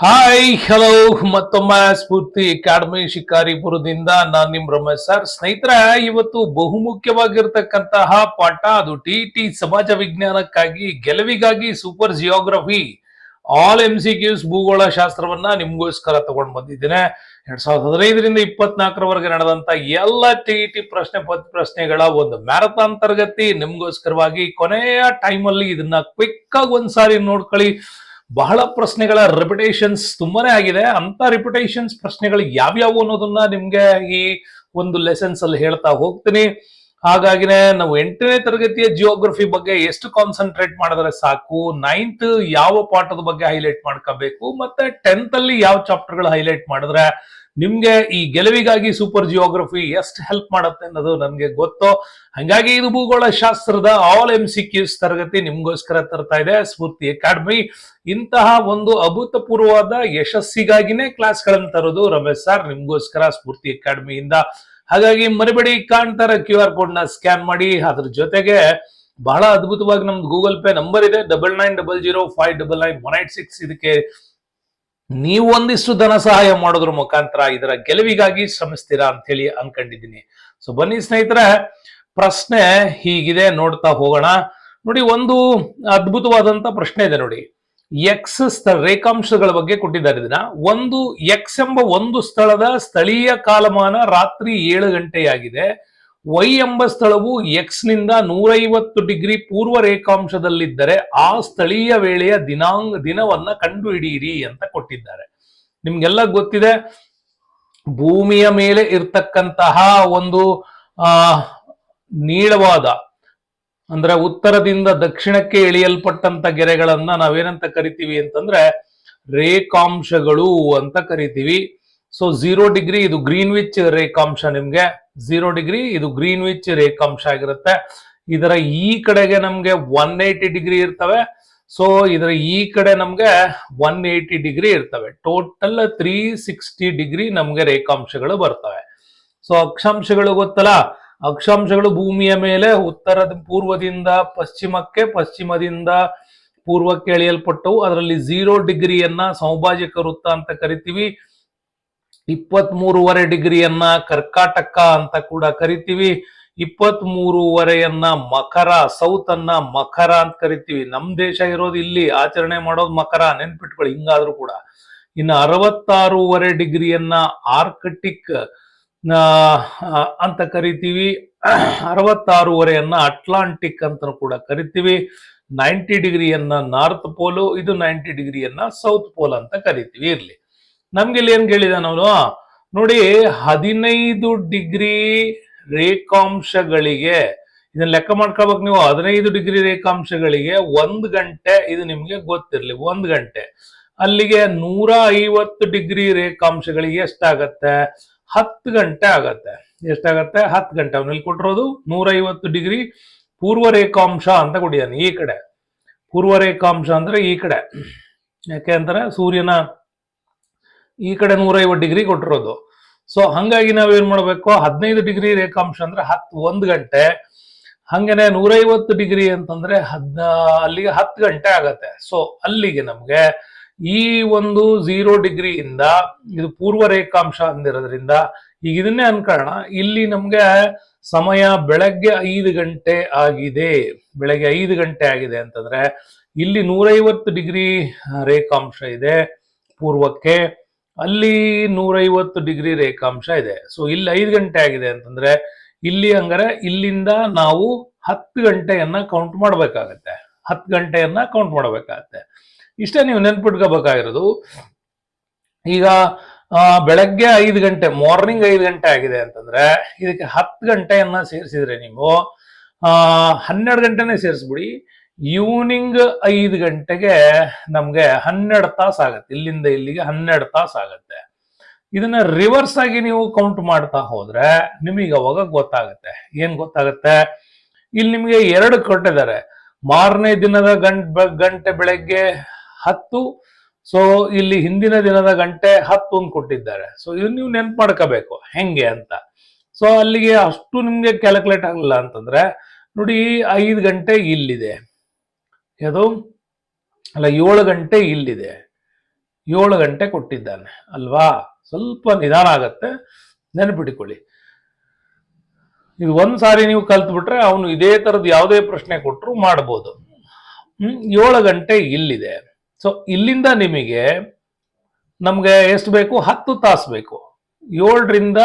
Hi hello ಮತ್ತೊಮ್ಮೆ ಸ್ಫೂರ್ತಿ academy ಶಿಕಾರಿಪುರದಿಂದ ನಾನ್ ನಿಮ್ Ramesh sir. ಸ್ನೇಹಿತರೆ, ಇವತ್ತು ಬಹುಮುಖ್ಯವಾಗಿರ್ತಕ್ಕಂತಹ ಪಾಠ ಅದು ಟಿ ಸಮಾಜ ವಿಜ್ಞಾನಕ್ಕಾಗಿ ಗೆಲುವಿಗಾಗಿ ಸೂಪರ್ ಜಿಯೋಗ್ರಫಿ ಆಲ್ MCQs ಭೂಗೋಳ ಶಾಸ್ತ್ರವನ್ನ ನಿಮ್ಗೋಸ್ಕರ ತಗೊಂಡ್ ಬಂದಿದ್ದೇನೆ. 2015ರಿಂದ 24ರವರೆಗೆ ನಡೆದಂತ ಎಲ್ಲ ಟಿ ಪ್ರಶ್ನೆಗಳ ಒಂದು ಮ್ಯಾರಥಾನ್ ತರಗತಿ ನಿಮ್ಗೋಸ್ಕರವಾಗಿ. ಕೊನೆಯ ಟೈಮ್ ಅಲ್ಲಿ ಇದನ್ನ ಕ್ವಿಕ್ ಆಗಿ ಒಂದ್ಸಾರಿ ನೋಡ್ಕೊಳ್ಳಿ. ಬಹಳ ಪ್ರಶ್ನೆಗಳ ರಿಪಿಟೇಷನ್ಸ್ ತುಂಬಾನೇ ಆಗಿದೆ. ಅಂತ ರಿಪಿಟೇಷನ್ಸ್ ಪ್ರಶ್ನೆಗಳು ಯಾವ್ಯಾವು ಅನ್ನೋದನ್ನ ನಿಮ್ಗೆ ಈ ಒಂದು ಲೆಸನ್ಸ್ ಅಲ್ಲಿ ಹೇಳ್ತಾ ಹೋಗ್ತೀನಿ. ಹಾಗಾಗಿನೇ ನಾವು 8ನೇ ತರಗತಿಯ ಜಿಯೋಗ್ರಫಿ ಬಗ್ಗೆ ಎಷ್ಟು ಕಾನ್ಸಂಟ್ರೇಟ್ ಮಾಡಿದ್ರೆ ಸಾಕು, 9th ಯಾವ ಪಾಠದ ಬಗ್ಗೆ ಹೈಲೈಟ್ ಮಾಡ್ಕೋಬೇಕು, ಮತ್ತೆ 10th ಅಲ್ಲಿ ಯಾವ ಚಾಪ್ಟರ್ಗಳು ಹೈಲೈಟ್ ಮಾಡಿದ್ರೆ ನಿಮ್ಗೆ ಈ ಗೆಲುವಿಗಾಗಿ ಸೂಪರ್ ಜಿಯೋಗ್ರಫಿ ಎಷ್ಟು ಹೆಲ್ಪ್ ಮಾಡುತ್ತೆ ಅನ್ನೋದು ನನ್ಗೆ ಗೊತ್ತು. ಹಂಗಾಗಿ ಇದು ಭೂಗೋಳ ಶಾಸ್ತ್ರದ ಆಲ್ MCQs ತರಗತಿ ನಿಮ್ಗೋಸ್ಕರ ತರ್ತಾ ಇದೆ ಸ್ಫೂರ್ತಿ ಅಕಾಡೆಮಿ. ಇಂತಹ ಒಂದು ಅಭೂತಪೂರ್ವವಾದ ಯಶಸ್ಸಿಗಾಗಿನೇ ಕ್ಲಾಸ್ಗಳನ್ನು ತರೋದು ರಮೇಶ್ ಸರ್ ನಿಮ್ಗೋಸ್ಕರ ಸ್ಫೂರ್ತಿ ಅಕಾಡೆಮಿಯಿಂದ. ಹಾಗಾಗಿ ಮರಿಬೇಡಿ, ಕಾಣ್ತಾರ QR ಕೋಡ್ ನ ಸ್ಕ್ಯಾನ್ ಮಾಡಿ. ಅದ್ರ ಜೊತೆಗೆ ಬಹಳ ಅದ್ಭುತವಾಗಿ ನಮ್ದು ಗೂಗಲ್ ಪೇ ನಂಬರ್ ಇದೆ 9900599186. ಇದಕ್ಕೆ ನೀವು ಒಂದಿಷ್ಟು ಧನ ಸಹಾಯ ಮಾಡೋದ್ರ ಮುಖಾಂತರ ಇದರ ಗೆಲುವಿಗಾಗಿ ಶ್ರಮಿಸ್ತೀರಾ ಅಂತ ಹೇಳಿ ಅನ್ಕೊಂಡಿದ್ದೀನಿ. ಸೊ ಬನ್ನಿ ಸ್ನೇಹಿತರೆ, ಪ್ರಶ್ನೆ ಹೀಗಿದೆ, ನೋಡ್ತಾ ಹೋಗೋಣ. ನೋಡಿ, ಒಂದು ಅದ್ಭುತವಾದಂತ ಪ್ರಶ್ನೆ ಇದೆ ನೋಡಿ. ಎಕ್ಸ್ ರೇಖಾಂಶಗಳ ಬಗ್ಗೆ ಕೊಟ್ಟಿದ್ದಾರೆ. ಇದನ್ನ ಒಂದು ಎಕ್ಸ್ ಎಂಬ ಒಂದು ಸ್ಥಳದ ಸ್ಥಳೀಯ ಕಾಲಮಾನ ರಾತ್ರಿ 7 ಗಂಟೆಯಾಗಿದೆ. ವೈ ಎಂಬ ಸ್ಥಳವು ಎಕ್ಸ್ ನಿಂದ 150 ಡಿಗ್ರಿ ಪೂರ್ವ ರೇಖಾಂಶದಲ್ಲಿದ್ದರೆ ಆ ಸ್ಥಳೀಯ ವೇಳೆಯ ದಿನವನ್ನ ಕಂಡು ಹಿಡಿಯಿರಿ ಅಂತ ಕೊಟ್ಟಿದ್ದಾರೆ. ನಿಮ್ಗೆಲ್ಲ ಗೊತ್ತಿದೆ, ಭೂಮಿಯ ಮೇಲೆ ಇರ್ತಕ್ಕಂತಹ ಒಂದು ನೀಳವಾದ, ಅಂದ್ರೆ ಉತ್ತರದಿಂದ ದಕ್ಷಿಣಕ್ಕೆ ಇಳಿಯಲ್ಪಟ್ಟಂತ ಗೆರೆಗಳನ್ನ ನಾವೇನಂತ ಕರಿತೀವಿ ಅಂತಂದ್ರೆ ರೇಖಾಂಶಗಳು ಅಂತ ಕರಿತೀವಿ. ಸೊ 0 ಡಿಗ್ರಿ ಇದು ಗ್ರೀನ್ವಿಚ್ ರೇಖಾಂಶ. ನಿಮ್ಗೆ 0 ಡಿಗ್ರಿ ಇದು ಗ್ರೀನ್ವಿಚ್ ರೇಖಾಂಶ ಆಗಿರುತ್ತೆ. ಇದರ ಈ ಕಡೆಗೆ ನಮ್ಗೆ 180 ಡಿಗ್ರಿ ಇರ್ತವೆ. ಸೊ ಇದರ ಈ ಕಡೆ ನಮ್ಗೆ 180 ಡಿಗ್ರಿ ಇರ್ತವೆ. ಟೋಟಲ್ 360 ಡಿಗ್ರಿ ನಮ್ಗೆ ರೇಖಾಂಶಗಳು ಬರ್ತವೆ. ಸೊ ಅಕ್ಷಾಂಶಗಳು ಗೊತ್ತಲ್ಲ, ಅಕ್ಷಾಂಶಗಳು ಭೂಮಿಯ ಮೇಲೆ ಪೂರ್ವದಿಂದ ಪಶ್ಚಿಮಕ್ಕೆ, ಪಶ್ಚಿಮದಿಂದ ಪೂರ್ವಕ್ಕೆ ಎಳೆಯಲ್ಪಟ್ಟವು. ಅದರಲ್ಲಿ 0 ಡಿಗ್ರಿಯನ್ನ ಸೌಭಾಜಿಕ ವೃತ್ತ ಅಂತ ಕರಿತೀವಿ. 23.5 ಡಿಗ್ರಿಯನ್ನ ಕರ್ಕಾಟಕ ಅಂತ ಕೂಡ ಕರಿತೀವಿ. 23.5ಯನ್ನ ಮಕರ, ಸೌತ್ ಅನ್ನ ಮಕರ ಅಂತ ಕರಿತೀವಿ. ನಮ್ ದೇಶ ಇರೋದು ಇಲ್ಲಿ, ಆಚರಣೆ ಮಾಡೋದು ಮಕರ, ನೆನ್ಪಿಟ್ಕೊಳ್ಳಿ ಹಿಂಗಾದ್ರೂ ಕೂಡ. ಇನ್ನು 66.5 ಡಿಗ್ರಿಯನ್ನ ಆರ್ಕಟಿಕ್ ಅಂತ ಕರಿತೀವಿ. 66.5ಯನ್ನ ಅಟ್ಲಾಂಟಿಕ್ ಅಂತ ಕೂಡ ಕರಿತೀವಿ. 90 ಡಿಗ್ರಿಯನ್ನ ನಾರ್ತ್ ಪೋಲು, ಇದು 90 ಡಿಗ್ರಿಯನ್ನ ಸೌತ್ ಪೋಲ್ ಅಂತ ಕರಿತೀವಿ. ಇರ್ಲಿ, ನಮ್ಗೆ ಇಲ್ಲಿ ಏನ್ ಕೇಳಿದ ನಾವು ನೋಡಿ, 15 ಡಿಗ್ರಿ ರೇಖಾಂಶಗಳಿಗೆ ಇದನ್ನ ಲೆಕ್ಕ ಮಾಡ್ಕೋಬೇಕು ನೀವು. 15 ಡಿಗ್ರಿ ರೇಖಾಂಶಗಳಿಗೆ 1 ಗಂಟೆ, ಇದು ನಿಮ್ಗೆ ಗೊತ್ತಿರ್ಲಿ 1 ಗಂಟೆ. ಅಲ್ಲಿಗೆ 150 ಡಿಗ್ರಿ ರೇಖಾಂಶಗಳಿಗೆ ಎಷ್ಟಾಗತ್ತೆ? 10 ಗಂಟೆ ಆಗತ್ತೆ. ಎಷ್ಟಾಗತ್ತೆ? 10 ಗಂಟೆ. ಅವನಲ್ಲಿ ಕೊಟ್ಟಿರೋದು 150 ಡಿಗ್ರಿ ಪೂರ್ವ ರೇಖಾಂಶ ಅಂತ ಕೊಟ್ಟಿದ್ದಾನೆ. ಈ ಕಡೆ ಪೂರ್ವ ರೇಖಾಂಶ ಅಂದ್ರೆ ಈ ಕಡೆ, ಯಾಕೆ ಅಂತಾರೆ ಸೂರ್ಯನ ಈ ಕಡೆ 150 ಡಿಗ್ರಿ ಕೊಟ್ಟಿರೋದು. ಸೊ ಹಂಗಾಗಿ ನಾವೇನ್ ಮಾಡ್ಬೇಕು, 15 ಡಿಗ್ರಿ ರೇಖಾಂಶ ಅಂದ್ರೆ 1 ಗಂಟೆ. ಹಂಗೇನೆ 150 ಡಿಗ್ರಿ ಅಂತಂದ್ರೆ ಅಲ್ಲಿಗೆ 10 ಗಂಟೆ ಆಗತ್ತೆ. ಸೊ ಅಲ್ಲಿಗೆ ನಮ್ಗೆ ಈ ಒಂದು 0 ಡಿಗ್ರಿಯಿಂದ ಇದು ಪೂರ್ವ ರೇಖಾಂಶ ಅಂದಿರೋದ್ರಿಂದ ಈಗ ಇದನ್ನೇ ಅನ್ಕೊಳ್ಳೋಣ. ಇಲ್ಲಿ ನಮ್ಗೆ ಸಮಯ ಬೆಳಗ್ಗೆ 5 ಗಂಟೆ ಆಗಿದೆ. ಬೆಳಗ್ಗೆ 5 ಗಂಟೆ ಆಗಿದೆ ಅಂತಂದ್ರೆ ಇಲ್ಲಿ 150 ಡಿಗ್ರಿ ರೇಖಾಂಶ ಇದೆ ಪೂರ್ವಕ್ಕೆ, ಅಲ್ಲಿ 150 ಡಿಗ್ರಿ ರೇಖಾಂಶ ಇದೆ. ಸೊ ಇಲ್ಲಿ 5 ಗಂಟೆ ಆಗಿದೆ ಅಂತಂದ್ರೆ ಇಲ್ಲಿ ಹಂಗಾರೆ ಇಲ್ಲಿಂದ ನಾವು 10 ಗಂಟೆಯನ್ನ ಕೌಂಟ್ ಮಾಡ್ಬೇಕಾಗತ್ತೆ. 10 ಗಂಟೆಯನ್ನ ಕೌಂಟ್ ಮಾಡ್ಬೇಕಾಗತ್ತೆ. ಇಷ್ಟೇ ನೀವು ನೆನ್ಪಿಟ್ಕೋಬೇಕಾಗಿರೋದು. ಈಗ ಬೆಳಗ್ಗೆ 5 ಗಂಟೆ, ಮಾರ್ನಿಂಗ್ 5 ಗಂಟೆ ಆಗಿದೆ ಅಂತಂದ್ರೆ ಇದಕ್ಕೆ 10 ಗಂಟೆಯನ್ನ ಸೇರಿಸಿದ್ರೆ ನೀವು 12 ಗಂಟೆನೆ ಸೇರಿಸ್ಬಿಡಿ. ಈವ್ನಿಂಗ್ 5 ಗಂಟೆಗೆ ನಮ್ಗೆ 12 ತಾಸು ಆಗತ್ತೆ. ಇಲ್ಲಿಂದ ಇಲ್ಲಿಗೆ 12 ತಾಸು ಆಗತ್ತೆ. ಇದನ್ನ ರಿವರ್ಸ್ ಆಗಿ ನೀವು ಕೌಂಟ್ ಮಾಡ್ತಾ ಹೋದ್ರೆ ನಿಮಗೆ ಅವಾಗ ಗೊತ್ತಾಗತ್ತೆ. ಏನ್ ಗೊತ್ತಾಗತ್ತೆ? ಇಲ್ಲಿ ನಿಮ್ಗೆ 2 ಕೊಟ್ಟಿದ್ದಾರೆ. ಮಾರನೇ ದಿನದ ಗಂಟೆ ಬೆಳಗ್ಗೆ 10. ಸೊ ಇಲ್ಲಿ ಹಿಂದಿನ ದಿನದ ಗಂಟೆ 10 ಅಂತ ಕೊಟ್ಟಿದ್ದಾರೆ. ಸೊ ಇದು ನೀವು ನೆನ್ಪು ಮಾಡ್ಕೋಬೇಕು ಹೆಂಗೆ ಅಂತ. ಸೊ ಅಲ್ಲಿಗೆ ಅಷ್ಟು ನಿಮ್ಗೆ ಕ್ಯಾಲ್ಕುಲೇಟ್ ಆಗಲ್ಲ ಅಂತಂದ್ರೆ ನೋಡಿ, 5 ಗಂಟೆ ಇಲ್ಲಿದೆ, ಅದು ಅಲ್ಲ 7 ಗಂಟೆ ಇಲ್ಲಿದೆ, 7 ಗಂಟೆ ಕೊಟ್ಟಿದ್ದಾನೆ ಅಲ್ವಾ. ಸ್ವಲ್ಪ ನಿಧಾನ ಆಗತ್ತೆ, ನೆನಪಿಟ್ಕೊಳ್ಳಿ. ಇದು ಒಂದ್ಸಾರಿ ನೀವು ಕಲ್ತ್ಬಿಟ್ರೆ ಅವನು ಇದೇ ತರದ ಯಾವುದೇ ಪ್ರಶ್ನೆ ಕೊಟ್ಟರು ಮಾಡ್ಬೋದು. 7 ಗಂಟೆ ಇಲ್ಲಿದೆ. ಸೊ ಇಲ್ಲಿಂದ ನಮ್ಗೆ ಎಷ್ಟು ಬೇಕು? 10 ತಾಸು ಬೇಕು. 7ರಿಂದ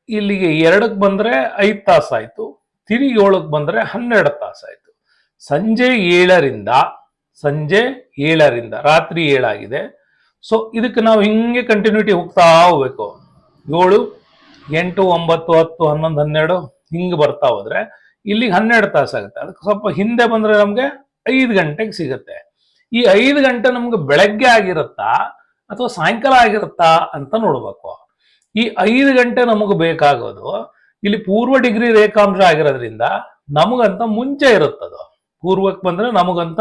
ಇಲ್ಲಿಗೆ 2ಕ್ಕೆ ಬಂದ್ರೆ 5 ತಾಸು ಆಯ್ತು. ತಿರುಗಿ 7ಕ್ಕೆ ಬಂದ್ರೆ 12 ತಾಸು ಆಯ್ತು. ಸಂಜೆ 7ರಿಂದ ರಾತ್ರಿ 7 ಆಗಿದೆ. ಸೊ ಇದಕ್ಕೆ ನಾವು ಹಿಂಗೆ ಕಂಟಿನ್ಯೂಟಿ ಹೋಗ್ತಾ ಹೋಗ್ಬೇಕು. 7, 8, 9, 10, 11, 12 ಹಿಂಗೆ ಬರ್ತಾ ಹೋದ್ರೆ ಇಲ್ಲಿಗೆ 12 ತಾಸು ಆಗುತ್ತೆ. ಅದಕ್ಕೆ ಸ್ವಲ್ಪ ಹಿಂದೆ ಬಂದ್ರೆ ನಮ್ಗೆ 5 ಗಂಟೆಗೆ ಸಿಗುತ್ತೆ. ಈ 5 ಗಂಟೆ ನಮ್ಗೆ ಬೆಳಗ್ಗೆ ಆಗಿರುತ್ತಾ ಅಥವಾ ಸಾಯಂಕಾಲ ಆಗಿರುತ್ತಾ ಅಂತ ನೋಡ್ಬೇಕು. ಈ 5 ಗಂಟೆ ನಮಗೆ ಬೇಕಾಗೋದು ಇಲ್ಲಿ ಪೂರ್ವ ಡಿಗ್ರಿ ರೇಖಾಂಶ ಆಗಿರೋದ್ರಿಂದ ನಮಗಂತ ಮುಂಚೆ ಇರುತ್ತದು. ಪೂರ್ವಕ್ಕೆ ಬಂದ್ರೆ ನಮಗಂತ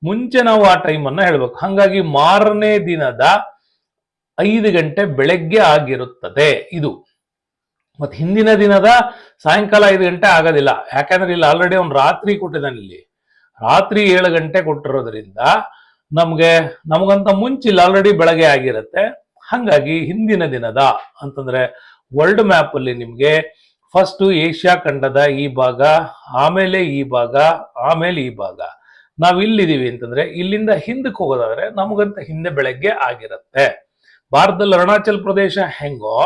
ಮುಂಚೆ ನಾವು ಆ ಟೈಮನ್ನ ಹೇಳ್ಬೇಕು. ಹಾಗಾಗಿ ಮಾರನೇ ದಿನದ 5 ಗಂಟೆ ಬೆಳಗ್ಗೆ ಆಗಿರುತ್ತದೆ ಇದು. ಮತ್ತೆ ಹಿಂದಿನ ದಿನದ ಸಾಯಂಕಾಲ 5 ಗಂಟೆ ಆಗೋದಿಲ್ಲ. ಯಾಕಂದ್ರೆ ಇಲ್ಲಿ ಆಲ್ರೆಡಿ ಅವ್ನು ರಾತ್ರಿ ಕೊಟ್ಟಿದ್ದಾನೆ. ಇಲ್ಲಿ ರಾತ್ರಿ 7 ಗಂಟೆ ಕೊಟ್ಟಿರೋದ್ರಿಂದ ನಮಗಂತ ಮುಂಚಿಲ್ಲ, ಆಲ್ರೆಡಿ ಬೆಳಗ್ಗೆ ಆಗಿರುತ್ತೆ. ಹಾಗಾಗಿ ಹಿಂದಿನ ದಿನದ ಅಂತಂದ್ರೆ ವರ್ಲ್ಡ್ ಮ್ಯಾಪ್ ಅಲ್ಲಿ ನಿಮ್ಗೆ ಫಸ್ಟ್ ಏಷ್ಯಾ ಖಂಡದ ಈ ಭಾಗ, ಆಮೇಲೆ ಈ ಭಾಗ, ಆಮೇಲೆ ಈ ಭಾಗ. ನಾವ್ ಇಲ್ಲಿದೀವಿ ಅಂತಂದ್ರೆ ಇಲ್ಲಿಂದ ಹಿಂದಕ್ಕೆ ಹೋಗೋದಾದ್ರೆ ನಮಗಂತ ಹಿಂದೆ ಬೆಳಗ್ಗೆ ಆಗಿರುತ್ತೆ. ಭಾರತದಲ್ಲಿ ಅರುಣಾಚಲ್ ಪ್ರದೇಶ ಹೆಂಗೋ,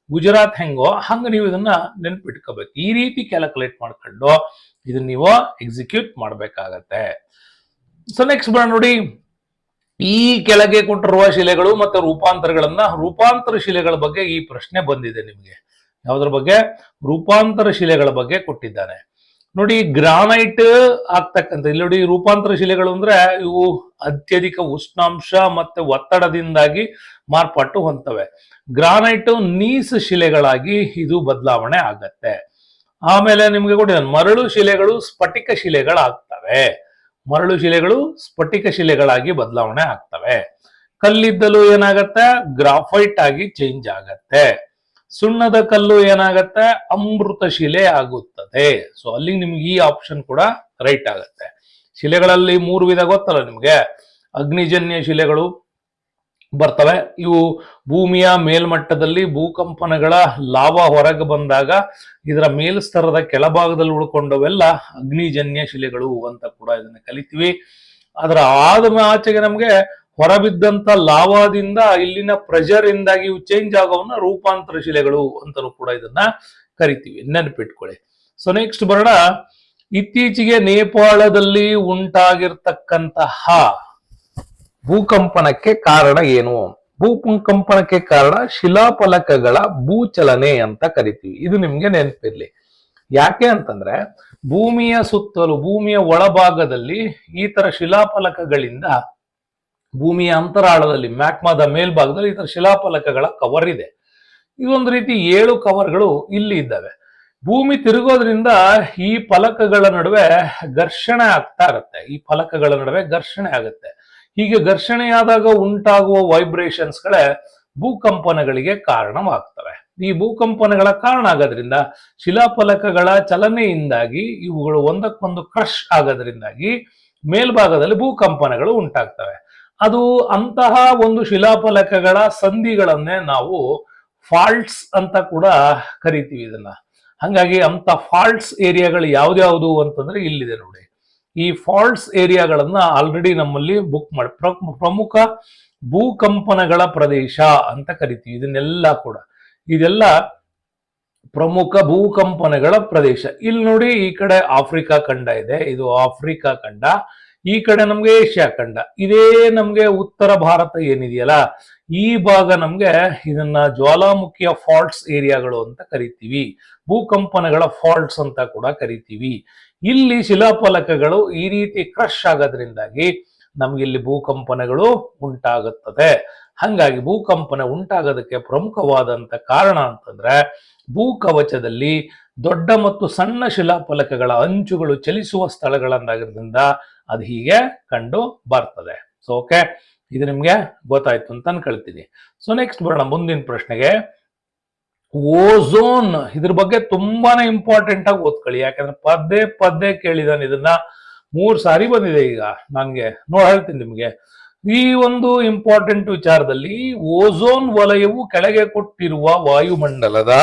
ಗುಜರಾತ್ ಹೆಂಗೋ ಹಂಗ ನೀವು ಇದನ್ನ ನೆನ್ಪಿಟ್ಕೋಬೇಕು. ಈ ರೀತಿ ಕ್ಯಾಲ್ಕುಲೇಟ್ ಮಾಡ್ಕೊಂಡು ಇದನ್ನ ನೀವು ಎಕ್ಸಿಕ್ಯೂಟ್ ಮಾಡ್ಬೇಕಾಗತ್ತೆ. ಸೊ ನೆಕ್ಸ್ಟ್ ಬರೋಣ ನೋಡಿ. ಈ ಕೆಳಗೆ ಕೊಟ್ಟಿರುವ ಶಿಲೆಗಳು ಮತ್ತು ರೂಪಾಂತರ ಶಿಲೆಗಳ ಬಗ್ಗೆ ಈ ಪ್ರಶ್ನೆ ಬಂದಿದೆ ನಿಮಗೆ. ಯಾವುದ್ರ ಬಗ್ಗೆ? ರೂಪಾಂತರ ಶಿಲೆಗಳ ಬಗ್ಗೆ ಕೊಟ್ಟಿದ್ದಾನೆ ನೋಡಿ. ಗ್ರಾನೈಟ್ ಆಗ್ತಕ್ಕಂಥ ಇಲ್ಲಿ ನೋಡಿ, ರೂಪಾಂತರ ಶಿಲೆಗಳು ಅಂದ್ರೆ ಇವು ಅತ್ಯಧಿಕ ಉಷ್ಣಾಂಶ ಮತ್ತೆ ಒತ್ತಡದಿಂದಾಗಿ ಮಾರ್ಪಾಟು ಹೊಂದ್ತವೆ. ಗ್ರಾನೈಟ್ ನೀಸ್ ಶಿಲೆಗಳಾಗಿ ಇದು ಬದಲಾವಣೆ ಆಗತ್ತೆ. ಆಮೇಲೆ ನಿಮ್ಗೆ ಕೊಟ್ಟಿದ್ದಾನೆ ಮರಳು ಶಿಲೆಗಳು ಸ್ಫಟಿಕ ಶಿಲೆಗಳಾಗ್ತವೆ. ಮರಳು ಶಿಲೆಗಳು ಸ್ಫಟಿಕ ಶಿಲೆಗಳಾಗಿ ಬದಲಾವಣೆ ಆಗ್ತವೆ. ಕಲ್ಲಿದ್ದಲು ಏನಾಗತ್ತೆ? ಗ್ರಾಫೈಟ್ ಆಗಿ ಚೇಂಜ್ ಆಗತ್ತೆ. ಸುಣ್ಣದ ಕಲ್ಲು ಏನಾಗತ್ತೆ? ಅಮೃತ ಶಿಲೆ ಆಗುತ್ತದೆ. ಸೊ ಅಲ್ಲಿ ನಿಮ್ಗೆ ಈ ಆಪ್ಷನ್ ಕೂಡ ರೈಟ್ ಆಗತ್ತೆ. ಶಿಲೆಗಳಲ್ಲಿ 3 ವಿಧ ಗೊತ್ತಲ್ಲ ನಿಮ್ಗೆ. ಅಗ್ನಿಜನ್ಯ ಶಿಲೆಗಳು ಬರ್ತವೆ. ಇವು ಭೂಮಿಯ ಮೇಲ್ಮಟ್ಟದಲ್ಲಿ ಭೂಕಂಪನಗಳ ಲಾವಾ ಹೊರಗೆ ಬಂದಾಗ ಇದರ ಮೇಲ್ಸ್ತರದ ಕೆಳಭಾಗದಲ್ಲಿ ಉಳ್ಕೊಂಡವೆಲ್ಲ ಅಗ್ನಿಜನ್ಯ ಶಿಲೆಗಳು ಅಂತ ಕೂಡ ಇದನ್ನ ಕಲಿತೀವಿ. ಅದರ ಆಚೆಗೆ ನಮ್ಗೆ ಹೊರಬಿದ್ದಂತ ಲಾವಾದಿಂದ ಇಲ್ಲಿನ ಪ್ರೆಷರ್ ಇಂದಾಗಿ ಇವು ಚೇಂಜ್ ಆಗೋವನ್ನ ರೂಪಾಂತರ ಶಿಲೆಗಳು ಅಂತಲೂ ಕೂಡ ಇದನ್ನ ಕರಿತೀವಿ, ನೆನಪಿಟ್ಕೊಳ್ಳಿ. ಸೊ ನೆಕ್ಸ್ಟ್ ಬರೋಣ. ಇತ್ತೀಚೆಗೆ ನೇಪಾಳದಲ್ಲಿ ಉಂಟಾಗಿರ್ತಕ್ಕಂತಹ ಭೂಕಂಪನಕ್ಕೆ ಕಾರಣ ಏನು? ಭೂಕಂಪನಕ್ಕೆ ಕಾರಣ ಶಿಲಾಫಲಕಗಳ ಭೂಚಲನೆ ಅಂತ ಕರಿತೀವಿ. ಇದು ನಿಮ್ಗೆ ನೆನಪಿರ್ಲಿ. ಯಾಕೆ ಅಂತಂದ್ರೆ ಭೂಮಿಯ ಸುತ್ತಲೂ, ಭೂಮಿಯ ಒಳಭಾಗದಲ್ಲಿ ಈ ತರ ಶಿಲಾಫಲಕಗಳಿಂದ ಭೂಮಿಯ ಅಂತರಾಳದಲ್ಲಿ ಮ್ಯಾಗ್ಮಾದ ಮೇಲ್ಭಾಗದಲ್ಲಿ ಈ ತರ ಶಿಲಾಫಲಕಗಳ ಕವರ್ ಇದೆ. ಇದೊಂದು ರೀತಿ 7 ಕವರ್ಗಳು ಇಲ್ಲಿ ಇದ್ದಾವೆ. ಭೂಮಿ ತಿರುಗೋದ್ರಿಂದ ಈ ಫಲಕಗಳ ನಡುವೆ ಘರ್ಷಣೆ ಆಗ್ತಾ ಇರುತ್ತೆ. ಈ ಫಲಕಗಳ ನಡುವೆ ಘರ್ಷಣೆ ಆಗುತ್ತೆ. ಹೀಗೆ ಘರ್ಷಣೆಯಾದಾಗ ಉಂಟಾಗುವ ವೈಬ್ರೇಷನ್ಸ್ಗಳೇ ಭೂಕಂಪನಗಳಿಗೆ ಕಾರಣವಾಗ್ತವೆ. ಈ ಭೂಕಂಪನಗಳ ಕಾರಣ ಆಗೋದ್ರಿಂದ ಶಿಲಾಫಲಕಗಳ ಚಲನೆಯಿಂದಾಗಿ ಇವುಗಳು ಒಂದಕ್ಕೊಂದು ಕ್ರಶ್ ಆಗೋದ್ರಿಂದಾಗಿ ಮೇಲ್ಭಾಗದಲ್ಲಿ ಭೂಕಂಪನಗಳು ಉಂಟಾಗ್ತವೆ. ಅದು ಅಂತಹ ಒಂದು ಶಿಲಾಫಲಕಗಳ ಸಂಧಿಗಳನ್ನೇ ನಾವು ಫಾಲ್ಟ್ಸ್ ಅಂತ ಕೂಡ ಕರಿತೀವಿ ಇದನ್ನ. ಹಾಗಾಗಿ ಅಂತ ಫಾಲ್ಟ್ಸ್ ಏರಿಯಾಗಳು ಯಾವ್ದ್ಯಾವುದು ಅಂತಂದ್ರೆ ಇಲ್ಲಿದೆ ನೋಡಿ. ಈ ಫಾಲ್ಟ್ಸ್ ಏರಿಯಾಗಳನ್ನ ಆಲ್ರೆಡಿ ನಮ್ಮಲ್ಲಿ ಬುಕ್ ಮಾಡಿ ಪ್ರಮುಖ ಭೂಕಂಪನಗಳ ಪ್ರದೇಶ ಅಂತ ಕರಿತೀವಿ ಇದೆಲ್ಲ ಪ್ರಮುಖ ಭೂಕಂಪನಗಳ ಪ್ರದೇಶ. ಇಲ್ಲಿ ನೋಡಿ, ಈ ಕಡೆ ಆಫ್ರಿಕಾ ಖಂಡ ಇದೆ, ಇದು ಆಫ್ರಿಕಾ ಖಂಡ. ಈ ಕಡೆ ನಮ್ಗೆ ಏಷ್ಯಾ ಖಂಡ. ಇದೇ ನಮ್ಗೆ ಉತ್ತರ ಭಾರತ ಏನಿದೆಯಲ್ಲ, ಈ ಭಾಗ ನಮ್ಗೆ ಇದನ್ನ ಜ್ವಾಲಾಮುಖಿಯ ಫಾಲ್ಟ್ಸ್ ಏರಿಯಾಗಳು ಅಂತ ಕರಿತೀವಿ, ಭೂಕಂಪನಗಳ ಫಾಲ್ಟ್ಸ್ ಅಂತ ಕೂಡ ಕರಿತೀವಿ. ಇಲ್ಲಿ ಶಿಲಾಫಲಕಗಳು ಈ ರೀತಿ ಕ್ರಶ್ ಆಗೋದ್ರಿಂದಾಗಿ ನಮ್ಗೆ ಇಲ್ಲಿ ಭೂಕಂಪನಗಳು ಉಂಟಾಗುತ್ತದೆ. ಹಂಗಾಗಿ ಭೂಕಂಪನ ಉಂಟಾಗೋದಕ್ಕೆ ಪ್ರಮುಖವಾದಂತ ಕಾರಣ ಅಂತಂದ್ರೆ ಭೂಕವಚದಲ್ಲಿ ದೊಡ್ಡ ಮತ್ತು ಸಣ್ಣ ಶಿಲಾಫಲಕಗಳ ಅಂಚುಗಳು ಚಲಿಸುವ ಸ್ಥಳಗಳನ್ನಾಗಿರೋದ್ರಿಂದ ಅದು ಹೀಗೆ ಕಂಡು ಬರ್ತದೆ. ಸೊ ಓಕೆ, ಇದು ನಿಮ್ಗೆ ಗೊತ್ತಾಯ್ತು ಅಂತ ಅನ್ಕೊಳ್ತೀನಿ. ಸೊ ನೆಕ್ಸ್ಟ್ ಬರೋಣ ಮುಂದಿನ ಪ್ರಶ್ನೆಗೆ. ಓಝೋನ್, ಇದ್ರ ಬಗ್ಗೆ ತುಂಬಾನೇ ಇಂಪಾರ್ಟೆಂಟ್ ಆಗಿ ಓದ್ಕೊಳ್ಳಿ. ಯಾಕಂದ್ರೆ ಪದೇ ಕೇಳಿದಾನೆ ಇದನ್ನ. 3 ಸಾರಿ ಬಂದಿದೆ ಈಗ ನನ್ಗೆ ಹೇಳ್ತೀನಿ ನಿಮ್ಗೆ. ಈ ಒಂದು ಇಂಪಾರ್ಟೆಂಟ್ ವಿಚಾರದಲ್ಲಿ ಓಝೋನ್ ವಲಯವು ಕೆಳಗೆ ಕೊಟ್ಟಿರುವ ವಾಯುಮಂಡಲದ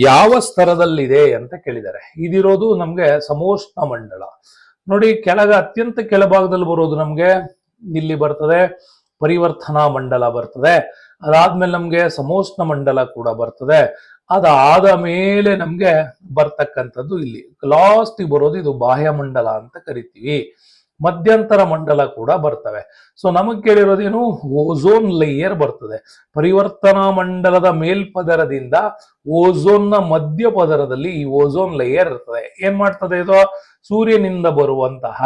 ಯಾವ ಸ್ತರದಲ್ಲಿದೆ ಅಂತ ಕೇಳಿದ್ದಾರೆ. ಇದಿರೋದು ನಮ್ಗೆ ಸಮೋಷ್ಣ ಮಂಡಲ. ನೋಡಿ, ಅತ್ಯಂತ ಕೆಳಭಾಗದಲ್ಲಿ ಬರೋದು ನಮ್ಗೆ ಇಲ್ಲಿ ಬರ್ತದೆ ಪರಿವರ್ತನಾ ಮಂಡಲ ಬರ್ತದೆ. ಅದಾದ್ಮೇಲೆ ನಮ್ಗೆ ಸಮೋಷ್ಣ ಮಂಡಲ ಕೂಡ ಬರ್ತದೆ. ಅದಾದ ಮೇಲೆ ನಮ್ಗೆ ಬರ್ತಕ್ಕಂಥದ್ದು ಇಲ್ಲಿ ಲಾಸ್ಟ್ ಬರೋದು ಇದು ಬಾಹ್ಯ ಮಂಡಲ ಅಂತ ಕರಿತೀವಿ. ಮಧ್ಯಂತರ ಮಂಡಲ ಕೂಡ ಬರ್ತವೆ. ಸೊ ನಮಗ್ ಕೇಳಿರೋದೇನು, ಓಝೋನ್ ಲೇಯರ್ ಬರ್ತದೆ. ಪರಿವರ್ತನಾ ಮಂಡಲದ ಮೇಲ್ಪದರದಿಂದ ಓಝೋನ್ ನ ಮಧ್ಯ ಪದರದಲ್ಲಿ ಈ ಓಝೋನ್ ಲೇಯರ್ ಇರ್ತದೆ. ಏನ್ ಮಾಡ್ತದೆ ಇದು, ಸೂರ್ಯನಿಂದ ಬರುವಂತಹ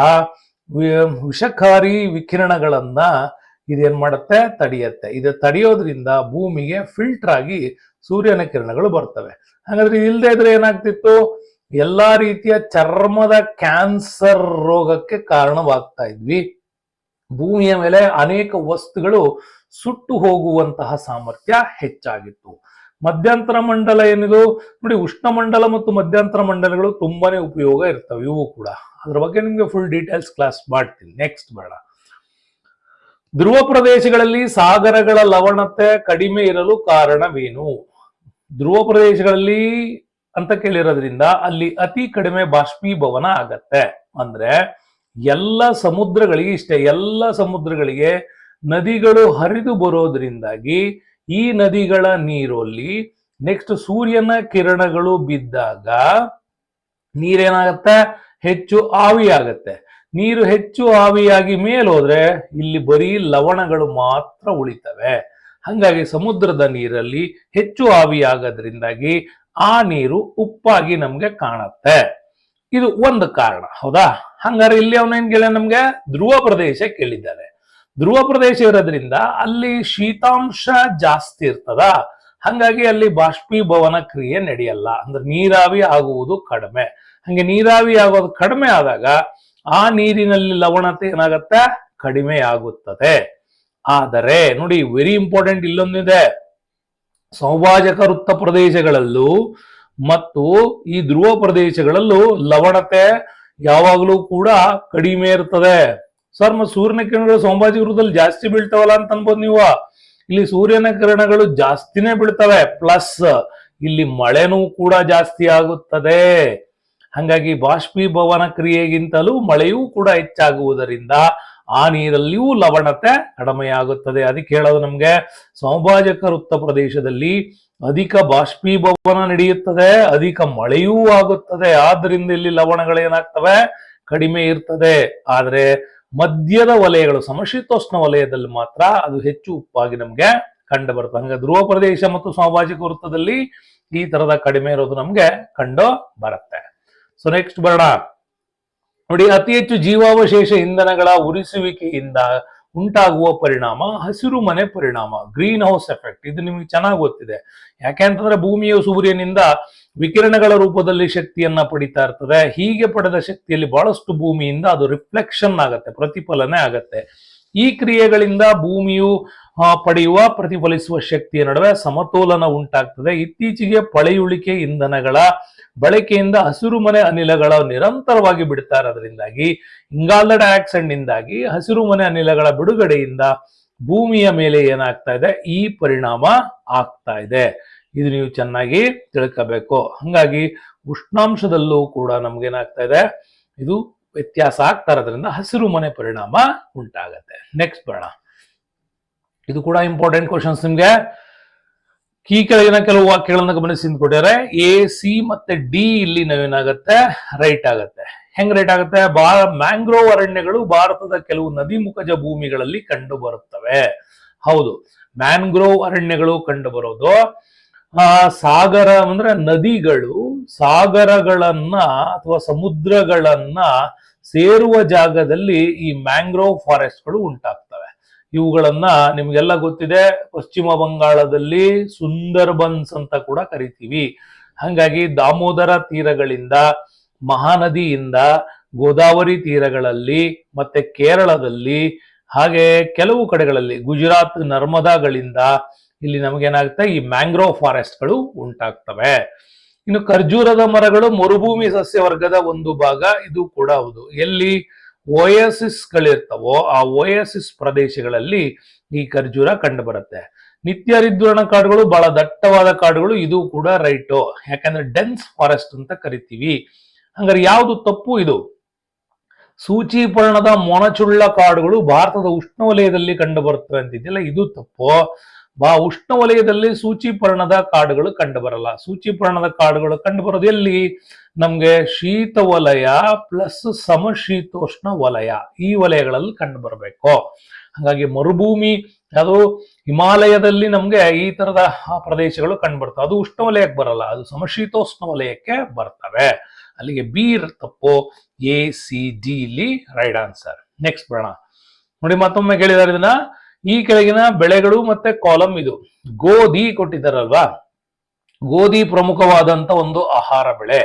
ವಿಷಕಾರಿ ವಿಕಿರಣಗಳನ್ನ ಇದೇನ್ ಮಾಡುತ್ತೆ, ತಡೆಯುತ್ತೆ. ಇದು ತಡೆಯೋದ್ರಿಂದ ಭೂಮಿಗೆ ಫಿಲ್ಟರ್ ಆಗಿ ಸೂರ್ಯನ ಕಿರಣಗಳು ಬರ್ತವೆ. ಹಾಗಾದ್ರೆ ಇಲ್ದೇ ಇದ್ರೆ ಏನಾಗ್ತಿತ್ತು, ಎಲ್ಲಾ ರೀತಿಯ ಚರ್ಮದ ಕ್ಯಾನ್ಸರ್ ರೋಗಕ್ಕೆ ಕಾರಣವಾಗ್ತಾ ಇದ್ವಿ. ಭೂಮಿಯ ಮೇಲೆ ಅನೇಕ ವಸ್ತುಗಳು ಸುಟ್ಟು ಹೋಗುವಂತಹ ಸಾಮರ್ಥ್ಯ ಹೆಚ್ಚಾಗಿತ್ತು. ಮಧ್ಯಂತರ ಮಂಡಲ ಏನಿದು ನೋಡಿ, ಉಷ್ಣಮಂಡಲ ಮತ್ತು ಮಧ್ಯಂತರ ಮಂಡಲಗಳು ತುಂಬಾನೇ ಉಪಯೋಗ ಇರ್ತವೆ ಇವು ಕೂಡ. ಅದ್ರ ಬಗ್ಗೆ ನಿಮ್ಗೆ ಫುಲ್ ಡೀಟೇಲ್ಸ್ ಕ್ಲಾಸ್ ಮಾಡ್ತೀನಿ. ನೆಕ್ಸ್ಟ್ ಬೇಡ. ಧ್ರುವ ಪ್ರದೇಶಗಳಲ್ಲಿ ಸಾಗರಗಳ ಲವಣತೆ ಕಡಿಮೆ ಇರಲು ಕಾರಣವೇನು? ಧ್ರುವ ಪ್ರದೇಶಗಳಲ್ಲಿ ಅಂತ ಕೇಳಿರೋದ್ರಿಂದ ಅಲ್ಲಿ ಅತಿ ಕಡಿಮೆ ಬಾಷ್ಪೀಭವನ ಆಗತ್ತೆ. ಅಂದ್ರೆ ಎಲ್ಲ ಸಮುದ್ರಗಳಿಗೆ ಇಷ್ಟೇ, ಎಲ್ಲ ಸಮುದ್ರಗಳಿಗೆ ನದಿಗಳು ಹರಿದು ಬರೋದ್ರಿಂದಾಗಿ ಈ ನದಿಗಳ ನೀರಲ್ಲಿ ನೆಕ್ಸ್ಟ್ ಸೂರ್ಯನ ಕಿರಣಗಳು ಬಿದ್ದಾಗ ನೀರೇನಾಗತ್ತೆ, ಹೆಚ್ಚು ಆವಿಯಾಗತ್ತೆ. ನೀರು ಹೆಚ್ಚು ಆವಿಯಾಗಿ ಮೇಲೋದ್ರೆ ಇಲ್ಲಿ ಬರೀ ಲವಣಗಳು ಮಾತ್ರ ಉಳಿತವೆ. ಹಂಗಾಗಿ ಸಮುದ್ರದ ನೀರಲ್ಲಿ ಹೆಚ್ಚು ಆವಿಯಾಗೋದ್ರಿಂದಾಗಿ ಆ ನೀರು ಉಪ್ಪಾಗಿ ನಮ್ಗೆ ಕಾಣುತ್ತೆ. ಇದು ಒಂದು ಕಾರಣ, ಹೌದಾ? ಹಂಗಾರೆ ಇಲ್ಲಿ ಅವನೇನ್ ಕೇಳ, ನಮ್ಗೆ ಧ್ರುವ ಪ್ರದೇಶ ಕೇಳಿದ್ದಾರೆ. ಧ್ರುವ ಪ್ರದೇಶ ಇರೋದ್ರಿಂದ ಅಲ್ಲಿ ಶೀತಾಂಶ ಜಾಸ್ತಿ ಇರ್ತದ. ಹಂಗಾಗಿ ಅಲ್ಲಿ ಬಾಷ್ಪೀಭವನ ಕ್ರಿಯೆ ನಡೆಯಲ್ಲ, ಅಂದ್ರೆ ನೀರಾವಿ ಆಗುವುದು ಕಡಿಮೆ. ಹಂಗೆ ನೀರಾವಿ ಆಗೋದು ಕಡಿಮೆ ಆದಾಗ ಆ ನೀರಿನಲ್ಲಿ ಲವಣತೆ ಏನಾಗತ್ತೆ, ಕಡಿಮೆ ಆಗುತ್ತದೆ. ಆದರೆ ನೋಡಿ, ವೆರಿ ಇಂಪಾರ್ಟೆಂಟ್ ಇಲ್ಲೊಂದಿದೆ, ಸಮಭಾಜಕ ವೃತ್ತ ಪ್ರದೇಶಗಳಲ್ಲೂ ಮತ್ತು ಈ ಧ್ರುವ ಪ್ರದೇಶಗಳಲ್ಲೂ ಲವಣತೆ ಯಾವಾಗಲೂ ಕೂಡ ಕಡಿಮೆ ಇರ್ತದೆ. ಸರ್, ಮತ್ತೆ ಸೂರ್ಯನ ಕಿರಣಗಳು ಸಮಭಾಜಕ ವೃತ್ತದಲ್ಲಿ ಜಾಸ್ತಿ ಬೀಳ್ತಾವಲ್ಲ ಅಂತ ಅನ್ಬೋದು ನೀವು. ಇಲ್ಲಿ ಸೂರ್ಯನ ಕಿರಣಗಳು ಜಾಸ್ತಿನೇ ಬೀಳ್ತವೆ, ಪ್ಲಸ್ ಇಲ್ಲಿ ಮಳೆನೂ ಕೂಡ ಜಾಸ್ತಿ ಆಗುತ್ತದೆ. ಹಂಗಾಗಿ ಬಾಷ್ಪೀಭವನ ಕ್ರಿಯೆಗಿಂತಲೂ ಮಳೆಯೂ ಕೂಡ ಹೆಚ್ಚಾಗುವುದರಿಂದ ಆ ನೀರಲ್ಲಿಯೂ ಲವಣತೆ ಕಡಿಮೆಯಾಗುತ್ತದೆ. ಅದಕ್ಕೆ ಹೇಳೋದು ನಮ್ಗೆ, ಸಮಭಾಜಕ ವೃತ್ತ ಪ್ರದೇಶದಲ್ಲಿ ಅಧಿಕ ಬಾಷ್ಪೀಭವನ ನಡೆಯುತ್ತದೆ, ಅಧಿಕ ಮಳೆಯೂ ಆಗುತ್ತದೆ. ಆದ್ರಿಂದ ಇಲ್ಲಿ ಲವಣಗಳೇನಾಗ್ತವೆ, ಕಡಿಮೆ ಇರ್ತದೆ. ಆದ್ರೆ ಮಧ್ಯದ ವಲಯಗಳು, ಸಮಶೀತೋಷ್ಣ ವಲಯದಲ್ಲಿ ಮಾತ್ರ ಅದು ಹೆಚ್ಚು ಉಪ್ಪಾಗಿ ನಮ್ಗೆ ಕಂಡು ಬರುತ್ತೆ. ಹಂಗ ಧ್ರುವ ಪ್ರದೇಶ ಮತ್ತು ಸಮಭಾಜಕ ವೃತ್ತದಲ್ಲಿ ಈ ತರದ ಕಡಿಮೆ ಇರೋದು ನಮ್ಗೆ ಕಂಡು ಬರುತ್ತೆ. ಸೊ ನೆಕ್ಸ್ಟ್ ಬರೋಣ. ನೋಡಿ, ಅತಿ ಹೆಚ್ಚು ಜೀವಾವಶೇಷ ಇಂಧನಗಳ ಉರಿಸುವಿಕೆಯಿಂದ ಉಂಟಾಗುವ ಪರಿಣಾಮ ಹಸಿರು ಮನೆ ಪರಿಣಾಮ, ಗ್ರೀನ್ ಹೌಸ್ ಎಫೆಕ್ಟ್. ಇದು ನಿಮ್ಗೆ ಚೆನ್ನಾಗಿ ಗೊತ್ತಿದೆ. ಯಾಕೆಂತಂದ್ರೆ ಭೂಮಿಯು ಸೂರ್ಯನಿಂದ ವಿಕಿರಣಗಳ ರೂಪದಲ್ಲಿ ಶಕ್ತಿಯನ್ನ ಪಡಿತಾ ಇರ್ತದೆ. ಹೀಗೆ ಪಡೆದ ಶಕ್ತಿಯಲ್ಲಿ ಬಹಳಷ್ಟು ಭೂಮಿಯಿಂದ ಅದು ರಿಫ್ಲೆಕ್ಷನ್ ಆಗತ್ತೆ, ಪ್ರತಿಫಲನೆ ಆಗತ್ತೆ. ಈ ಕ್ರಿಯೆಗಳಿಂದ ಭೂಮಿಯು ಪಡೆಯುವ ಪ್ರತಿಫಲಿಸುವ ಶಕ್ತಿಯ ನಡುವೆ ಸಮತೋಲನ ಉಂಟಾಗ್ತದೆ. ಇತ್ತೀಚೆಗೆ ಪಳೆಯುಳಿಕೆ ಇಂಧನಗಳ ಬಳಕೆಯಿಂದ ಹಸಿರು ಮನೆ ಅನಿಲಗಳ ನಿರಂತರವಾಗಿ ಬಿಡ್ತಾ ಇರೋದ್ರಿಂದಾಗಿ, ಇಂಗಾಲದ ಡೈಆಕ್ಸೈಡ್ ನಿಂದಾಗಿ ಹಸಿರು ಮನೆ ಅನಿಲಗಳ ಬಿಡುಗಡೆಯಿಂದ ಭೂಮಿಯ ಮೇಲೆ ಏನಾಗ್ತಾ ಇದೆ, ಈ ಪರಿಣಾಮ ಆಗ್ತಾ ಇದೆ. ಇದು ನೀವು ಚೆನ್ನಾಗಿ ತಿಳ್ಕೋಬೇಕು. ಹಂಗಾಗಿ ಉಷ್ಣಾಂಶದಲ್ಲೂ ಕೂಡ ನಮ್ಗೇನಾಗ್ತಾ ಇದೆ, ಇದು ವ್ಯತ್ಯಾಸ ಆಗ್ತಾ ಇರೋದ್ರಿಂದ ಹಸಿರು ಮನೆ ಪರಿಣಾಮ ಉಂಟಾಗತ್ತೆ. ನೆಕ್ಸ್ಟ್ ಬರೋಣ. ಇದು ಕೂಡ ಇಂಪಾರ್ಟೆಂಟ್ ಕ್ವಶನ್ಸ್ ನಿಮ್ಗೆ. ಈ ಕೆಳಗಿನ ಕೆಲವು ವಾಕ್ಯಗಳನ್ನ ಗಮನಿಸಿ ಕೊಟ್ಟಿದ್ದಾರೆ. ಎ, ಸಿ ಮತ್ತೆ ಡಿ ಇಲ್ಲಿ ನಾವೇನಾಗತ್ತೆ, ರೈಟ್ ಆಗತ್ತೆ. ಹೆಂಗ್ ರೈಟ್ ಆಗುತ್ತೆ? ಮ್ಯಾಂಗ್ರೋವ್ ಅರಣ್ಯಗಳು ಭಾರತದ ಕೆಲವು ನದಿ ಮುಖಜ ಭೂಮಿಗಳಲ್ಲಿ ಕಂಡು ಬರುತ್ತವೆ. ಹೌದು, ಮ್ಯಾಂಗ್ರೋವ್ ಅರಣ್ಯಗಳು ಕಂಡು ಬರೋದು ಸಾಗರ ಅಂದ್ರೆ ನದಿಗಳು ಸಾಗರಗಳನ್ನ ಅಥವಾ ಸಮುದ್ರಗಳನ್ನ ಸೇರುವ ಜಾಗದಲ್ಲಿ ಈ ಮ್ಯಾಂಗ್ರೋವ್ ಫಾರೆಸ್ಟ್ಗಳು ಉಂಟಾಗ್ತವೆ. ಇವುಗಳನ್ನ ನಿಮ್ಗೆಲ್ಲ ಗೊತ್ತಿದೆ, ಪಶ್ಚಿಮ ಬಂಗಾಳದಲ್ಲಿ ಸುಂದರ್ಬನ್ಸ್ ಅಂತ ಕೂಡ ಕರಿತೀವಿ. ಹಂಗಾಗಿ ದಾಮೋದರ ತೀರಗಳಿಂದ, ಮಹಾನದಿಯಿಂದ, ಗೋದಾವರಿ ತೀರಗಳಲ್ಲಿ ಮತ್ತೆ ಕೇರಳದಲ್ಲಿ, ಹಾಗೆ ಕೆಲವು ಕಡೆಗಳಲ್ಲಿ ಗುಜರಾತ್ ನರ್ಮದಾಗಳಿಂದ ಇಲ್ಲಿ ನಮಗೇನಾಗುತ್ತೆ, ಈ ಮ್ಯಾಂಗ್ರೋವ್ ಫಾರೆಸ್ಟ್ಗಳು ಉಂಟಾಗ್ತವೆ. ಇನ್ನು ಖರ್ಜೂರದ ಮರಗಳು ಮರುಭೂಮಿ ಸಸ್ಯವರ್ಗದ ಒಂದು ಭಾಗ, ಇದು ಕೂಡ ಹೌದು. ಎಲ್ಲಿ ಓಯಸಿಸ್ ಗಳಿರ್ತವೋ ಆ ಓಯಸಿಸ್ ಪ್ರದೇಶಗಳಲ್ಲಿ ಈ ಖರ್ಜೂರ ಕಂಡು ಬರುತ್ತೆ. ನಿತ್ಯ ಹರಿದ್ವರ್ಣ ಕಾಡುಗಳು ಬಹಳ ದಟ್ಟವಾದ ಕಾಡುಗಳು, ಇದು ಕೂಡ ರೈಟು, ಯಾಕಂದ್ರೆ ಡೆನ್ಸ್ ಫಾರೆಸ್ಟ್ ಅಂತ ಕರಿತೀವಿ. ಹಂಗಾರೆ ಯಾವುದು ತಪ್ಪು? ಇದು ಸೂಚೀಪರ್ಣದ ಮೊನಚುಳ್ಳ ಕಾಡುಗಳು ಭಾರತದ ಉಷ್ಣವಲಯದಲ್ಲಿ ಕಂಡು ಬರುತ್ತವೆ ಅಂತಿದ್ದಿಲ್ಲ, ಇದು ತಪ್ಪು. ಉಷ್ಣವಲಯದಲ್ಲಿ ಸೂಚೀಪರ್ಣದ ಕಾಡುಗಳು ಕಂಡು ಬರಲ್ಲ. ಸೂಚೀಪರ್ಣದ ಕಾಡುಗಳು ಕಂಡು ಬರೋದು ಎಲ್ಲಿ? ನಮ್ಗೆ ಶೀತ ವಲಯ ಪ್ಲಸ್ ಸಮಶೀತೋಷ್ಣ ವಲಯ, ಈ ವಲಯಗಳಲ್ಲಿ ಕಂಡು ಬರಬೇಕು. ಹಾಗಾಗಿ ಮರುಭೂಮಿ ಅದು ಹಿಮಾಲಯದಲ್ಲಿ ನಮ್ಗೆ ಈ ತರದ ಪ್ರದೇಶಗಳು ಕಂಡು ಬರ್ತವೆ, ಅದು ಉಷ್ಣವಲಯಕ್ಕೆ ಬರಲ್ಲ, ಅದು ಸಮಶೀತೋಷ್ಣ ವಲಯಕ್ಕೆ ಬರ್ತವೆ. ಅಲ್ಲಿಗೆ ಬಿ ತಪ್ಪು, ಎ ಸಿ ಡಿ ಇಲ್ಲಿ ರೈಟ್ ಆನ್ಸರ್. ನೆಕ್ಸ್ಟ್ ಬರೋಣ ನೋಡಿ, ಮತ್ತೊಮ್ಮೆ ಕೇಳಿದಾರೆ ಇದನ್ನ. ಈ ಕೆಳಗಿನ ಬೆಳೆಗಳು ಮತ್ತೆ ಕಾಲಮ್ ಇದು ಗೋಧಿ ಕೊಟ್ಟಿದ್ದಾರಲ್ವಾ, ಗೋಧಿ ಪ್ರಮುಖವಾದಂತ ಒಂದು ಆಹಾರ ಬೆಳೆ.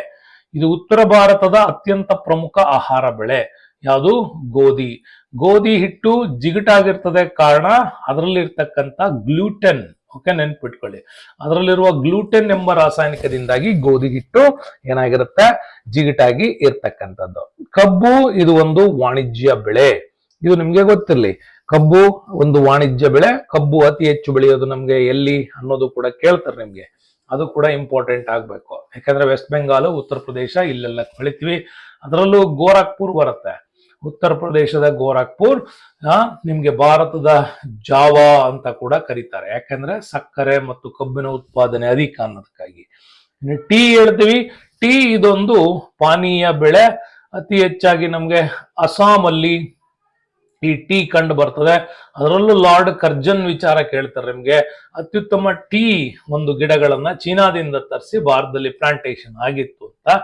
ಇದು ಉತ್ತರ ಭಾರತದ ಅತ್ಯಂತ ಪ್ರಮುಖ ಆಹಾರ ಬೆಳೆ. ಯಾವುದು? ಗೋಧಿ. ಗೋಧಿ ಹಿಟ್ಟು ಜಿಗುಟಾಗಿರ್ತದೆ, ಕಾರಣ ಅದರಲ್ಲಿರ್ತಕ್ಕಂಥ ಗ್ಲೂಟೆನ್. ಓಕೆ, ನೆನ್ಪಿಟ್ಕೊಳ್ಳಿ, ಅದರಲ್ಲಿರುವ ಗ್ಲೂಟೆನ್ ಎಂಬ ರಾಸಾಯನಿಕದಿಂದಾಗಿ ಗೋಧಿ ಹಿಟ್ಟು ಏನಾಗಿರುತ್ತೆ? ಜಿಗುಟಾಗಿ ಇರ್ತಕ್ಕಂಥದ್ದು. ಕಬ್ಬು ಇದು ಒಂದು ವಾಣಿಜ್ಯ ಬೆಳೆ, ಇದು ನಿಮ್ಗೆ ಗೊತ್ತಿರಲಿ. ಕಬ್ಬು ಒಂದು ವಾಣಿಜ್ಯ ಬೆಳೆ. ಕಬ್ಬು ಅತಿ ಹೆಚ್ಚು ಬೆಳೆಯೋದು ನಮ್ಗೆ ಎಲ್ಲಿ ಅನ್ನೋದು ಕೂಡ ಕೇಳ್ತಾರೆ ನಿಮ್ಗೆ, ಅದು ಕೂಡ ಇಂಪಾರ್ಟೆಂಟ್ ಆಗ್ಬೇಕು. ಯಾಕಂದ್ರೆ ವೆಸ್ಟ್ ಬೆಂಗಾಲ್, ಉತ್ತರ ಪ್ರದೇಶ ಇಲ್ಲೆಲ್ಲ ಬೆಳಿತೀವಿ. ಅದರಲ್ಲೂ ಗೋರಖ್ಪುರ್ ಬರುತ್ತೆ, ಉತ್ತರ ಪ್ರದೇಶದ ಗೋರಖ್ಪುರ್ ನಿಮ್ಗೆ ಭಾರತದ ಜಾವಾ ಅಂತ ಕೂಡ ಕರೀತಾರೆ, ಯಾಕಂದ್ರೆ ಸಕ್ಕರೆ ಮತ್ತು ಕಬ್ಬಿನ ಉತ್ಪಾದನೆ ಅಧಿಕ ಅನ್ನೋದಕ್ಕಾಗಿ. ಟೀ ಹೇಳ್ತೀವಿ, ಟೀ ಇದೊಂದು ಪಾನೀಯ ಬೆಳೆ. ಅತಿ ಹೆಚ್ಚಾಗಿ ನಮ್ಗೆ ಅಸ್ಸಾಮಲ್ಲಿ ಈ ಟೀ ಕಂಡು ಬರ್ತದೆ. ಅದರಲ್ಲೂ ಲಾರ್ಡ್ ಕರ್ಜನ್ ವಿಚಾರ ಕೇಳ್ತಾರೆ ನಿಮ್ಗೆ. ಅತ್ಯುತ್ತಮ ಟೀ ಒಂದು ಗಿಡಗಳನ್ನ ಚೀನಾದಿಂದ ತರಿಸಿ ಭಾರತದಲ್ಲಿ ಪ್ಲಾಂಟೇಶನ್ ಆಗಿತ್ತು ಅಂತ.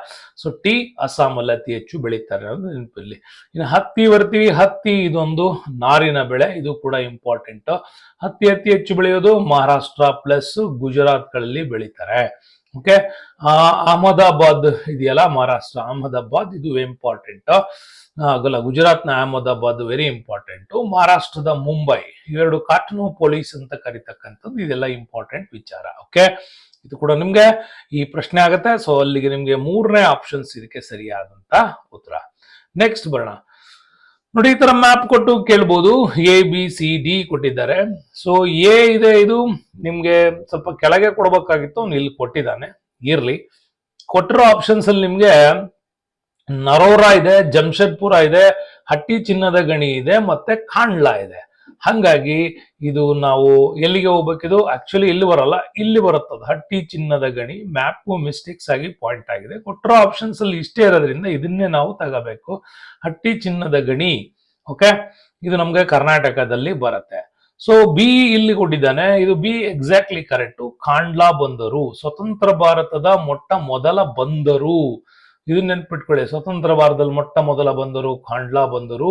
ಸೊ ಟೀ ಅಸ್ಸಾಮಲ್ಲಿ ಅತಿ ಹೆಚ್ಚು ಬೆಳೀತಾರೆ ಅನ್ನೋದು ನೆನಪಲ್ಲಿ. ಇನ್ನು ಹತ್ತಿ ಬರ್ತೀವಿ, ಹತ್ತಿ ಇದೊಂದು ನಾರಿನ ಬೆಳೆ, ಇದು ಕೂಡ ಇಂಪಾರ್ಟೆಂಟ್. ಹತ್ತಿ ಅತಿ ಹೆಚ್ಚು ಬೆಳೆಯೋದು ಮಹಾರಾಷ್ಟ್ರ ಪ್ಲಸ್ ಗುಜರಾತ್ಗಳಲ್ಲಿ ಬೆಳೀತಾರೆ. ಓಕೆ, ಅಹಮದಾಬಾದ್ ಇದೆಯಲ್ಲ ಮಹಾರಾಷ್ಟ್ರ, ಅಹಮದಾಬಾದ್ ಇದು ಇಂಪಾರ್ಟೆಂಟ್. ಆಗಲ್ಲ, ಗುಜರಾತ್ನ ಅಹಮದಾಬಾದ್ ವೆರಿ ಇಂಪಾರ್ಟೆಂಟ್. ಮಹಾರಾಷ್ಟ್ರದ ಮುಂಬೈ, ಇವೆರಡು ಕಾಟನೋಪೊಲಿಸ್ ಅಂತ ಕರಿತಕ್ಕಂಥದ್ದು, ಇದೆಲ್ಲ ಇಂಪಾರ್ಟೆಂಟ್ ವಿಚಾರ. ಓಕೆ, ಇದು ಕೂಡ ನಿಮ್ಗೆ ಈ ಪ್ರಶ್ನೆ ಆಗುತ್ತೆ. ಸೊ ಅಲ್ಲಿಗೆ ನಿಮ್ಗೆ 3ನೇ ಆಪ್ಷನ್ಸ್ ಇದಕ್ಕೆ ಸರಿಯಾದಂತ ಉತ್ತರ. ನೆಕ್ಸ್ಟ್ ಬರೋಣ ನೋಡಿ, ಈ ತರ ಮ್ಯಾಪ್ ಕೊಟ್ಟು ಕೇಳ್ಬೋದು. ಎ ಬಿ ಸಿ ಡಿ ಕೊಟ್ಟಿದ್ದಾರೆ. ಸೊ ಎ ಇದೆ, ಇದು ನಿಮ್ಗೆ ಸ್ವಲ್ಪ ಕೆಳಗೆ ಕೊಡ್ಬೇಕಾಗಿತ್ತು, ಅವ್ನು ಇಲ್ಲಿ ಕೊಟ್ಟಿದ್ದಾನೆ, ಇರ್ಲಿ. ಕೊಟ್ಟಿರೋ ಆಪ್ಷನ್ಸ್ ಅಲ್ಲಿ ನಿಮ್ಗೆ ನರೋರಾ ಇದೆ, ಜಮ್ಶೆಡ್ಪುರ ಇದೆ, ಹಟ್ಟಿ ಚಿನ್ನದ ಗಣಿ ಇದೆ, ಮತ್ತೆ ಖಾಂಡ್ಲಾ ಇದೆ. ಹಂಗಾಗಿ ಇದು ನಾವು ಎಲ್ಲಿಗೆ ಹೋಗ್ಬೇಕಿದು? ಆಕ್ಚುಲಿ ಇಲ್ಲಿ ಬರಲ್ಲ, ಇಲ್ಲಿ ಬರುತ್ತದ ಹಟ್ಟಿ ಚಿನ್ನದ ಗಣಿ. ಮ್ಯಾಪ್ ಮಿಸ್ಟೇಕ್ಸ್ ಆಗಿ ಪಾಯಿಂಟ್ ಆಗಿದೆ. ಕೊಟ್ಟಿರೋ ಆಪ್ಷನ್ಸ್ ಅಲ್ಲಿ ಇಷ್ಟೇ ಇರೋದ್ರಿಂದ ಇದನ್ನೇ ನಾವು ತಗೋಬೇಕು, ಹಟ್ಟಿ ಚಿನ್ನದ ಗಣಿ. ಓಕೆ, ಇದು ನಮ್ಗೆ ಕರ್ನಾಟಕದಲ್ಲಿ ಬರುತ್ತೆ. ಸೊ ಬಿ ಇಲ್ಲಿ ಕೊಟ್ಟಿದ್ದಾನೆ, ಇದು ಬಿ ಎಕ್ಸಾಕ್ಟ್ಲಿ ಕರೆಕ್ಟ್. ಖಾಂಡ್ಲಾ ಬಂದರು ಸ್ವತಂತ್ರ ಭಾರತದ ಮೊಟ್ಟ ಮೊದಲ ಬಂದರು. ಇದನ್ನ ನೆನ್ಪಿಟ್ಕೊಳ್ಳಿ, ಸ್ವತಂತ್ರ ಭಾರತದಲ್ಲಿ ಮೊಟ್ಟ ಮೊದಲ ಬಂದರು ಖಾಂಡ್ಲಾ ಬಂದರು.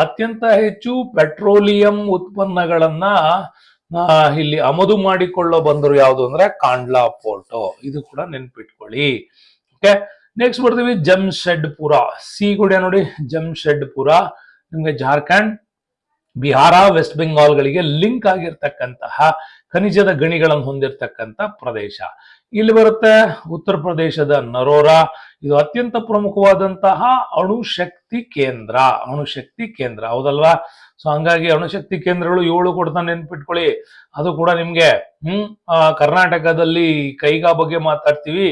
ಅತ್ಯಂತ ಹೆಚ್ಚು ಪೆಟ್ರೋಲಿಯಂ ಉತ್ಪನ್ನಗಳನ್ನ ಇಲ್ಲಿ ಆಮದು ಮಾಡಿಕೊಳ್ಳೋ ಬಂದರು ಯಾವುದು ಅಂದ್ರೆ ಖಾಂಡ್ಲಾ ಪೋರ್ಟ್. ಇದು ಕೂಡ ನೆನ್ಪಿಟ್ಕೊಳ್ಳಿ. ಓಕೆ, ನೆಕ್ಸ್ಟ್ ಬರ್ತೀವಿ ಜಮ್ಶೆಡ್ಪುರ. ಸಿ ಕೂಡ ನೋಡಿ, ಜಮ್ಶೆಡ್ಪುರ ನಿಮ್ಗೆ ಜಾರ್ಖಂಡ್, ಬಿಹಾರ, ವೆಸ್ಟ್ ಬೆಂಗಾಲ್ಗಳಿಗೆ ಲಿಂಕ್ ಆಗಿರ್ತಕ್ಕಂತಹ ಖನಿಜದ ಗಣಿಗಳನ್ನು ಹೊಂದಿರತಕ್ಕಂತ ಪ್ರದೇಶ. ಇಲ್ಲಿ ಬರುತ್ತೆ ಉತ್ತರ ಪ್ರದೇಶದ ನರೋರಾ. ಇದು ಅತ್ಯಂತ ಪ್ರಮುಖವಾದಂತಹ ಅಣುಶಕ್ತಿ ಕೇಂದ್ರ, ಅಣುಶಕ್ತಿ ಕೇಂದ್ರ ಹೌದಲ್ವಾ? ಸೊ ಹಂಗಾಗಿ ಅಣುಶಕ್ತಿ ಕೇಂದ್ರಗಳು 7 ಕೊಡ್ತಾನೆ, ನೆನ್ಪಿಟ್ಕೊಳ್ಳಿ. ಅದು ಕೂಡ ನಿಮ್ಗೆ ಕರ್ನಾಟಕದಲ್ಲಿ ಕೈಗಾ ಬಗ್ಗೆ ಮಾತಾಡ್ತೀವಿ.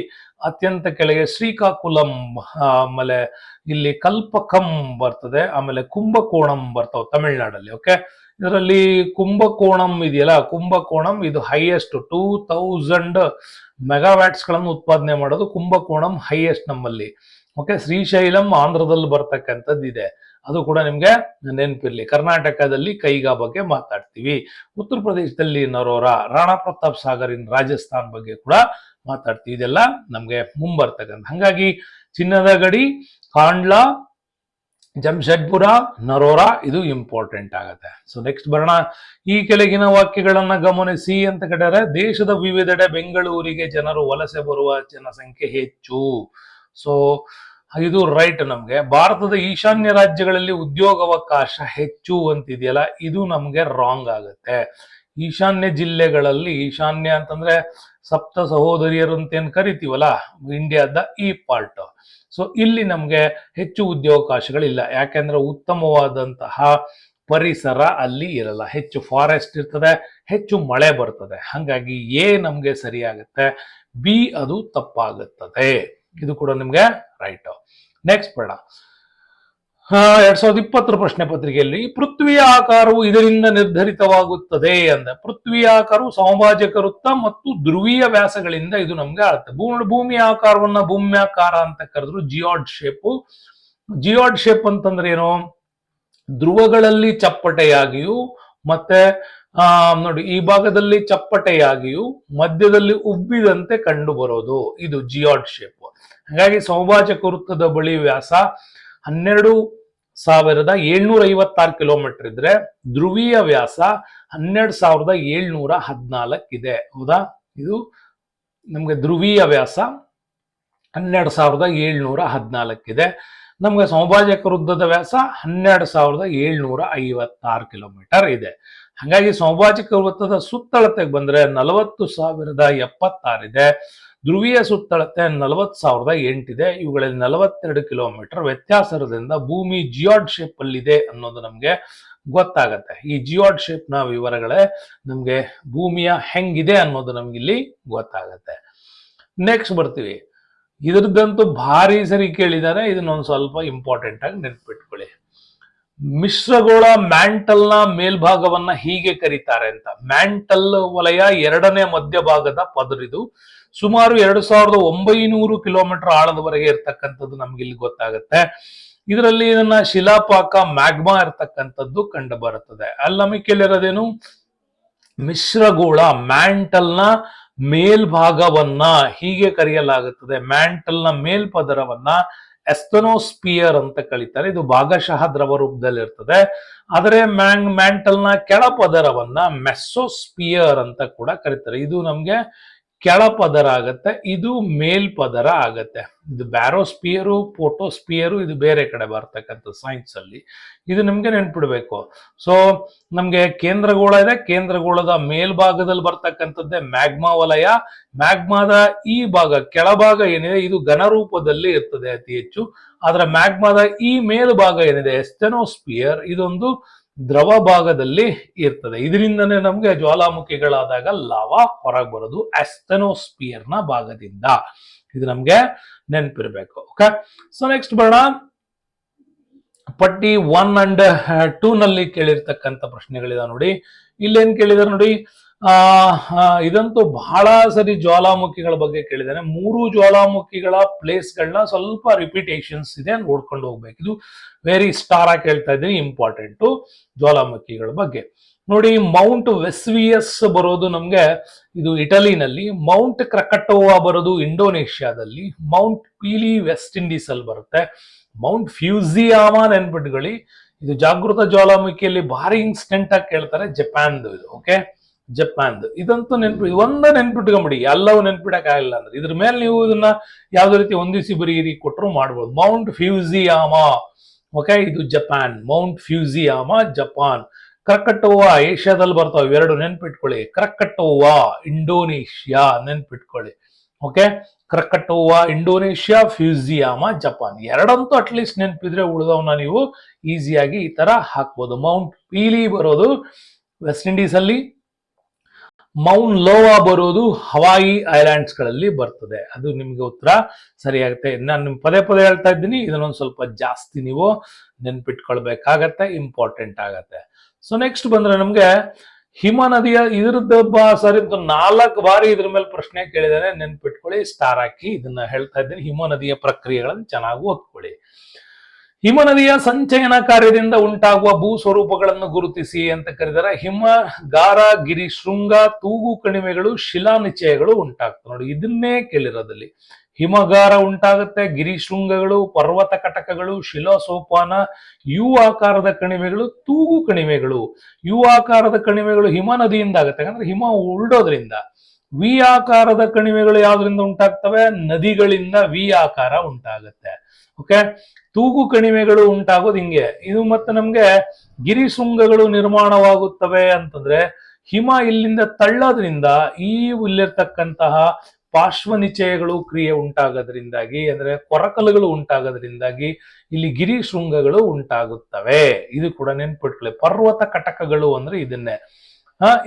ಅತ್ಯಂತ ಕೆಳಗೆ ಶ್ರೀಕಾಕುಲಂ, ಆಮೇಲೆ ಇಲ್ಲಿ ಕಲ್ಪಕಂ ಬರ್ತದೆ, ಆಮೇಲೆ ಕುಂಭಕೋಣಂ ಬರ್ತಾವ ತಮಿಳ್ನಾಡಲ್ಲಿ. ಓಕೆ, ಇದರಲ್ಲಿ ಕುಂಭಕೋಣಂ ಇದೆಯಲ್ಲ, ಕುಂಭಕೋಣಂ ಇದು ಹೈಯೆಸ್ಟ್ 2000 ಮೆಗಾವ್ಯಾಟ್ಸ್ ಗಳನ್ನು ಉತ್ಪಾದನೆ ಮಾಡೋದು ಕುಂಭಕೋಣಂ ಹೈಯೆಸ್ಟ್ ನಮ್ಮಲ್ಲಿ. ಓಕೆ, ಶ್ರೀಶೈಲಂ ಆಂಧ್ರದಲ್ಲಿ ಬರ್ತಕ್ಕಂಥದ್ದು ಇದೆ, ಅದು ಕೂಡ ನಿಮ್ಗೆ ನೆನಪಿರ್ಲಿ. ಕರ್ನಾಟಕದಲ್ಲಿ ಕೈಗಾ ಬಗ್ಗೆ ಮಾತಾಡ್ತೀವಿ. ಉತ್ತರ ಪ್ರದೇಶದಲ್ಲಿ ನರೋರಾ, ರಾಣಾ ಪ್ರತಾಪ್ ಸಾಗರ್ ಇನ್ ರಾಜಸ್ಥಾನ್ ಬಗ್ಗೆ ಕೂಡ ಮಾತಾಡ್ತೀವಿ. ಇದೆಲ್ಲ ನಮ್ಗೆ ಮುಂಬರ್ತಕ್ಕಂಥ. ಹಂಗಾಗಿ ಚಿನ್ನದ ಗಡಿ, ಖಾಂಡ್ಲಾ, ಜಮ್ಶೆಡ್ಪುರ, ನರೋರಾ ಇದು ಇಂಪಾರ್ಟೆಂಟ್ ಆಗುತ್ತೆ. ಸೊ ನೆಕ್ಸ್ಟ್ ಬರೋಣ. ಈ ಕೆಳಗಿನ ವಾಕ್ಯಗಳನ್ನ ಗಮನಿಸಿ ಅಂತ ಕೇಳಿದರೆ, ದೇಶದ ವಿವಿಧೆಡೆ ಬೆಂಗಳೂರಿಗೆ ಜನರು ವಲಸೆ ಬರುವ ಜನಸಂಖ್ಯೆ ಹೆಚ್ಚು. ಸೊ ಇದು ರೈಟ್. ನಮ್ಗೆ ಭಾರತದ ಈಶಾನ್ಯ ರಾಜ್ಯಗಳಲ್ಲಿ ಉದ್ಯೋಗಾವಕಾಶ ಹೆಚ್ಚು ಅಂತಿದೆಯಲ್ಲ, ಇದು ನಮ್ಗೆ ರಾಂಗ್ ಆಗುತ್ತೆ. ಈಶಾನ್ಯ ಜಿಲ್ಲೆಗಳಲ್ಲಿ, ಈಶಾನ್ಯ ಅಂತಂದ್ರೆ ಸಪ್ತ ಸಹೋದರಿಯರು ಅಂತ ಏನ್ ಕರಿತೀವಲ್ಲ ಇಂಡಿಯಾದ ಈ ಪಾರ್ಟ್. ಸೊ ಇಲ್ಲಿ ನಮ್ಗೆ ಹೆಚ್ಚು ಉದ್ಯೋಗಾವಕಾಶಗಳಿಲ್ಲ, ಯಾಕೆಂದ್ರೆ ಉತ್ತಮವಾದಂತಹ ಪರಿಸರ ಅಲ್ಲಿ ಇರಲ್ಲ, ಹೆಚ್ಚು ಫಾರೆಸ್ಟ್ ಇರ್ತದೆ, ಹೆಚ್ಚು ಮಳೆ ಬರ್ತದೆ. ಹಾಗಾಗಿ ಎ ನಮ್ಗೆ ಸರಿಯಾಗುತ್ತೆ, ಬಿ ಅದು ತಪ್ಪಾಗುತ್ತದೆ. ಇದು ಕೂಡ ನಿಮ್ಗೆ ರೈಟ್. ನೆಕ್ಸ್ಟ್ ಬೇಡ 2020 ಪ್ರಶ್ನೆ ಪತ್ರಿಕೆಯಲ್ಲಿ ಪೃಥ್ವಿಯ ಆಕಾರವು ಇದರಿಂದ ನಿರ್ಧರಿತವಾಗುತ್ತದೆ ಅಂದ. ಪೃಥ್ವಿಯ ಆಕಾರವು ಸಮಭಾಜಕ ವೃತ್ತ ಮತ್ತು ಧ್ರುವೀಯ ವ್ಯಾಸಗಳಿಂದ ಇದು ನಮ್ಗೆ ಆಗುತ್ತೆ. ಭೂಮಿಯ ಆಕಾರವನ್ನ ಭೂಮ್ಯಾಕಾರ ಅಂತ ಕರೆದ್ರು ಜಿಯಾಯ್ಡ್ ಶೇಪ್. ಜಿಯಾಯ್ಡ್ ಶೇಪ್ ಅಂತಂದ್ರೆ ಏನು? ಧ್ರುವಗಳಲ್ಲಿ ಚಪ್ಪಟೆಯಾಗಿಯೂ ಮತ್ತೆ ನೋಡಿ ಈ ಭಾಗದಲ್ಲಿ ಚಪ್ಪಟೆಯಾಗಿಯೂ ಮಧ್ಯದಲ್ಲಿ ಉಬ್ಬಿದಂತೆ ಕಂಡು ಬರೋದು ಇದು ಜಿಯಾಯ್ಡ್ ಶೇಪ್. ಹಾಗಾಗಿ ಸಮಭಾಜಕ ವೃತ್ತದ ಬಳಿ ವ್ಯಾಸ 12,756 ಕಿಲೋಮೀಟರ್ ಇದ್ರೆ ಧ್ರುವೀಯ ವ್ಯಾಸ 12,714 ಇದೆ. ಹೌದಾ? ಇದು ನಮ್ಗೆ ಧ್ರುವೀಯ ವ್ಯಾಸ 12,714 ಇದೆ. ನಮ್ಗೆ ಸಮಭಾಜಕ ವೃತ್ತದ ವ್ಯಾಸ 12,756 ಕಿಲೋಮೀಟರ್ ಇದೆ. ಹಾಗಾಗಿ ಸಮಭಾಜಕ ವೃತ್ತದ ಸುತ್ತಳತೆಗೆ ಬಂದ್ರೆ 40,076 ಇದೆ. ಧ್ರುವೀಯ ಸುತ್ತಳತೆ 40,008 ಇದೆ. ಇವುಗಳಲ್ಲಿ 42 ಕಿಲೋಮೀಟರ್ ವ್ಯತ್ಯಾಸ ಇರೋದ್ರಿಂದ ಭೂಮಿ ಜಿಯಾಯ್ಡ್ ಶೇಪ್ ಅಲ್ಲಿ ಇದೆ ಅನ್ನೋದು ನಮ್ಗೆ ಗೊತ್ತಾಗತ್ತೆ. ಈ ಜಿಯಾಯ್ಡ್ ಶೇಪ್ ನ ವಿವರಗಳೇ ನಮ್ಗೆ ಭೂಮಿಯ ಹೆಂಗಿದೆ ಅನ್ನೋದು ನಮ್ಗೆ ಇಲ್ಲಿ ಗೊತ್ತಾಗತ್ತೆ. ನೆಕ್ಸ್ಟ್ ಬರ್ತೀವಿ. ಇದ್ರದ್ದಂತೂ ಭಾರಿ ಸರಿ ಕೇಳಿದ್ದಾರೆ, ಇದನ್ನೊಂದು ಸ್ವಲ್ಪ ಇಂಪಾರ್ಟೆಂಟ್ ಆಗಿ ನೆನ್ಪಿಟ್ಕೊಳ್ಳಿ. ಮಿಶ್ರಗೋಳ ಮ್ಯಾಂಟಲ್ ನ ಮೇಲ್ಭಾಗವನ್ನ ಹೀಗೆ ಕರೀತಾರೆ ಅಂತ. ಮ್ಯಾಂಟಲ್ ವಲಯ ಎರಡನೇ ಮಧ್ಯಭಾಗದ ಪದರಿದು ಸುಮಾರು 2,900 ಕಿಲೋಮೀಟರ್ ಆಳದವರೆಗೆ ಇರ್ತಕ್ಕಂಥದ್ದು ನಮ್ಗೆ ಇಲ್ಲಿ ಗೊತ್ತಾಗುತ್ತೆ. ಇದರಲ್ಲಿ ಇದನ್ನ ಶಿಲಾಪಾಕ ಮ್ಯಾಗ್ಮಾ ಇರ್ತಕ್ಕಂಥದ್ದು ಕಂಡು ಬರುತ್ತದೆ. ಅಲ್ಲಿ ನಮಗೆ ಕೇಳಿರೋದೇನು? ಮಿಶ್ರಗೋಳ ಮ್ಯಾಂಟಲ್ ನ ಮೇಲ್ಭಾಗವನ್ನ ಹೀಗೆ ಕರೆಯಲಾಗುತ್ತದೆ. ಮ್ಯಾಂಟಲ್ ನ ಮೇಲ್ಪದರವನ್ನ ಎಸ್ತನೋಸ್ಪಿಯರ್ ಅಂತ ಕರೀತಾರೆ. ಇದು ಭಾಗಶಃ ದ್ರವ ರೂಪದಲ್ಲಿ ಇರ್ತದೆ. ಆದರೆ ಮ್ಯಾಂಟಲ್ ನ ಕೆಳಪದರವನ್ನ ಮೆಸೋಸ್ಪಿಯರ್ ಅಂತ ಕೂಡ ಕರೀತಾರೆ. ಇದು ನಮ್ಗೆ ಕೆಳಪದರ ಆಗತ್ತೆ, ಇದು ಮೇಲ್ಪದರ ಆಗತ್ತೆ. ಇದು ಬ್ಯಾರೋಸ್ಪಿಯರು, ಪೋಟೋಸ್ಪಿಯರು ಇದು ಬೇರೆ ಕಡೆ ಬರ್ತಕ್ಕಂಥ ಸೈನ್ಸ್ ಅಲ್ಲಿ. ಇದು ನಿಮ್ಗೆ ನೆನ್ಪಿಡ್ಬೇಕು. ಸೊ ನಮ್ಗೆ ಕೇಂದ್ರಗೋಳ ಇದೆ, ಕೇಂದ್ರಗೋಳದ ಮೇಲ್ಭಾಗದಲ್ಲಿ ಬರ್ತಕ್ಕಂಥದ್ದೇ ಮ್ಯಾಗ್ಮಾ ವಲಯ. ಮ್ಯಾಗ್ಮಾದ ಈ ಭಾಗ ಕೆಳಭಾಗ ಏನಿದೆ ಇದು ಘನರೂಪದಲ್ಲಿ ಇರ್ತದೆ ಅತಿ ಹೆಚ್ಚು. ಆದ್ರೆ ಮ್ಯಾಗ್ಮಾದ ಈ ಮೇಲ್ಭಾಗ ಏನಿದೆ ಎಸ್ಟೆನೋಸ್ಪಿಯರ್ ಇದೊಂದು ದ್ರವ ಭಾಗದಲ್ಲಿ ಇರ್ತದೆ. ಇದರಿಂದನೇ ನಮ್ಗೆ ಜ್ವಾಲಾಮುಖಿಗಳಾದಾಗ ಲಾವಾ ಹೊರಗೆ ಬರೋದು ಎಸ್ಟೆನೋಸ್ಪಿಯರ್ ನ ಭಾಗದಿಂದ. ಇದು ನಮ್ಗೆ ನೆನಪಿರ್ಬೇಕು. ಓಕೆ, ಸೊ ನೆಕ್ಸ್ಟ್ ಬರೋಣ. ಪಟ್ಟಿ 1 and 2 ನಲ್ಲಿ ಕೇಳಿರ್ತಕ್ಕಂಥ ಪ್ರಶ್ನೆಗಳಿದಾವೆ ನೋಡಿ. ಇಲ್ಲೇನ್ ಕೇಳಿದಾರೆ ನೋಡಿ, ಇದಂತೂ ಬಹಳ ಸರಿ ಜ್ವಾಲಾಮುಖಿಗಳ ಬಗ್ಗೆ ಕೇಳಿದಾನೆ. 3 ಜ್ವಾಲಾಮುಖಿಗಳ ಪ್ಲೇಸ್ಗಳನ್ನ ಸ್ವಲ್ಪ ರಿಪಿಟೇಷನ್ಸ್ ಇದೆ, ನೋಡ್ಕೊಂಡು ಹೋಗ್ಬೇಕು. ಇದು ವೆರಿ ಸ್ಟಾರ್ ಆಗಿ ಹೇಳ್ತಾ ಇದ್ದೀನಿ, ಇಂಪಾರ್ಟೆಂಟು ಜ್ವಾಲಾಮುಖಿಗಳ ಬಗ್ಗೆ. ನೋಡಿ, ಮೌಂಟ್ ವೆಸ್ವಿಯಸ್ ಬರೋದು ನಮ್ಗೆ ಇದು ಇಟಲಿನಲ್ಲಿ, ಮೌಂಟ್ ಕ್ರಕಟೋವಾ ಬರೋದು ಇಂಡೋನೇಷ್ಯಾದಲ್ಲಿ, ಮೌಂಟ್ ಪೀಲಿ ವೆಸ್ಟ್ ಇಂಡೀಸ್ ಅಲ್ಲಿ ಬರುತ್ತೆ, ಮೌಂಟ್ ಫ್ಯೂಸಿಯಾಮಾ ನೆನ್ಪಿಟ್ಕೊಳ್ಳಿ, ಇದು ಜಾಗೃತ ಜ್ವಾಲಾಮುಖಿಯಲ್ಲಿ ಭಾರಿ ಇನ್ಸ್ಟೆಂಟ್ ಆಗಿ ಕೇಳ್ತಾರೆ, ಜಪಾನ್ದು ಇದು. ಓಕೆ, ಜಪಾನ್ದು ಇದಂತೂ ಒಂದೇ ನೆನ್ಪಿಟ್ಕೊಂಬಿಡಿ, ಎಲ್ಲವೂ ನೆನ್ಪಿಡಕ್ ಆಗಿಲ್ಲ ಅಂದ್ರೆ ಇದ್ರ ಮೇಲೆ ನೀವು ಇದನ್ನ ಯಾವ್ದೇ ರೀತಿ ಹೊಂದಿಸಿ ಬರೀರಿ ಕೊಟ್ಟರು ಮಾಡ್ಬೋದು. ಮೌಂಟ್ ಫ್ಯೂಸಿಯಾಮಾ, ಓಕೆ, ಇದು Japan. Mount Fujiyama Japan. Krakatoa ಏಷ್ಯಾದಲ್ಲಿ ಬರ್ತಾವೆ, ಇವೆರಡು ನೆನ್ಪಿಟ್ಕೊಳ್ಳಿ. ಕ್ರಕಟೋವಾ ಇಂಡೋನೇಷ್ಯಾ ನೆನ್ಪಿಟ್ಕೊಳ್ಳಿ. Okay, Krakatoa Indonesia, Fujiyama Japan. ಎರಡಂತೂ ಅಟ್ಲೀಸ್ಟ್ ನೆನ್ಪಿದ್ರೆ ಉಳಿದವನ್ನ ನೀವು ಈಸಿಯಾಗಿ ಈ ತರ ಹಾಕ್ಬೋದು. ಮೌಂಟ್ ಪೀಲಿ ಬರೋದು ವೆಸ್ಟ್ ಇಂಡೀಸ್ ಅಲ್ಲಿ, ಮೌಂಟ್ ಲೋವಾ ಬರೋದು ಹವಾಯಿ ಐಲ್ಯಾಂಡ್ಸ್ ಗಳಲ್ಲಿ ಬರ್ತದೆ. ಅದು ನಿಮ್ಗೆ ಉತ್ತರ ಸರಿಯಾಗುತ್ತೆ. ನಾನು ನಿಮ್ ಪದೇ ಪದೇ ಹೇಳ್ತಾ ಇದ್ದೀನಿ, ಇದನ್ನೊಂದು ಸ್ವಲ್ಪ ಜಾಸ್ತಿ ನೀವು ನೆನ್ಪಿಟ್ಕೊಳ್ಬೇಕಾಗತ್ತೆ, ಇಂಪಾರ್ಟೆಂಟ್ ಆಗತ್ತೆ. ಸೊ ನೆಕ್ಸ್ಟ್ ಬಂದ್ರೆ ನಮ್ಗೆ ಹಿಮ ನದಿಯ ಇದ್ರದ್ದು ಸರಿ 4 ಬಾರಿ ಇದ್ರ ಮೇಲೆ ಪ್ರಶ್ನೆ ಕೇಳಿದಾರೆ, ನೆನ್ಪಿಟ್ಕೊಳ್ಳಿ, ಸ್ಟಾರ್ ಹಾಕಿ ಇದನ್ನ ಹೇಳ್ತಾ ಇದ್ದೀನಿ. ಹಿಮ ನದಿಯ ಪ್ರಕ್ರಿಯೆಗಳನ್ನು ಚೆನ್ನಾಗಿ ಓದ್ಕೊಳ್ಳಿ. ಹಿಮ ನದಿಯ ಸಂಚಯನ ಕಾರ್ಯದಿಂದ ಉಂಟಾಗುವ ಭೂ ಸ್ವರೂಪಗಳನ್ನು ಗುರುತಿಸಿ ಅಂತ ಕರೆದರೆ ಹಿಮಗಾರ, ಗಿರಿ ಶೃಂಗ, ತೂಗು ಕಣಿವೆಗಳು, ಶಿಲಾನಿಚಯಗಳು ಉಂಟಾಗ್ತವೆ. ನೋಡಿ, ಇದನ್ನೇ ಕೇಳಿರೋದಲ್ಲಿ ಹಿಮಗಾರ ಉಂಟಾಗುತ್ತೆ, ಗಿರಿ ಶೃಂಗಗಳು, ಪರ್ವತ ಕಟಕಗಳು, ಶಿಲಾಸೋಪಾನ, ಯು ಆಕಾರದ ಕಣಿವೆಗಳು, ತೂಗು ಕಣಿವೆಗಳು. ಯು ಆಕಾರದ ಕಣಿವೆಗಳು ಹಿಮ ನದಿಯಿಂದ ಆಗುತ್ತೆ, ಯಾಕಂದ್ರೆ ಹಿಮ ಉರುಳೋದ್ರಿಂದ. ವಿ ಆಕಾರದ ಕಣಿವೆಗಳು ಯಾವ್ದ್ರಿಂದ ಉಂಟಾಗ್ತವೆ? ನದಿಗಳಿಂದ ವಿ ಆಕಾರ ಉಂಟಾಗುತ್ತೆ. ಓಕೆ, ತೂಗು ಕಣಿವೆಗಳು ಉಂಟಾಗೋದು ಹಿಂಗೆ. ಇದು ಮತ್ತೆ ನಮ್ಗೆ ಗಿರಿ ಶೃಂಗಗಳು ನಿರ್ಮಾಣವಾಗುತ್ತವೆ ಅಂತಂದ್ರೆ ಹಿಮ ಇಲ್ಲಿಂದ ತಳ್ಳೋದ್ರಿಂದ ಈ ಇಲ್ಲಿರ್ತಕ್ಕಂತಹ ಪಾರ್ಶ್ವನಿಚಯಗಳು ಕ್ರಿಯೆ ಉಂಟಾಗೋದ್ರಿಂದಾಗಿ ಅಂದ್ರೆ ಕೊರಕಲುಗಳು ಉಂಟಾಗೋದ್ರಿಂದಾಗಿ ಇಲ್ಲಿ ಗಿರಿ ಶೃಂಗಗಳು ಉಂಟಾಗುತ್ತವೆ. ಇದು ಕೂಡ ನೆನ್ಪಿಟ್ಕೊಳ್ಳಿ. ಪರ್ವತ ಕಟಕಗಳು ಅಂದ್ರೆ ಇದನ್ನೇ.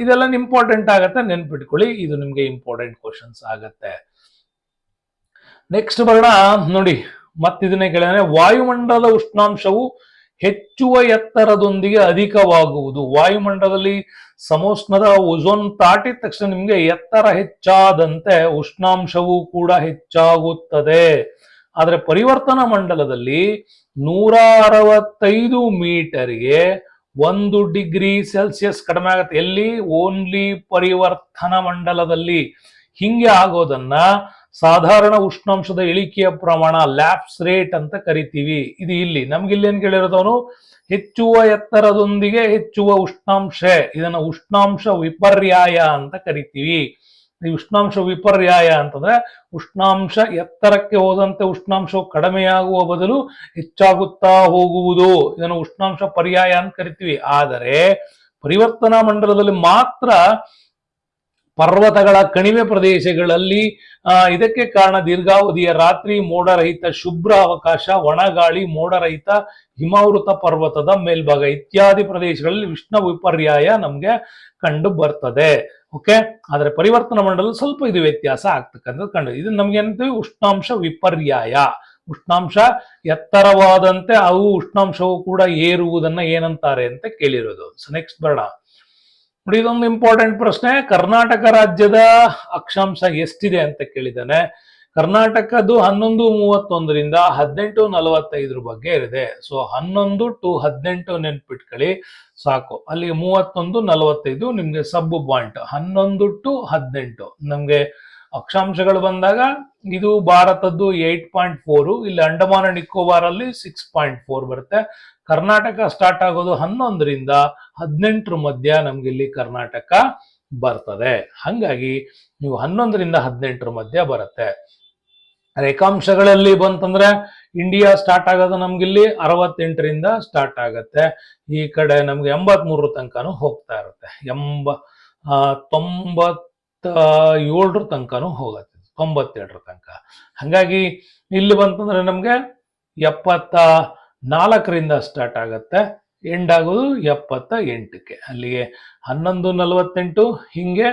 ಇದೆಲ್ಲ ಇಂಪಾರ್ಟೆಂಟ್ ಆಗತ್ತೆ, ನೆನ್ಪಿಟ್ಕೊಳ್ಳಿ. ಇದು ನಿಮ್ಗೆ ಇಂಪಾರ್ಟೆಂಟ್ ಕ್ವಶನ್ಸ್ ಆಗತ್ತೆ. ನೆಕ್ಸ್ಟ್ ಬರೋಣ ನೋಡಿ. ಮತ್ತಿದನ್ನೇ ಕೇಳಿದ್ರೆ ವಾಯುಮಂಡಲದ ಉಷ್ಣಾಂಶವು ಹೆಚ್ಚುವ ಎತ್ತರದೊಂದಿಗೆ ಅಧಿಕವಾಗುವುದು. ವಾಯುಮಂಡಲದಲ್ಲಿ ಸಮೋಷ್ಣದ ಓಝೋನ್ ದಾಟಿದ ತಕ್ಷಣ ನಿಮ್ಗೆ ಎತ್ತರ ಹೆಚ್ಚಾದಂತೆ ಉಷ್ಣಾಂಶವು ಕೂಡ ಹೆಚ್ಚಾಗುತ್ತದೆ. ಆದ್ರೆ ಪರಿವರ್ತನಾ ಮಂಡಲದಲ್ಲಿ 165 ಮೀಟರ್ಗೆ 1 ಡಿಗ್ರಿ ಸೆಲ್ಸಿಯಸ್ ಕಡಿಮೆ ಆಗುತ್ತೆ. ಎಲ್ಲಿ? ಓನ್ಲಿ ಪರಿವರ್ತನಾ ಮಂಡಲದಲ್ಲಿ. ಹಿಂಗೆ ಆಗೋದನ್ನ ಸಾಧಾರಣ ಉಷ್ಣಾಂಶದ ಇಳಿಕೆಯ ಪ್ರಮಾಣ ಲ್ಯಾಪ್ಸ್ ರೇಟ್ ಅಂತ ಕರಿತೀವಿ. ಇದು ಇಲ್ಲಿ ನಮ್ಗೆ ಇಲ್ಲಿ ಏನ್ ಕೇಳಿರೋದವನು ಹೆಚ್ಚುವ ಎತ್ತರದೊಂದಿಗೆ ಹೆಚ್ಚುವ ಉಷ್ಣಾಂಶ. ಇದನ್ನ ಉಷ್ಣಾಂಶ ವಿಪರ್ಯಾಯ ಅಂತ ಕರಿತೀವಿ. ಈ ಉಷ್ಣಾಂಶ ವಿಪರ್ಯಾಯ ಅಂತಂದ್ರೆ ಉಷ್ಣಾಂಶ ಎತ್ತರಕ್ಕೆ ಹೋದಂತೆ ಉಷ್ಣಾಂಶವು ಕಡಿಮೆಯಾಗುವ ಬದಲು ಹೆಚ್ಚಾಗುತ್ತಾ ಹೋಗುವುದು. ಇದನ್ನು ಉಷ್ಣಾಂಶ ಪರ್ಯಾಯ ಅಂತ ಕರಿತೀವಿ. ಆದರೆ ಪರಿವರ್ತನಾ ಮಂಡಲದಲ್ಲಿ ಮಾತ್ರ ಪರ್ವತಗಳ ಕಣಿವೆ ಪ್ರದೇಶಗಳಲ್ಲಿ ಇದಕ್ಕೆ ಕಾರಣ ದೀರ್ಘಾವಧಿಯ ರಾತ್ರಿ, ಮೋಡರಹಿತ ಶುಭ್ರ ಅವಕಾಶ, ಒಣಗಾಳಿ, ಮೋಡರಹಿತ ಹಿಮಾವೃತ ಪರ್ವತದ ಮೇಲ್ಭಾಗ ಇತ್ಯಾದಿ ಪ್ರದೇಶಗಳಲ್ಲಿ ಉಷ್ಣ ವಿಪರ್ಯಾಯ ನಮ್ಗೆ ಕಂಡು ಬರ್ತದೆ. ಓಕೆ. ಆದ್ರೆ ಪರಿವರ್ತನಾ ಮಂಡಲ ಸ್ವಲ್ಪ ಇದು ವ್ಯತ್ಯಾಸ ಆಗ್ತಕ್ಕಂಥದ್ದು ಕಂಡು. ಇದು ನಮ್ಗೆ ಏನಂತೀವಿ? ಉಷ್ಣಾಂಶ ವಿಪರ್ಯಾಯ. ಉಷ್ಣಾಂಶ ಎತ್ತರವಾದಂತೆ ಅವು ಉಷ್ಣಾಂಶವು ಕೂಡ ಏರುವುದನ್ನ ಏನಂತಾರೆ ಅಂತ ಕೇಳಿರೋದು. ಸೊ ನೆಕ್ಸ್ಟ್ ಬರೋಣ ನೋಡಿ. ಇದೊಂದು ಇಂಪಾರ್ಟೆಂಟ್ ಪ್ರಶ್ನೆ. ಕರ್ನಾಟಕ ರಾಜ್ಯದ ಅಕ್ಷಾಂಶ ಎಷ್ಟಿದೆ ಅಂತ ಕೇಳಿದ್ದಾನೆ. ಕರ್ನಾಟಕದ್ದು 11:31ರಿಂದ 18:45 ಬಗ್ಗೆ ಇದೆ. ಸೊ 11 to 18 ನೆನ್ಪಿಟ್ಕೊಳ್ಳಿ ಸಾಕು. ಅಲ್ಲಿ 31:45 ನಿಮ್ಗೆ ಸಬ್ ಪಾಯಿಂಟ್. 11 to 18 ನಮ್ಗೆ ಅಕ್ಷಾಂಶಗಳು ಬಂದಾಗ ಇದು ಭಾರತದ್ದು 8.4, ಇಲ್ಲಿ ಅಂಡಮಾನ ನಿಕೋಬಾರ್ ಅಲ್ಲಿ 6.4 ಬರುತ್ತೆ. ಕರ್ನಾಟಕ ಸ್ಟಾರ್ಟ್ ಆಗೋದು 11ರಿಂದ 18 ಮಧ್ಯ ನಮ್ಗೆ ಇಲ್ಲಿ ಕರ್ನಾಟಕ ಬರ್ತದೆ. ಹಂಗಾಗಿ ನೀವು 11ರಿಂದ 18 ಮಧ್ಯ ಬರುತ್ತೆ. ರೇಖಾಂಶಗಳಲ್ಲಿ ಬಂತಂದ್ರೆ ಇಂಡಿಯಾ ಸ್ಟಾರ್ಟ್ ಆಗೋದು ನಮ್ಗಿಲ್ಲಿ 68ರಿಂದ ಸ್ಟಾರ್ಟ್ ಆಗತ್ತೆ. ಈ ಕಡೆ ನಮ್ಗೆ 83 ತನಕನೂ ಹೋಗ್ತಾ ಇರುತ್ತೆ. 97 ತನಕನೂ ಹೋಗುತ್ತೆ, 97 ತನಕ. ಹಂಗಾಗಿ ಇಲ್ಲಿ ಬಂತಂದ್ರೆ ನಮ್ಗೆ 74ರಿಂದ ಸ್ಟಾರ್ಟ್ ಆಗತ್ತೆ, ಎಂಡ್ ಆಗೋದು 78ಕ್ಕೆ. ಅಲ್ಲಿಗೆ 11:48 ಹಿಂಗೆ.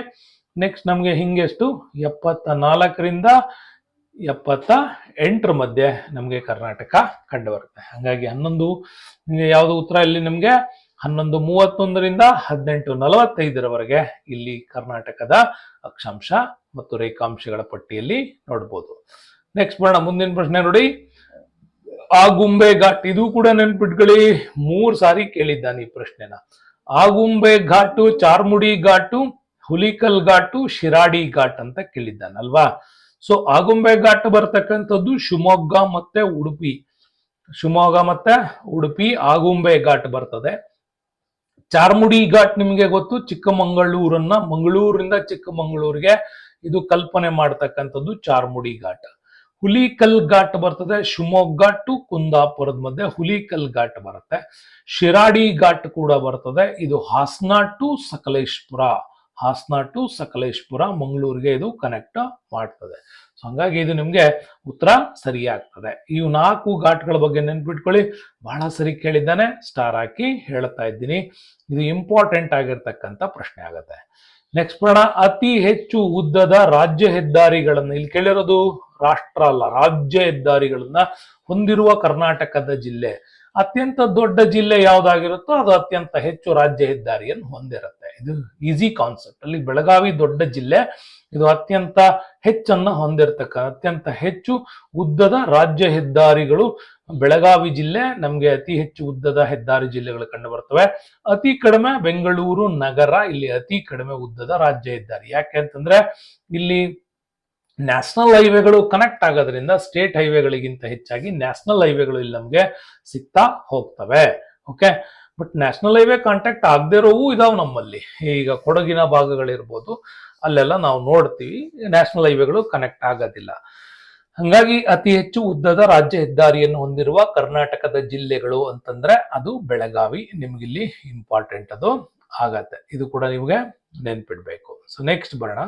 ನೆಕ್ಸ್ಟ್ ನಮ್ಗೆ ಹಿಂಗೆಷ್ಟು 74ರಿಂದ 78 ಮಧ್ಯೆ ನಮ್ಗೆ ಕರ್ನಾಟಕ ಕಂಡು ಬರುತ್ತೆ. ಹಾಗಾಗಿ 11 ಯಾವ್ದು ಉತ್ತರ ಇಲ್ಲಿ ನಿಮ್ಗೆ 11:31ರಿಂದ 18:45 ಇಲ್ಲಿ ಕರ್ನಾಟಕದ ಅಕ್ಷಾಂಶ ಮತ್ತು ರೇಖಾಂಶಗಳ ಪಟ್ಟಿಯಲ್ಲಿ ನೋಡ್ಬೋದು. ನೆಕ್ಸ್ಟ್ ಬರೋಣ ಮುಂದಿನ ಪ್ರಶ್ನೆ ನೋಡಿ. ಆಗುಂಬೆ ಘಾಟ್, ಇದು ಕೂಡ ನೆನ್ಪಿಟ್ಕೊಳ್ಳಿ, 3 ಸಾರಿ ಕೇಳಿದ್ದಾನೆ ಈ ಪ್ರಶ್ನೆನ. ಆಗುಂಬೆ ಘಾಟು, ಚಾರ್ಮುಡಿ ಘಾಟು, ಹುಲಿಕಲ್ ಘಾಟು, ಶಿರಾಡಿ ಘಾಟ್ ಅಂತ ಕೇಳಿದ್ದಾನಲ್ವಾ. ಸೊ ಆಗುಂಬೆ ಘಾಟ್ ಬರ್ತಕ್ಕಂಥದ್ದು ಶಿವಮೊಗ್ಗ ಮತ್ತೆ ಉಡುಪಿ. ಶಿವಮೊಗ್ಗ ಮತ್ತೆ ಉಡುಪಿ ಆಗುಂಬೆ ಘಾಟ್ ಬರ್ತದೆ. ಚಾರ್ಮುಡಿ ಘಾಟ್ ನಿಮ್ಗೆ ಗೊತ್ತು, ಚಿಕ್ಕಮಗಳೂರನ್ನ, ಮಂಗಳೂರಿಂದ ಚಿಕ್ಕಮಗಳೂರಿಗೆ ಇದು ಕಲ್ಪನೆ ಮಾಡ್ತಕ್ಕಂಥದ್ದು ಚಾರ್ಮುಡಿ ಘಾಟ್. ಹುಲಿಕಲ್ ಘಾಟ್ ಬರ್ತದೆ ಶಿವಮೊಗ್ಗ ಟು ಕುಂದಾಪುರದ ಮಧ್ಯೆ ಹುಲಿಕಲ್ ಘಾಟ್ ಬರುತ್ತೆ. ಶಿರಾಡಿ ಘಾಟ್ ಕೂಡ ಬರ್ತದೆ, ಇದು ಹಾಸನ ಟು ಸಕಲೇಶ್ಪುರ. ಹಾಸನ ಟು ಸಕಲೇಶ್ಪುರ ಮಂಗಳೂರಿಗೆ ಇದು ಕನೆಕ್ಟ್ ಮಾಡ್ತದೆ. ಸೊ ಹಂಗಾಗಿ ಇದು ನಿಮ್ಗೆ ಉತ್ತರ ಸರಿಯಾಗ್ತದೆ. ಈ 4 ಘಾಟ್ಗಳ ಬಗ್ಗೆ ನೆನ್ಪಿಟ್ಕೊಳ್ಳಿ, ಬಹಳ ಸರಿ ಕೇಳಿದ್ದಾನೆ, ಸ್ಟಾರ್ ಹಾಕಿ ಹೇಳ್ತಾ ಇದ್ದೀನಿ. ಇದು ಇಂಪಾರ್ಟೆಂಟ್ ಆಗಿರ್ತಕ್ಕಂಥ ಪ್ರಶ್ನೆ ಆಗುತ್ತೆ. ನೆಕ್ಸ್ಟ್ ಬರೋಣ. ಅತಿ ಹೆಚ್ಚು ಉದ್ದದ ರಾಜ್ಯ ಹೆದ್ದಾರಿಗಳನ್ನ, ಇಲ್ಲಿ ಕೇಳಿರೋದು ರಾಷ್ಟ್ರ ಅಲ್ಲ, ರಾಜ್ಯ ಹೆದ್ದಾರಿಗಳನ್ನ ಹೊಂದಿರುವ ಕರ್ನಾಟಕದ ಜಿಲ್ಲೆ. ಅತ್ಯಂತ ದೊಡ್ಡ ಜಿಲ್ಲೆ ಯಾವ್ದಾಗಿರುತ್ತೋ ಅದು ಅತ್ಯಂತ ಹೆಚ್ಚು ರಾಜ್ಯ ಹೆದ್ದಾರಿಯನ್ನು ಹೊಂದಿರುತ್ತೆ. ಇದು ಈಸಿ ಕಾನ್ಸೆಪ್ಟ್. ಅಲ್ಲಿ ಬೆಳಗಾವಿ ದೊಡ್ಡ ಜಿಲ್ಲೆ, ಇದು ಅತ್ಯಂತ ಹೆಚ್ಚನ್ನ ಅತ್ಯಂತ ಹೆಚ್ಚು ಉದ್ದದ ರಾಜ್ಯ ಹೆದ್ದಾರಿಗಳು ಬೆಳಗಾವಿ ಜಿಲ್ಲೆ. ನಮ್ಗೆ ಅತಿ ಹೆಚ್ಚು ಉದ್ದದ ಹೆದ್ದಾರಿ ಜಿಲ್ಲೆಗಳು ಕಂಡು ಬರ್ತವೆ. ಅತಿ ಕಡಿಮೆ ಬೆಂಗಳೂರು ನಗರ, ಇಲ್ಲಿ ಅತಿ ಕಡಿಮೆ ಉದ್ದದ ರಾಜ್ಯ ಹೆದ್ದಾರಿ. ಯಾಕೆ ಅಂತಂದ್ರೆ ಇಲ್ಲಿ ನ್ಯಾಷನಲ್ ಹೈವೇಗಳು ಕನೆಕ್ಟ್ ಆಗೋದ್ರಿಂದ ಸ್ಟೇಟ್ ಹೈವೇಗಳಿಗಿಂತ ಹೆಚ್ಚಾಗಿ ನ್ಯಾಷನಲ್ ಹೈವೇಗಳು ಇಲ್ಲಿ ನಮ್ಗೆ ಸಿಗ್ತಾ ಹೋಗ್ತವೆ. Okay. But national highway contact ಆಗದೆ ಇರೋವು ಇದಾವೆ ನಮ್ಮಲ್ಲಿ. ಈಗ ಕೊಡಗಿನ ಭಾಗಗಳಿರ್ಬೋದು, ಅಲ್ಲೆಲ್ಲ ನಾವು ನೋಡ್ತೀವಿ ನ್ಯಾಷನಲ್ ಹೈವೇಗಳು ಕನೆಕ್ಟ್ ಆಗೋದಿಲ್ಲ. ಹಂಗಾಗಿ ಅತಿ ಹೆಚ್ಚು ಉದ್ದದ ರಾಜ್ಯ ಹೆದ್ದಾರಿಯನ್ನು ಹೊಂದಿರುವ ಕರ್ನಾಟಕದ ಜಿಲ್ಲೆಗಳು ಅಂತಂದ್ರೆ ಅದು ಬೆಳಗಾವಿ. ನಿಮ್ಗಿಲ್ಲಿ ಇಂಪಾರ್ಟೆಂಟ್ ಅದು ಆಗತ್ತೆ. ಇದು ಕೂಡ ನಿಮ್ಗೆ ನೆನ್ಪಿಡ್ಬೇಕು. ಸೊ ನೆಕ್ಸ್ಟ್ ಬರೋಣ.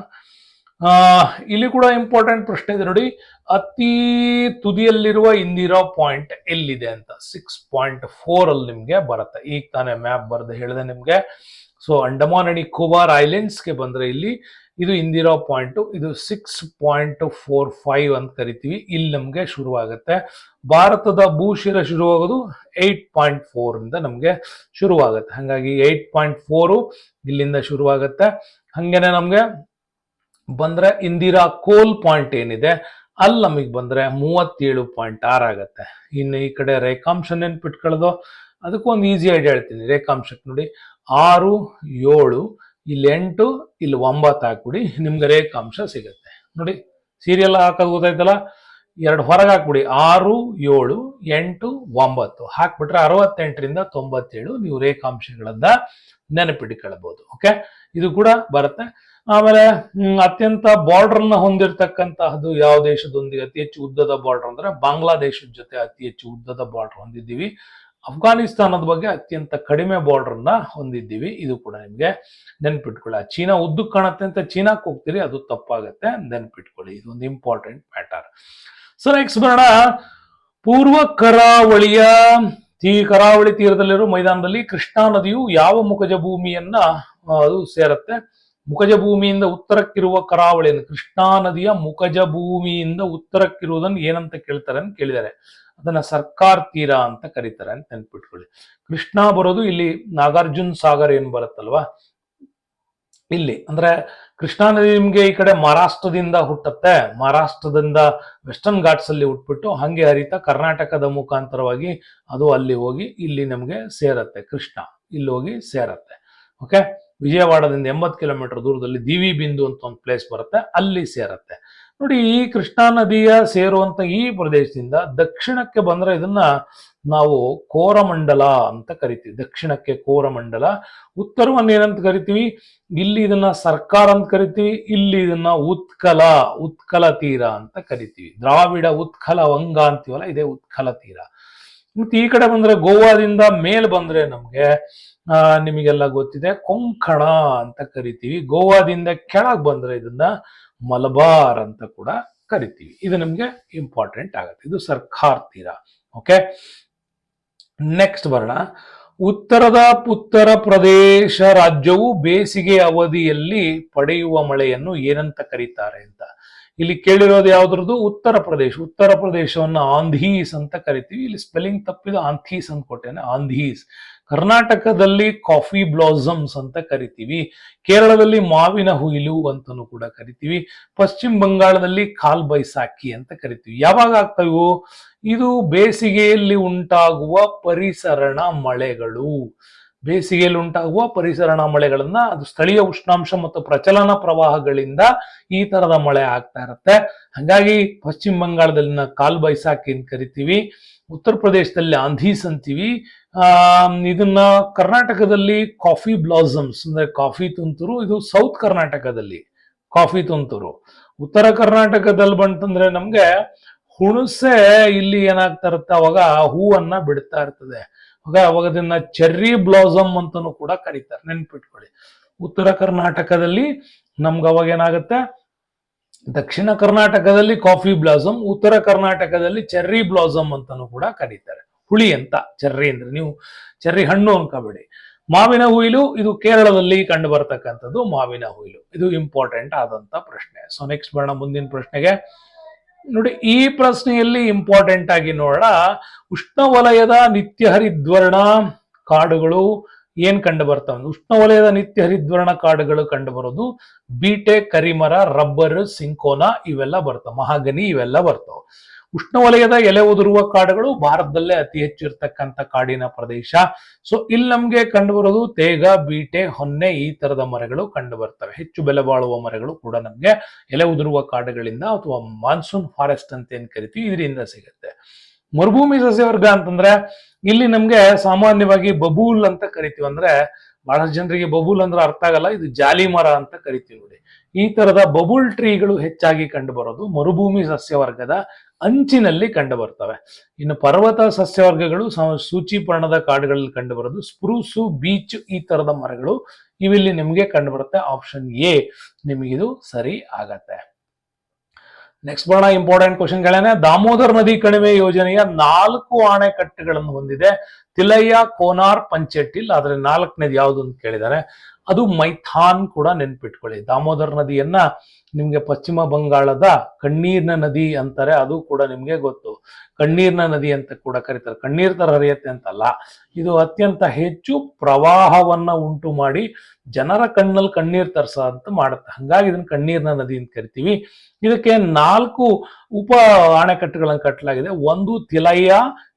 ಇಲ್ಲಿ ಕೂಡ ಇಂಪಾರ್ಟೆಂಟ್ ಪ್ರಶ್ನೆ ಇದೆ ನೋಡಿ, ಅತಿ ತುದಿಯಲ್ಲಿರುವ ಇಂದಿರಾ ಪಾಯಿಂಟ್ ಎಲ್ಲಿದೆ ಅಂತ 6.4 ಅಲ್ಲಿ ನಿಮ್ಗೆ ಬರುತ್ತೆ. ಈಗ ತಾನೇ ಮ್ಯಾಪ್ ಬರೆದು ಹೇಳಿದೆ ನಿಮ್ಗೆ. ಸೊ ಅಂಡಮಾನ್ ಅಂಡ್ ನಿಕೋಬಾರ್ ಐಲ್ಯಾಂಡ್ಸ್ಗೆ ಬಂದ್ರೆ ಇಲ್ಲಿ ಇದು ಇಂದಿರಾ ಪಾಯಿಂಟ್, ಇದು 6.45 ಅಂತ ಕರಿತೀವಿ. ಇಲ್ಲಿ ನಮ್ಗೆ ಶುರುವಾಗುತ್ತೆ. ಭಾರತದ ಭೂಶಿರ ಶುರುವಾಗೋದು 8.4 ಇಂದ ನಮ್ಗೆ ಶುರುವಾಗುತ್ತೆ. ಹಾಗಾಗಿ 8.4 ಇಲ್ಲಿಂದ ಶುರುವಾಗುತ್ತೆ. ಹಂಗೇನೆ ನಮ್ಗೆ ಬಂದ್ರೆ ಇಂದಿರಾ ಕೋಲ್ ಪಾಯಿಂಟ್ ಏನಿದೆ ಅಲ್ಲಿ ನಮಗೆ ಬಂದ್ರೆ 37.6 ಆಗತ್ತೆ. ಇನ್ನು ಈ ಕಡೆ ರೇಖಾಂಶ ನೆನ್ಪಿಟ್ಕೊಳ್ಳೋದು, ಅದಕ್ಕೊಂದು ಈಸಿ ಐಡಿಯಾ ಹೇಳ್ತೀನಿ. ರೇಖಾಂಶಕ್ಕೆ ನೋಡಿ 6, 7, ಇಲ್ಲಿ 8, ಇಲ್ಲಿ 9 ಹಾಕ್ಬಿಡಿ, ನಿಮ್ಗೆ ರೇಖಾಂಶ ಸಿಗುತ್ತೆ. ನೋಡಿ ಸೀರಿಯಲ್ ಹಾಕೋದು ಗೊತ್ತಾಯ್ತಲ್ಲ, 2 ಹೊರಗೆ ಹಾಕ್ಬಿಡಿ, 6, 7, 8, 9 ಹಾಕ್ಬಿಟ್ರೆ 68ರಿಂದ 97 ನೀವು ರೇಖಾಂಶಗಳನ್ನ ನೆನಪಿಟ್ಕೊಳ್ಬಹುದು. ಓಕೆ, ಇದು ಕೂಡ ಬರುತ್ತೆ. ಆಮೇಲೆ ಅತ್ಯಂತ ಬಾರ್ಡರ್ನ ಹೊಂದಿರತಕ್ಕಂತಹದ್ದು ಯಾವ ದೇಶದೊಂದಿಗೆ ಅತಿ ಹೆಚ್ಚು ಉದ್ದದ ಬಾರ್ಡರ್ ಅಂದ್ರೆ ಬಾಂಗ್ಲಾದೇಶದ ಜೊತೆ ಅತಿ ಹೆಚ್ಚು ಉದ್ದದ ಬಾರ್ಡರ್ ಹೊಂದಿದ್ದೀವಿ. ಅಫ್ಘಾನಿಸ್ತಾನದ ಬಗ್ಗೆ ಅತ್ಯಂತ ಕಡಿಮೆ ಬಾರ್ಡರ್ನ ಹೊಂದಿದ್ದೀವಿ. ಇದು ಕೂಡ ನಿಮ್ಗೆ ನೆನ್ಪಿಟ್ಕೊಳ್ಳಿ. ಚೀನಾ ಉದ್ದಕ್ಕೆ ಕಾಣುತ್ತೆ ಅಂತ ಚೀನಾಕ್ಕೆ ಹೋಗ್ತೀರಿ, ಅದು ತಪ್ಪಾಗತ್ತೆ, ನೆನ್ಪಿಟ್ಕೊಳ್ಳಿ. ಇದೊಂದು ಇಂಪಾರ್ಟೆಂಟ್ ಮ್ಯಾಟರ್. ಸೊ ನೆಕ್ಸ್ಟ್ ಬರೋಣ. ಪೂರ್ವ ಕರಾವಳಿಯ ಕರಾವಳಿ ತೀರದಲ್ಲಿರೋ ಮೈದಾನದಲ್ಲಿ ಕೃಷ್ಣಾ ನದಿಯು ಯಾವ ಮುಖಜ ಭೂಮಿಯನ್ನ ಅದು ಸೇರುತ್ತೆ? ಮುಖಜ ಭೂಮಿಯಿಂದ ಉತ್ತರಕ್ಕಿರುವ ಕರಾವಳಿಯನ್ನು, ಕೃಷ್ಣಾ ನದಿಯ ಮುಖಜ ಭೂಮಿಯಿಂದ ಉತ್ತರಕ್ಕಿರುವುದನ್ನು ಏನಂತ ಕೇಳ್ತಾರೆ ಅಂತ ಕೇಳಿದ್ದಾರೆ. ಅದನ್ನ ಸರ್ಕಾರ್ ತೀರ ಅಂತ ಕರೀತಾರೆ ಅಂತ ನೆನ್ಪಿಟ್ಕೊಳ್ಳಿ. ಕೃಷ್ಣಾ ಬರೋದು ಇಲ್ಲಿ ನಾಗಾರ್ಜುನ್ ಸಾಗರ್ ಏನ್ ಬರುತ್ತಲ್ವಾ, ಇಲ್ಲಿ ಅಂದ್ರೆ ಕೃಷ್ಣಾ ನದಿ ನಿಮ್ಗೆ ಈ ಕಡೆ ಮಹಾರಾಷ್ಟ್ರದಿಂದ ಹುಟ್ಟುತ್ತೆ. ಮಹಾರಾಷ್ಟ್ರದಿಂದ ವೆಸ್ಟರ್ನ್ ಘಾಟ್ಸ್ ಅಲ್ಲಿ ಹುಟ್ಬಿಟ್ಟು ಹಂಗೆ ಹರಿತಾ ಕರ್ನಾಟಕದ ಮುಖಾಂತರವಾಗಿ ಅದು ಅಲ್ಲಿ ಹೋಗಿ ಇಲ್ಲಿ ನಮ್ಗೆ ಸೇರತ್ತೆ. ಕೃಷ್ಣ ಇಲ್ಲಿ ಹೋಗಿ ಸೇರತ್ತೆ. ಓಕೆ, ವಿಜಯವಾಡದಿಂದ 80 ಕಿಲೋಮೀಟರ್ ದೂರದಲ್ಲಿ ದಿವಿ ಬಿಂದು ಅಂತ ಒಂದು ಪ್ಲೇಸ್ ಬರುತ್ತೆ, ಅಲ್ಲಿ ಸೇರತ್ತೆ. ನೋಡಿ, ಈ ಕೃಷ್ಣಾ ನದಿಯ ಸೇರುವಂತ ಈ ಪ್ರದೇಶದಿಂದ ದಕ್ಷಿಣಕ್ಕೆ ಬಂದ್ರೆ ಇದನ್ನ ನಾವು ಕೋರಮಂಡಲ ಅಂತ ಕರಿತೀವಿ. ದಕ್ಷಿಣಕ್ಕೆ ಕೋರಮಂಡಲ, ಉತ್ತರವನ್ನು ಏನಂತ ಕರಿತೀವಿ? ಇಲ್ಲಿ ಇದನ್ನ ಸರ್ಕಾರ ಅಂತ ಕರಿತೀವಿ. ಇಲ್ಲಿ ಇದನ್ನ ಉತ್ಕಲ ತೀರ ಅಂತ ಕರಿತೀವಿ. ದ್ರಾವಿಡ ಉತ್ಕಲ ವಂಗ ಅಂತೀವಲ್ಲ, ಇದೇ ಉತ್ಕಲ ತೀರ. ಮತ್ತೆ ಈ ಕಡೆ ಬಂದ್ರೆ ಗೋವಾದಿಂದ ಮೇಲ್ ಬಂದ್ರೆ ನಮ್ಗೆ ನಿಮಗೆಲ್ಲ ಗೊತ್ತಿದೆ ಕೊಂಕಣ ಅಂತ ಕರಿತೀವಿ. ಗೋವಾದಿಂದ ಕೆಳಗೆ ಬಂದ್ರೆ ಇದನ್ನ ಮಲಬಾರ್ ಅಂತ ಕೂಡ ಕರಿತೀವಿ. ಇದು ನಮ್ಗೆ ಇಂಪಾರ್ಟೆಂಟ್ ಆಗುತ್ತೆ. ಇದು ಸರ್ಕಾರ್ ತೀರ. ಓಕೆ, ನೆಕ್ಸ್ಟ್ ಬರೋಣ. ಉತ್ತರ ಪ್ರದೇಶ ರಾಜ್ಯವು ಬೇಸಿಗೆ ಅವಧಿಯಲ್ಲಿ ಪಡೆಯುವ ಮಳೆಯನ್ನು ಏನಂತ ಕರೀತಾರೆ ಅಂತ ಇಲ್ಲಿ ಕೇಳಿರೋದು ಯಾವ್ದ್ರದ್ದು? ಉತ್ತರ ಪ್ರದೇಶವನ್ನು ಆಂಧೀಸ್ ಅಂತ ಕರಿತೀವಿ. ಇಲ್ಲಿ ಸ್ಪೆಲ್ಲಿಂಗ್ ತಪ್ಪಿದ ಆಂಥೀಸ್ ಅಂತ ಕೊಟ್ಟೇನೆ, ಆಂಧೀಸ್. ಕರ್ನಾಟಕದಲ್ಲಿ ಕಾಫಿ ಬ್ಲಾಸಮ್ಸ್ ಅಂತ ಕರಿತೀವಿ. ಕೇರಳದಲ್ಲಿ ಮಾವಿನ ಹುಯಿಲು ಅಂತಲೂ ಕೂಡ ಕರಿತೀವಿ. ಪಶ್ಚಿಮ ಬಂಗಾಳದಲ್ಲಿ ಕಾಲ್ ಬೈಸಾಖಿ ಅಂತ ಕರಿತೀವಿ. ಯಾವಾಗ ಆಗ್ತವು? ಇದು ಬೇಸಿಗೆಯಲ್ಲಿ ಉಂಟಾಗುವ ಪರಿಸರಣ ಮಳೆಗಳು. ಬೇಸಿಗೆಯಲ್ಲಿ ಉಂಟಾಗುವ ಪರಿಸರಣ ಮಳೆಗಳನ್ನ, ಅದು ಸ್ಥಳೀಯ ಉಷ್ಣಾಂಶ ಮತ್ತು ಪ್ರಚಲನ ಪ್ರವಾಹಗಳಿಂದ ಈ ತರದ ಮಳೆ ಆಗ್ತಾ ಇರುತ್ತೆ. ಹಾಗಾಗಿ ಪಶ್ಚಿಮ ಬಂಗಾಳದಲ್ಲಿ ಕಾಲ್ ಬೈಸಾಖಿ ಅಂತ ಕರಿತೀವಿ. ಉತ್ತರ ಪ್ರದೇಶದಲ್ಲಿ ಆಂಧೀಸ್ ಅಂತೀವಿ. ಇದನ್ನ ಕರ್ನಾಟಕದಲ್ಲಿ ಕಾಫಿ ಬ್ಲಾಸಮ್ಸ್ ಅಂದ್ರೆ ಕಾಫಿ ತುಂತುರು. ಇದು ಸೌತ್ ಕರ್ನಾಟಕದಲ್ಲಿ ಕಾಫಿ ತುಂತುರು. ಉತ್ತರ ಕರ್ನಾಟಕದಲ್ಲಿ ಬಂತಂದ್ರೆ ನಮ್ಗೆ ಹುಣಸೆ ಇಲ್ಲಿ ಏನಾಗ್ತಾ ಇರುತ್ತೆ, ಅವಾಗ ಹೂವನ್ನ ಬಿಡ್ತಾ ಇರ್ತದೆ. ಅವಾಗ ಅದನ್ನ ಚೆರ್ರಿ ಬ್ಲಾಸಮ್ ಅಂತಾನೂ ಕೂಡ ಕರೀತಾರೆ, ನೆನ್ಪಿಟ್ಕೊಳ್ಳಿ. ಉತ್ತರ ಕರ್ನಾಟಕದಲ್ಲಿ ನಮ್ಗೆ ಅವಾಗ ಏನಾಗುತ್ತೆ, ದಕ್ಷಿಣ ಕರ್ನಾಟಕದಲ್ಲಿ ಕಾಫಿ ಬ್ಲಾಸಮ್, ಉತ್ತರ ಕರ್ನಾಟಕದಲ್ಲಿ ಚೆರ್ರಿ ಬ್ಲಾಸಮ್ ಅಂತಾನೂ ಕೂಡ ಕರೀತಾರೆ. ಹುಳಿ ಅಂತ, ಚೆರ್ರಿ ಅಂದ್ರೆ ನೀವು ಚೆರ್ರಿ ಹಣ್ಣು ಅನ್ಕೋಬೇಡಿ. ಮಾವಿನ ಹುಯಿಲು, ಇದು ಕೇರಳದಲ್ಲಿ ಕಂಡು ಬರ್ತಕ್ಕಂಥದ್ದು ಮಾವಿನ ಹುಯಿಲು. ಇದು ಇಂಪಾರ್ಟೆಂಟ್ ಆದಂತ ಪ್ರಶ್ನೆ. ಸೊ ನೆಕ್ಸ್ಟ್ ಬರೋಣ ಮುಂದಿನ ಪ್ರಶ್ನೆಗೆ. ನೋಡಿ, ಈ ಪ್ರಶ್ನೆಯಲ್ಲಿ ಇಂಪಾರ್ಟೆಂಟ್ ಆಗಿ ನೋಡೋಣ. ಉಷ್ಣವಲಯದ ನಿತ್ಯ ಹರಿದ್ವರ್ಣ ಕಾಡುಗಳು ಏನ್ ಕಂಡು ಬರ್ತವೆ? ಉಷ್ಣವಲಯದ ನಿತ್ಯ ಹರಿದ್ವರ್ಣ ಕಾಡುಗಳು ಕಂಡು ಬರೋದು ಬೀಟೆ, ಕರಿಮರ, ರಬ್ಬರ್, ಸಿಂಕೋನಾ ಇವೆಲ್ಲ ಬರ್ತವೆ. ಮಹಾಗನಿ ಇವೆಲ್ಲ ಬರ್ತವೆ. ಉಷ್ಣವಲಯದ ಎಲೆ ಉದುರುವ ಕಾಡುಗಳು ಭಾರತದಲ್ಲೇ ಅತಿ ಹೆಚ್ಚು ಇರ್ತಕ್ಕಂಥ ಕಾಡಿನ ಪ್ರದೇಶ. ಸೊ ಇಲ್ಲಿ ನಮ್ಗೆ ಕಂಡು ಬರೋದು ತೇಗ, ಬೀಟೆ, ಹೊನ್ನೆ ಈ ತರದ ಮರಗಳು ಕಂಡು ಬರ್ತವೆ. ಹೆಚ್ಚು ಬೆಲೆ ಬಾಳುವ ಮರಗಳು ಕೂಡ ನಮ್ಗೆ ಎಲೆ ಉದುರುವ ಕಾಡುಗಳಿಂದ ಅಥವಾ ಮಾನ್ಸೂನ್ ಫಾರೆಸ್ಟ್ ಅಂತ ಏನ್ ಕರಿತೀವಿ ಇದರಿಂದ ಸಿಗುತ್ತೆ. ಮರುಭೂಮಿ ಸಸ್ಯವರ್ಗ ಅಂತಂದ್ರೆ ಇಲ್ಲಿ ನಮ್ಗೆ ಸಾಮಾನ್ಯವಾಗಿ ಬಬೂಲ್ ಅಂತ ಕರಿತೀವಿ. ಅಂದ್ರೆ ಬಹಳಷ್ಟು ಜನರಿಗೆ ಬಬೂಲ್ ಅಂದ್ರೆ ಅರ್ಥ ಆಗಲ್ಲ. ಇದು ಜಾಲಿ ಮರ ಅಂತ ಕರಿತೀವಿ ನೋಡಿ. ಈ ತರದ ಬಬುಲ್ ಟ್ರೀಗಳು ಹೆಚ್ಚಾಗಿ ಕಂಡುಬರೋದು ಮರುಭೂಮಿ ಸಸ್ಯವರ್ಗದ ಅಂಚಿನಲ್ಲಿ ಕಂಡು ಬರ್ತವೆ. ಇನ್ನು ಪರ್ವತ ಸಸ್ಯವರ್ಗಗಳು ಸೂಚಿಪರ್ಣದ ಕಾಡುಗಳಲ್ಲಿ ಕಂಡುಬರೋದು ಸ್ಪ್ರೂಸು, ಬೀಚ್ ಈ ತರದ ಮರಗಳು ಇವಿಲ್ಲಿ ನಿಮಗೆ ಕಂಡು ಬರುತ್ತೆ. ಆಪ್ಷನ್ ಎ ನಿಮಗಿದು ಸರಿ ಆಗತ್ತೆ. ನೆಕ್ಸ್ಟ್ ಬರೋಣ ಇಂಪಾರ್ಟೆಂಟ್ ಕ್ವಶನ್ಗಳೇನೆ. ದಾಮೋದರ್ ನದಿ ಕಣಿವೆ ಯೋಜನೆಯ 4 ಅಣೆಕಟ್ಟುಗಳನ್ನು ಹೊಂದಿದೆ. ತಿಲಯ್ಯ, ಕೋನಾರ್, ಪಂಚೆಟ್ಟಿಲ್. ಆದ್ರೆ 4ನೇದು ಯಾವುದು ಅಂತ ಕೇಳಿದ್ದಾರೆ. ಅದು ಮೈಥಾನ್ ಕೂಡ ನೆನ್ಪಿಟ್ಕೊಳ್ಳಿ. ದಾಮೋದರ್ ನದಿಯನ್ನ ನಿಮ್ಗೆ ಪಶ್ಚಿಮ ಬಂಗಾಳದ ಕಣ್ಣೀರ್ನ ನದಿ ಅಂತಾರೆ, ಅದು ಕೂಡ ನಿಮ್ಗೆ ಗೊತ್ತು. ಕಣ್ಣೀರ್ನ ನದಿ ಅಂತ ಕೂಡ ಕರೀತಾರೆ. ಕಣ್ಣೀರ್ ತರ ಹರಿಯತ್ತೆ ಅಂತಲ್ಲ, ಇದು ಅತ್ಯಂತ ಹೆಚ್ಚು ಪ್ರವಾಹವನ್ನ ಉಂಟು ಮಾಡಿ ಜನರ ಕಣ್ಣಲ್ಲಿ ಕಣ್ಣೀರ್ ತರ್ಸ ಅಂತ ಮಾಡುತ್ತೆ. ಹಂಗಾಗಿ ಇದನ್ನ ಕಣ್ಣೀರ್ನ ನದಿ ಅಂತ ಕರಿತೀವಿ. ಇದಕ್ಕೆ 4 ಉಪ ಅಣೆಕಟ್ಟುಗಳನ್ನು ಕಟ್ಟಲಾಗಿದೆ. ಒಂದು ತಿಲಯ್ಯ,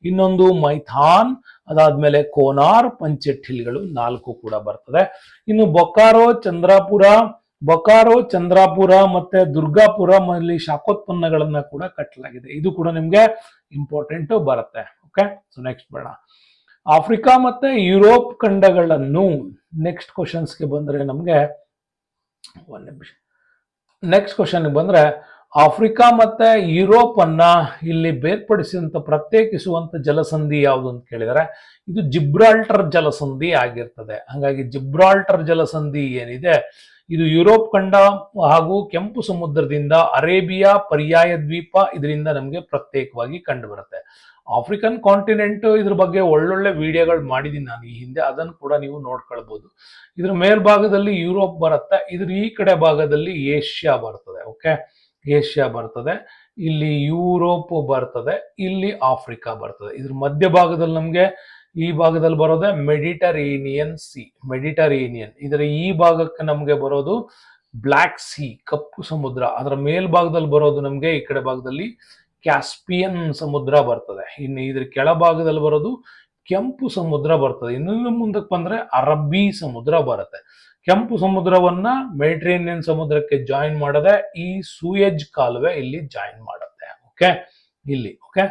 ಇನ್ನೊಂದು ಮೈಥಾನ್, ಅದಾದ್ಮೇಲೆ ಕೋನಾರ್, ಪಂಚೆಟ್ಟಿಲ್ಗಳು 4 ಕೂಡ ಬರ್ತದೆ. ಇನ್ನು ಬೊಕಾರೋ, ಚಂದ್ರಾಪುರ ಮತ್ತೆ ದುರ್ಗಾಪುರ ಅಲ್ಲಿ ಶಾಖೋತ್ಪನ್ನಗಳನ್ನ ಕೂಡ ಕಟ್ಟಲಾಗಿದೆ. ಇದು ಕೂಡ ನಿಮ್ಗೆ ಇಂಪಾರ್ಟೆಂಟ್ ಬರುತ್ತೆ. ಓಕೆ, ಸೊ ನೆಕ್ಸ್ಟ್ ಬೇಡ. ಆಫ್ರಿಕಾ ಮತ್ತೆ ಯುರೋಪ್ ಖಂಡಗಳನ್ನು ನೆಕ್ಸ್ಟ್ ಕ್ವಶನ್ಸ್ಗೆ ಬಂದ್ರೆ ನಮ್ಗೆ ಒಂದ್ ನಿಮಿಷ. ನೆಕ್ಸ್ಟ್ ಕ್ವಶನ್ ಬಂದ್ರೆ ಆಫ್ರಿಕಾ ಮತ್ತೆ ಯುರೋಪ್ ಅನ್ನ ಇಲ್ಲಿ ಬೇರ್ಪಡಿಸಿದಂತ ಪ್ರತ್ಯೇಕಿಸುವಂತ ಜಲಸಂಧಿ ಯಾವುದು ಅಂತ ಕೇಳಿದರೆ ಇದು ಜಿಬ್ರಾಲ್ಟರ್ ಜಲಸಂಧಿ ಆಗಿರ್ತದೆ. ಹಾಗಾಗಿ ಜಿಬ್ರಾಲ್ಟರ್ ಜಲಸಂಧಿ ಏನಿದೆ ಇದು ಯುರೋಪ್ ಖಂಡ ಹಾಗೂ ಕೆಂಪು ಸಮುದ್ರದಿಂದ ಅರೇಬಿಯಾ ಪರ್ಯಾಯ ದ್ವೀಪ ಇದರಿಂದ ನಮಗೆ ಪ್ರತ್ಯೇಕವಾಗಿ ಕಂಡು ಬರುತ್ತೆ. ಆಫ್ರಿಕನ್ ಕಾಂಟಿನೆಂಟ್ ಇದ್ರ ಬಗ್ಗೆ ಒಳ್ಳೊಳ್ಳೆ ವಿಡಿಯೋಗಳು ಮಾಡಿದ್ದೀನಿ ನಾನು ಈ ಹಿಂದೆ, ಅದನ್ನು ಕೂಡ ನೀವು ನೋಡ್ಕೊಳ್ಬಹುದು. ಇದ್ರ ಮೇಲ್ಭಾಗದಲ್ಲಿ ಯುರೋಪ್ ಬರುತ್ತೆ, ಇದ್ರ ಈ ಕಡೆ ಭಾಗದಲ್ಲಿ ಏಷ್ಯಾ ಬರ್ತದೆ. ಓಕೆ, ಏಷ್ಯಾ ಬರ್ತದೆ, ಇಲ್ಲಿ ಯುರೋಪ್ ಬರ್ತದೆ, ಇಲ್ಲಿ ಆಫ್ರಿಕಾ ಬರ್ತದೆ. ಇದ್ರ ಮಧ್ಯಭಾಗದಲ್ಲಿ ನಮ್ಗೆ ಈ ಭಾಗದಲ್ಲಿ ಬರೋದೆ ಮೆಡಿಟರೇನಿಯನ್ ಸಿ, ಮೆಡಿಟರೇನಿಯನ್. ಇದರ ಈ ಭಾಗಕ್ಕೆ ನಮ್ಗೆ ಬರೋದು ಬ್ಲ್ಯಾಕ್ ಸಿ, ಕಪ್ಪು ಸಮುದ್ರ. ಅದರ ಮೇಲ್ಭಾಗದಲ್ಲಿ ಬರೋದು ನಮ್ಗೆ ಈ ಕಡೆ ಭಾಗದಲ್ಲಿ ಕ್ಯಾಸ್ಪಿಯನ್ ಸಮುದ್ರ ಬರ್ತದೆ. ಇನ್ನು ಇದ್ರ ಕೆಳಭಾಗದಲ್ಲಿ ಬರೋದು ಕೆಂಪು ಸಮುದ್ರ ಬರ್ತದೆ. ಇನ್ನು ಮುಂದಕ್ಕೆ ಬಂದ್ರೆ ಅರಬ್ಬಿ ಸಮುದ್ರ ಬರುತ್ತೆ. ಕೆಂಪು ಸಮುದ್ರವನ್ನ ಮೆಡಿಟರೇನಿಯನ್ ಸಮುದ್ರಕ್ಕೆ ಜಾಯಿನ್ ಮಾಡದೆ ಈ ಸೂಯೆಜ್ ಕಾಲುವೆ ಇಲ್ಲಿ ಜಾಯಿನ್ ಮಾಡುತ್ತೆ. ಓಕೆ, ಇಲ್ಲಿ ಓಕೆ,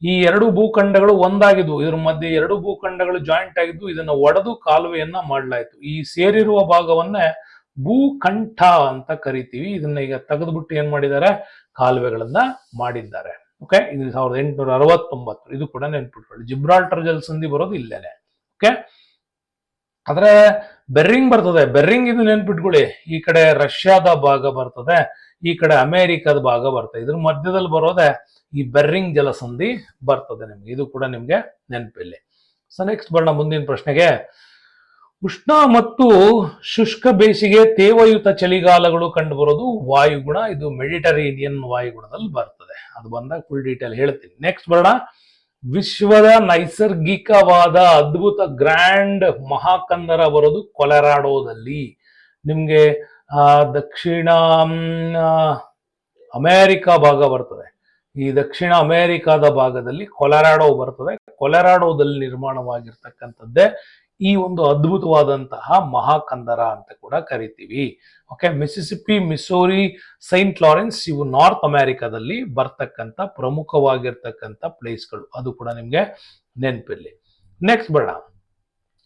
ಈ 2 ಭೂಖಂಡಗಳು ಒಂದಾಗಿದ್ವು, ಇದ್ರ ಮಧ್ಯೆ 2 ಭೂಖಂಡಗಳು ಜಾಯಿಂಟ್ ಆಗಿದ್ದು ಇದನ್ನ ಒಡೆದು ಕಾಲುವೆಯನ್ನ ಮಾಡಲಾಯಿತು. ಈ ಸೇರಿರುವ ಭಾಗವನ್ನೇ ಭೂಕಂಠ ಅಂತ ಕರಿತೀವಿ. ಇದನ್ನ ಈಗ ತೆಗೆದ್ಬಿಟ್ಟು ಏನ್ ಮಾಡಿದ್ದಾರೆ, ಕಾಲುವೆಗಳನ್ನ ಮಾಡಿದ್ದಾರೆ. ಓಕೆ, ಇದು 1869. ಇದು ಕೂಡ ನೆನ್ಪಿಟ್ಕೊಳ್ಳಿ. ಜಿಬ್ರಾಲ್ಟರ್ ಜಲಸಂಧಿ ಬರೋದು ಇಲ್ಲೇನೆ. ಓಕೆ, ಆದ್ರೆ ಬೆರ್ರಿಂಗ್ ಬರ್ತದೆ. ಬೆರ್ರಿಂಗ್ ಇದು ನೆನ್ಪಿಟ್ಕೊಳ್ಳಿ, ಈ ಕಡೆ ರಷ್ಯಾದ ಭಾಗ ಬರ್ತದೆ, ಈ ಕಡೆ ಅಮೆರಿಕದ ಭಾಗ ಬರ್ತದೆ. ಇದ್ರ ಮಧ್ಯದಲ್ಲಿ ಬರೋದೆ ಈ ಬೆರ್ರಿಂಗ್ ಜಲಸಂಧಿ ಬರ್ತದೆ ನಿಮ್ಗೆ. ಇದು ಕೂಡ ನಿಮ್ಗೆ ನೆನಪಿಲ್ಲಿ. ಸೊ ನೆಕ್ಸ್ಟ್ ಬರೋಣ ಮುಂದಿನ ಪ್ರಶ್ನೆಗೆ. ಉಷ್ಣ ಮತ್ತು ಶುಷ್ಕ ಬೇಸಿಗೆ ತೇವಯುತ ಚಳಿಗಾಲಗಳು ಕಂಡು ಬರೋದು ವಾಯುಗುಣ. ಇದು ಮೆಡಿಟರೇನಿಯನ್ ವಾಯುಗುಣದಲ್ಲಿ ಬರ್ತದೆ. ಅದು ಬಂದಾಗ ಫುಲ್ ಡೀಟೇಲ್ ಹೇಳ್ತೀನಿ. ನೆಕ್ಸ್ಟ್ ಬರೋಣ. ವಿಶ್ವದ ನೈಸರ್ಗಿಕವಾದ ಅದ್ಭುತ ಗ್ರ್ಯಾಂಡ್ ಮಹಾಕಂದರ ಬರೋದು ಕೊಲೆರಾಡೋದಲ್ಲಿ. ನಿಮ್ಗೆ ದಕ್ಷಿಣ ಅಮೆರಿಕಾ ಭಾಗ ಬರ್ತದೆ. ಈ ದಕ್ಷಿಣ ಅಮೆರಿಕಾದ ಭಾಗದಲ್ಲಿ ಕೊಲೆರಾಡೋ ಬರ್ತದೆ. ಕೊಲೆರಾಡೋದಲ್ಲಿ ನಿರ್ಮಾಣವಾಗಿರ್ತಕ್ಕಂಥದ್ದೇ ಈ ಒಂದು ಅದ್ಭುತವಾದಂತಹ ಮಹಾಕಂದರ ಅಂತ ಕೂಡ ಕರಿತೀವಿ. ಓಕೆ, ಮಿಸಿಸಿಪ್ಪಿ, ಮಿಸೋರಿ, ಸೈಂಟ್ ಲಾರೆನ್ಸ್ ಇವು ನಾರ್ತ್ ಅಮೆರಿಕಾದಲ್ಲಿ ಬರ್ತಕ್ಕಂಥ ಪ್ರಮುಖವಾಗಿರ್ತಕ್ಕಂಥ ಪ್ಲೇಸ್ಗಳು. ಅದು ಕೂಡ ನಿಮ್ಗೆ ನೆನಪಿರ್ಲಿ. ನೆಕ್ಸ್ಟ್ ಬರೋಣ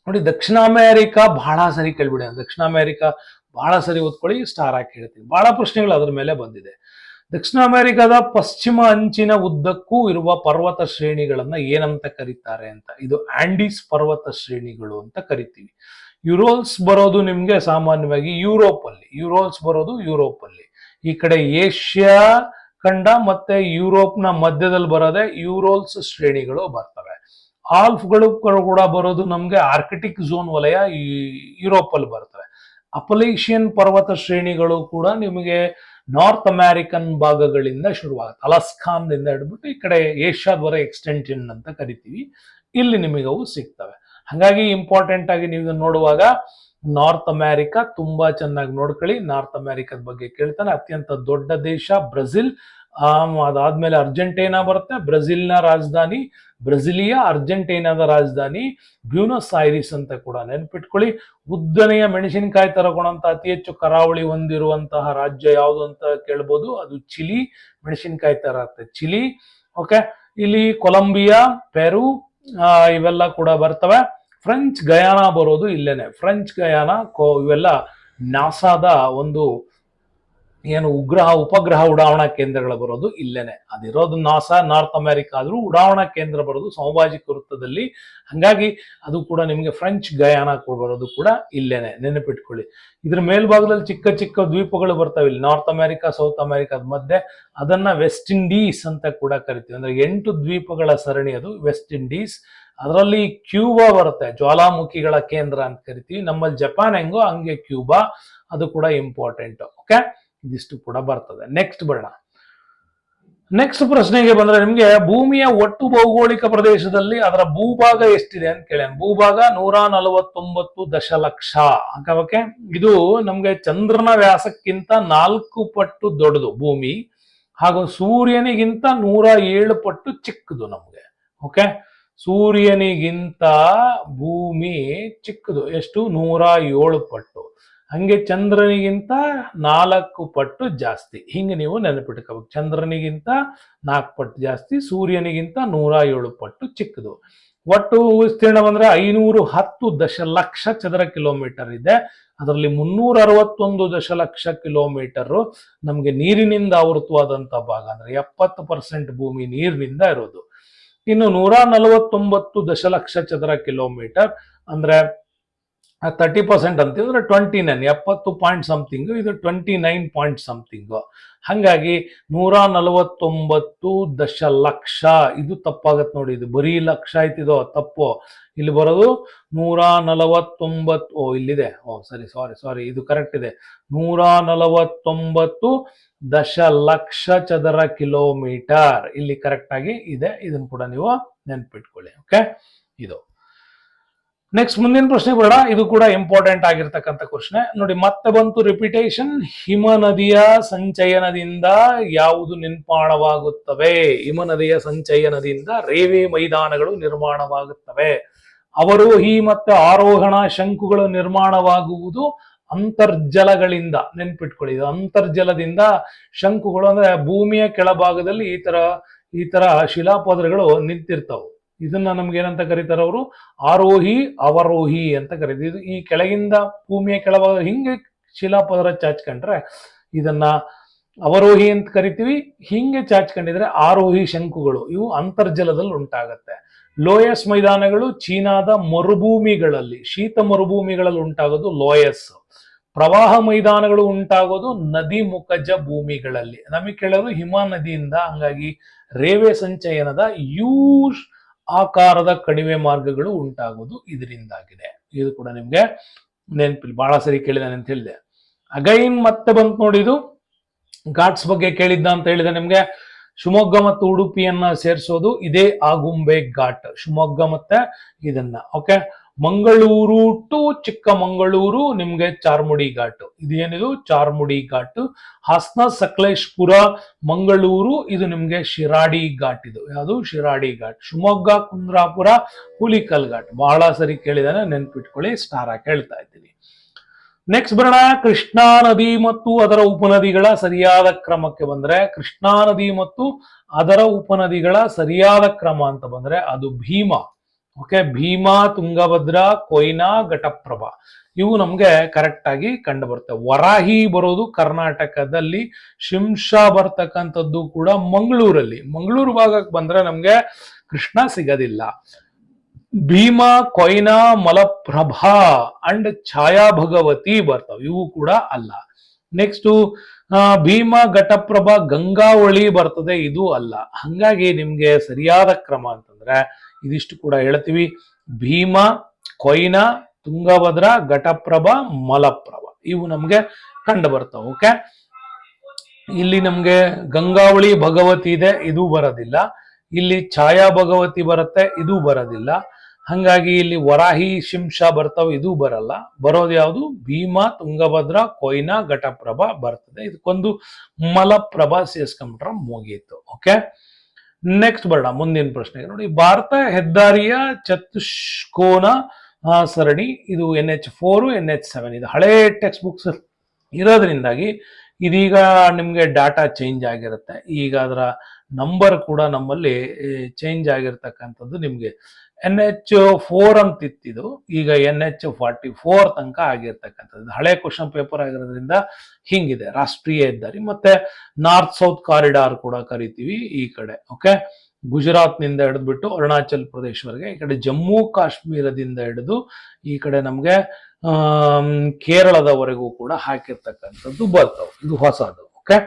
ನೋಡಿ. ದಕ್ಷಿಣ ಅಮೆರಿಕಾ ಬಹಳ ಸರಿ ಕೇಳ್ಬಿಡಿ. ದಕ್ಷಿಣ ಅಮೆರಿಕಾ ಬಹಳ ಸರಿ ಓದ್ಕೊಳ್ಳಿ, ಸ್ಟಾರ್ ಹಾಕಿ ಹೇಳ್ತೀನಿ. ಬಹಳ ಪ್ರಶ್ನೆಗಳು ಅದ್ರ ಮೇಲೆ ಬಂದಿದೆ. ದಕ್ಷಿಣ ಅಮೆರಿಕದ ಪಶ್ಚಿಮ ಅಂಚಿನ ಉದ್ದಕ್ಕೂ ಇರುವ ಪರ್ವತ ಶ್ರೇಣಿಗಳನ್ನ ಏನಂತ ಕರೀತಾರೆ ಅಂತ. ಇದು ಆಂಡೀಸ್ ಪರ್ವತ ಶ್ರೇಣಿಗಳು ಅಂತ ಕರಿತೀವಿ. ಯುರೋಲ್ಸ್ ಬರೋದು ನಿಮ್ಗೆ ಸಾಮಾನ್ಯವಾಗಿ ಯುರೋಪ್ ಅಲ್ಲಿ. ಈ ಕಡೆ ಏಷ್ಯಾ ಖಂಡ ಮತ್ತೆ ಯುರೋಪ್ನ ಮಧ್ಯದಲ್ಲಿ ಬರೋದೆ ಯುರೋಲ್ಸ್ ಶ್ರೇಣಿಗಳು ಬರ್ತವೆ. ಆಲ್ಫ್ಗಳು ಕೂಡ ಬರೋದು ನಮ್ಗೆ ಆರ್ಕಿಟಿಕ್ ಝೋನ್ ವಲಯ ಯುರೋಪ್ ಅಲ್ಲಿ ಬರ್ತವೆ. ಅಪಲೇಷಿಯನ್ ಪರ್ವತ ಶ್ರೇಣಿಗಳು ಕೂಡ ನಿಮಗೆ ನಾರ್ತ್ ಅಮೆರಿಕನ್ ಭಾಗಗಳಿಂದ ಶುರುವಾಗುತ್ತೆ. ಅಲಸ್ಕಾನ್ದಿಂದ ಹಿಡ್ಬಿಟ್ಟು ಈ ಕಡೆ ಏಷ್ಯಾದವರೆಗೆ ಎಕ್ಸ್ಟೆನ್ಷನ್ ಅಂತ ಕರಿತೀವಿ. ಇಲ್ಲಿ ನಿಮಗೆ ಅವು ಸಿಗ್ತವೆ. ಹಾಗಾಗಿ ಇಂಪಾರ್ಟೆಂಟ್ ಆಗಿ ನೀವು ನೋಡುವಾಗ ನಾರ್ತ್ ಅಮೆರಿಕಾ ತುಂಬಾ ಚೆನ್ನಾಗಿ ನೋಡ್ಕೊಳ್ಳಿ. ನಾರ್ತ್ ಅಮೆರಿಕದ ಬಗ್ಗೆ ಕೇಳ್ತಾನೆ. ಅತ್ಯಂತ ದೊಡ್ಡ ದೇಶ ಬ್ರೆಜಿಲ್. ಅದಾದ್ಮೇಲೆ ಅರ್ಜೆಂಟೈನಾ ಬರುತ್ತೆ. ಬ್ರೆಜಿಲ್ನ ರಾಜಧಾನಿ ಬ್ರೆಸಿಲಿಯಾ, ಅರ್ಜೆಂಟೈನಾದ ರಾಜಧಾನಿ ಬ್ಯೂನಸ್ ಐರಿಸ್ ಅಂತ ಕೂಡ ನೆನ್ಪಿಟ್ಕೊಳ್ಳಿ. ಉದ್ದನೆಯ ಮೆಣಸಿನಕಾಯಿ ತರಕೊಂಡಂತ ಅತಿ ಹೆಚ್ಚು ಕರಾವಳಿ ಹೊಂದಿರುವಂತಹ ರಾಜ್ಯ ಯಾವುದು ಅಂತ ಕೇಳ್ಬೋದು. ಅದು ಚಿಲಿ. ಮೆಣಸಿನಕಾಯಿ ತರ ಇರುತ್ತೆ ಚಿಲಿ. ಓಕೆ, ಇಲ್ಲಿ ಕೊಲಂಬಿಯಾ, ಪೆರು ಇವೆಲ್ಲ ಕೂಡ ಬರ್ತವೆ. ಫ್ರೆಂಚ್ ಗಯಾನಾ ಬರೋದು ಇಲ್ಲೇನೆ. ಫ್ರೆಂಚ್ ಗಯಾನಾ ಇವೆಲ್ಲ ನಾಸಾದ ಒಂದು ಏನು ಉಪಗ್ರಹ ಉಡಾವಣಾ ಕೇಂದ್ರಗಳು ಬರೋದು ಇಲ್ಲೇನೆ. ಅದಿರೋದು ನಾಸಾ ನಾರ್ತ್ ಅಮೆರಿಕ ಆದ್ರೂ ಉಡಾವಣಾ ಕೇಂದ್ರ ಬರೋದು ಸಮಭಾಜಿಕ ವೃತ್ತದಲ್ಲಿ. ಹಂಗಾಗಿ ಅದು ಕೂಡ ನಿಮಗೆ ಫ್ರೆಂಚ್ ಗಯಾನ ಬರೋದು ಕೂಡ ಇಲ್ಲೇನೆ, ನೆನಪಿಟ್ಕೊಳ್ಳಿ. ಇದ್ರ ಮೇಲ್ಭಾಗದಲ್ಲಿ ಚಿಕ್ಕ ಚಿಕ್ಕ ದ್ವೀಪಗಳು ಬರ್ತಾವೆ ಇಲ್ಲಿ, ನಾರ್ತ್ ಅಮೆರಿಕ ಸೌತ್ ಅಮೆರಿಕದ ಮಧ್ಯೆ. ಅದನ್ನ ವೆಸ್ಟ್ ಇಂಡೀಸ್ ಅಂತ ಕೂಡ ಕರಿತೀವಿ. ಅಂದ್ರೆ 8 ದ್ವೀಪಗಳ ಸರಣಿ ಅದು ವೆಸ್ಟ್ ಇಂಡೀಸ್. ಅದರಲ್ಲಿ ಕ್ಯೂಬಾ ಬರುತ್ತೆ, ಜ್ವಾಲಾಮುಖಿಗಳ ಕೇಂದ್ರ ಅಂತ ಕರಿತೀವಿ. ನಮ್ಮಲ್ಲಿ ಜಪಾನ್ ಹೆಂಗೋ ಹಂಗೆ ಕ್ಯೂಬಾ, ಅದು ಕೂಡ ಇಂಪಾರ್ಟೆಂಟ್. ಓಕೆ, ಇದಿಷ್ಟು ಕೂಡ ಬರ್ತದೆ. ನೆಕ್ಸ್ಟ್ ಬರೋಣ. ನೆಕ್ಸ್ಟ್ ಪ್ರಶ್ನೆಗೆ ಬಂದ್ರೆ ನಿಮ್ಗೆ ಭೂಮಿಯ ಒಟ್ಟು ಭೌಗೋಳಿಕ ಪ್ರದೇಶದಲ್ಲಿ ಅದರ ಭೂಭಾಗ ಎಷ್ಟಿದೆ ಅಂತ ಕೇಳ. ಭೂಭಾಗ 149 ದಶಲಕ್ಷ. ಓಕೆ, ಇದು ನಮ್ಗೆ ಚಂದ್ರನ ವ್ಯಾಸಕ್ಕಿಂತ 4 ಪಟ್ಟು ದೊಡ್ಡದು ಭೂಮಿ, ಹಾಗೂ ಸೂರ್ಯನಿಗಿಂತ 107 ಪಟ್ಟು ಚಿಕ್ಕದು ನಮ್ಗೆ. ಓಕೆ, ಸೂರ್ಯನಿಗಿಂತ ಭೂಮಿ ಚಿಕ್ಕದು. ಎಷ್ಟು? 107 ಪಟ್ಟು. ಹಂಗೆ ಚಂದ್ರನಿಗಿಂತ 4 ಪಟ್ಟು ಜಾಸ್ತಿ. ಹಿಂಗೆ ನೀವು ನೆನಪಿಟ್ಕೋಬೇಕು. ಚಂದ್ರನಿಗಿಂತ 4 ಪಟ್ಟು ಜಾಸ್ತಿ, ಸೂರ್ಯನಿಗಿಂತ 107 ಪಟ್ಟು ಚಿಕ್ಕದು. ಒಟ್ಟು ವಿಸ್ತೀರ್ಣ ಬಂದ್ರೆ 510 ದಶಲಕ್ಷ ಚದರ ಕಿಲೋಮೀಟರ್ ಇದೆ. ಅದರಲ್ಲಿ 361 ದಶಲಕ್ಷ ಕಿಲೋಮೀಟರ್ ನಮ್ಗೆ ನೀರಿನಿಂದ ಆವೃತವಾದಂತ ಭಾಗ, ಅಂದ್ರೆ 70% ಭೂಮಿ ನೀರಿನಿಂದ ಇರೋದು. ಇನ್ನು 149 ದಶಲಕ್ಷ ಚದರ ಕಿಲೋಮೀಟರ್ ಅಂದ್ರೆ 30% ಅಂತಿದ್ರೆ 29, 70 ಪಾಯಿಂಟ್ ಸಮಥಿಂಗ್, ಇದು 29 ಪಾಯಿಂಟ್ ಸಮಥಿಂಗ್. ಹಂಗಾಗಿ 149 ದಶಲಕ್ಷ, ಇದು ತಪ್ಪಾಗತ್ತೆ ನೋಡಿ. ಇದು ಬರೀ ಲಕ್ಷ ಆಯ್ತಿದೋ, ತಪ್ಪು. ಇಲ್ಲಿ ಬರೋದು 149. ಇಲ್ಲಿದೆ. ಸಾರಿ, ಇದು ಕರೆಕ್ಟ್ ಇದೆ. 149 ದಶಲಕ್ಷ ಚದರ ಕಿಲೋಮೀಟರ್ ಇಲ್ಲಿ ಕರೆಕ್ಟ್ ಆಗಿ ಇದೆ. ಇದನ್ನು ಕೂಡ ನೀವು ನೆನ್ಪಿಟ್ಕೊಳ್ಳಿ. ಓಕೆ, ಇದು. ನೆಕ್ಸ್ಟ್ ಮುಂದಿನ ಪ್ರಶ್ನೆ ಬರೋಣ. ಇದು ಕೂಡ ಇಂಪಾರ್ಟೆಂಟ್ ಆಗಿರ್ತಕ್ಕಂಥ ಪ್ರಶ್ನೆ ನೋಡಿ. ಮತ್ತೆ ಬಂತು ರಿಪಿಟೇಷನ್. ಹಿಮ ನದಿಯ ಸಂಚಯನದಿಂದ ಯಾವುದು ನಿರ್ಮಾಣವಾಗುತ್ತವೆ? ಹಿಮ ನದಿಯ ಸಂಚಯನದಿಂದ ರೇವೆ ಮೈದಾನಗಳು ನಿರ್ಮಾಣವಾಗುತ್ತವೆ. ಅವರೋಹಿ ಮತ್ತೆ ಆರೋಹಣ ಶಂಕುಗಳು ನಿರ್ಮಾಣವಾಗುವುದು ಅಂತರ್ಜಲಗಳಿಂದ. ನೆನ್ಪಿಟ್ಕೊಳ್ಳಿ, ಇದು ಅಂತರ್ಜಲದಿಂದ ಶಂಕುಗಳು. ಅಂದ್ರೆ ಭೂಮಿಯ ಕೆಳಭಾಗದಲ್ಲಿ ಈ ತರ ಶಿಲಾಪದರಗಳು ನಿಂತಿರ್ತಾವೆ. ಇದನ್ನ ನಮ್ಗೆ ಏನಂತ ಕರೀತಾರೆ ಅವರು? ಆರೋಹಿ ಅವರೋಹಿ ಅಂತ ಕರೀತೀವಿ. ಇದು ಈ ಕೆಳಗಿಂದ ಭೂಮಿಯ ಕೆಳಭಾಗ ಹಿಂಗೆ ಶಿಲಾಪದರ ಚಾಚ್ಕೊಂಡ್ರೆ ಇದನ್ನ ಅವರೋಹಿ ಅಂತ ಕರಿತೀವಿ. ಹಿಂಗೆ ಚಾಚ್ಕೊಂಡಿದ್ರೆ ಆರೋಹಿ ಶಂಕುಗಳು. ಇವು ಅಂತರ್ಜಲದಲ್ಲಿ ಉಂಟಾಗತ್ತೆ. ಲೋಯಸ್ ಮೈದಾನಗಳು ಚೀನಾದ ಮರುಭೂಮಿಗಳಲ್ಲಿ, ಶೀತ ಮರುಭೂಮಿಗಳಲ್ಲಿ ಉಂಟಾಗೋದು ಲೋಯಸ್. ಪ್ರವಾಹ ಮೈದಾನಗಳು ಉಂಟಾಗೋದು ನದಿ ಮುಖಜ ಭೂಮಿಗಳಲ್ಲಿ. ನಮಗೆ ಕೇಳೋದು ಹಿಮ ನದಿಯಿಂದ. ಹಂಗಾಗಿ ರೇವೆ ಸಂಚಯನದ ಯೂಸ್ ಆಕಾರದ ಕಣಿವೆ ಮಾರ್ಗಗಳು ಉಂಟಾಗುವುದು ಇದರಿಂದಾಗಿದೆ. ಇದು ಕೂಡ ನಿಮ್ಗೆ ನೆನಪಿಲ್ಲ, ಬಹಳ ಸರಿ ಕೇಳಿದಾನೆ ಅಂತ ಹೇಳಿದೆ. ಅಗೈನ್ ಮತ್ತೆ ಬಂತು ನೋಡಿ, ಇದು ಘಾಟ್ಸ್ ಬಗ್ಗೆ ಕೇಳಿದ್ದ ಅಂತ ಹೇಳಿದೆ ನಿಮ್ಗೆ. ಶಿವಮೊಗ್ಗ ಮತ್ತು ಉಡುಪಿಯನ್ನ ಸೇರಿಸೋದು ಇದೇ ಆಗುಂಬೆ ಘಾಟ್, ಶಿವಮೊಗ್ಗ ಮತ್ತೆ ಇದನ್ನ. ಓಕೆ, ಮಂಗಳೂರು ಟು ಚಿಕ್ಕಮಂಗಳೂರು ನಿಮ್ಗೆ ಚಾರ್ಮುಡಿ ಘಾಟ್. ಇದೇನಿದು? ಚಾರ್ಮುಡಿ ಘಾಟ್. ಹಾಸನ ಸಕಲೇಶ್ಪುರ ಮಂಗಳೂರು ಇದು ನಿಮ್ಗೆ ಶಿರಾಡಿ ಘಾಟ್. ಇದು ಯಾವುದು? ಶಿರಾಡಿ ಘಾಟ್. ಶಿವಮೊಗ್ಗ ಕುಂದ್ರಾಪುರ ಹುಲಿಕಲ್ ಘಾಟ್. ಬಹಳ ಸರಿ ಕೇಳಿದಾನೆ, ನೆನ್ಪಿಟ್ಕೊಳ್ಳಿ. ಸ್ಟಾರ್ ಹಾಕಿ ಹೇಳ್ತಾ ಇದ್ದೀನಿ. ನೆಕ್ಸ್ಟ್ ಬರೋಣ. ಕೃಷ್ಣಾ ನದಿ ಮತ್ತು ಅದರ ಉಪನದಿಗಳ ಸರಿಯಾದ ಕ್ರಮಕ್ಕೆ ಬಂದ್ರೆ, ಕೃಷ್ಣಾ ನದಿ ಮತ್ತು ಅದರ ಉಪನದಿಗಳ ಸರಿಯಾದ ಕ್ರಮ ಅಂತ ಬಂದ್ರೆ ಅದು ಭೀಮಾ. ಓಕೆ, ಭೀಮಾ, ತುಂಗಭದ್ರಾ, ಕೊಯ್ನಾ, ಘಟಪ್ರಭಾ ಇವು ನಮ್ಗೆ ಕರೆಕ್ಟ್ ಆಗಿ ಕಂಡು ಬರ್ತವೆ. ವರಾಹಿ ಬರೋದು ಕರ್ನಾಟಕದಲ್ಲಿ, ಶಿಂಷಾ ಬರ್ತಕ್ಕಂಥದ್ದು ಕೂಡ ಮಂಗಳೂರಲ್ಲಿ. ಮಂಗಳೂರು ಭಾಗಕ್ಕೆ ಬಂದ್ರೆ ನಮ್ಗೆ ಕೃಷ್ಣ ಸಿಗೋದಿಲ್ಲ. ಭೀಮಾ, ಕೊಯ್ನಾ, ಮಲಪ್ರಭಾ ಅಂಡ್ ಛಾಯಾ ಭಗವತಿ ಬರ್ತಾವ, ಇವು ಕೂಡ ಅಲ್ಲ. ನೆಕ್ಸ್ಟ್ ಭೀಮಾ, ಘಟಪ್ರಭಾ, ಗಂಗಾವಳಿ ಬರ್ತದೆ, ಇದು ಅಲ್ಲ. ಹಂಗಾಗಿ ನಿಮ್ಗೆ ಸರಿಯಾದ ಕ್ರಮ ಅಂತಂದ್ರೆ ಇದಿಷ್ಟು ಕೂಡ ಹೇಳ್ತೀವಿ: ಭೀಮಾ, ಕೊಯ್ನಾ, ತುಂಗಭದ್ರಾ, ಘಟಪ್ರಭಾ, ಮಲಪ್ರಭಾ ಇವು ನಮ್ಗೆ ಕಂಡು ಬರ್ತಾವ. ಓಕೆ, ಇಲ್ಲಿ ನಮ್ಗೆ ಗಂಗಾವಳಿ ಭಗವತಿ ಇದೆ, ಇದು ಬರೋದಿಲ್ಲ. ಇಲ್ಲಿ ಛಾಯಾ ಭಗವತಿ ಬರುತ್ತೆ, ಇದು ಬರೋದಿಲ್ಲ. ಹಂಗಾಗಿ ಇಲ್ಲಿ ವರಾಹಿ, ಶಿಂಷಾ ಬರ್ತಾವ, ಇದು ಬರಲ್ಲ. ಬರೋದು ಯಾವುದು? ಭೀಮಾ, ತುಂಗಭದ್ರಾ, ಕೊಯ್ನಾ, ಘಟಪ್ರಭಾ ಬರ್ತದೆ. ಇದಕ್ಕೊಂದು ಮಲಪ್ರಭಾ ಸೇರ್ಸ್ಕೊಂಡ್ಬಿಟ್ರೆ ಮುಗೀತು. ಓಕೆ, ನೆಕ್ಸ್ಟ್ ಬರೋಣ ಮುಂದಿನ ಪ್ರಶ್ನೆಗೆ ನೋಡಿ. ಭಾರತ ಹೆದ್ದಾರಿಯ ಚತುಷ್ಕೋನ ಸರಣಿ ಇದು NH4, NH7 ಇದು ಹಳೆ ಟೆಕ್ಸ್ಟ್ ಬುಕ್ಸ್ ಇರೋದ್ರಿಂದಾಗಿ ಇದೀಗ ನಿಮ್ಗೆ ಡಾಟಾ ಚೇಂಜ್ ಆಗಿರುತ್ತೆ. ಈಗ ಅದರ ನಂಬರ್ ಕೂಡ ನಮ್ಮಲ್ಲಿ ಚೇಂಜ್ ಆಗಿರ್ತಕ್ಕಂಥದ್ದು ನಿಮ್ಗೆ NH4 ಅಂತ ಇತ್ತಿದು, ಈಗ NH44 ತನಕ ಆಗಿರ್ತಕ್ಕಂಥದ್ದು. ಹಳೆ ಕ್ವಶನ್ ಪೇಪರ್ ಆಗಿರೋದ್ರಿಂದ ಹಿಂಗಿದೆ. ರಾಷ್ಟ್ರೀಯ ಹೆದ್ದಾರಿ ಮತ್ತೆ ನಾರ್ತ್ ಸೌತ್ ಕಾರಿಡಾರ್ ಕೂಡ ಕರಿತೀವಿ ಈ ಕಡೆ. ಓಕೆ, ಗುಜರಾತ್ ನಿಂದ ಹಿಡಿದ್ಬಿಟ್ಟು ಅರುಣಾಚಲ್ ಪ್ರದೇಶವರೆಗೆ, ಈ ಕಡೆ ಜಮ್ಮು ಕಾಶ್ಮೀರದಿಂದ ಹಿಡಿದು ಈ ಕಡೆ ನಮ್ಗೆ ಕೇರಳದವರೆಗೂ ಕೂಡ ಹಾಕಿರ್ತಕ್ಕಂಥದ್ದು ಬರ್ತವೆ. ಇದು ಹೊಸದು. ಓಕೆ,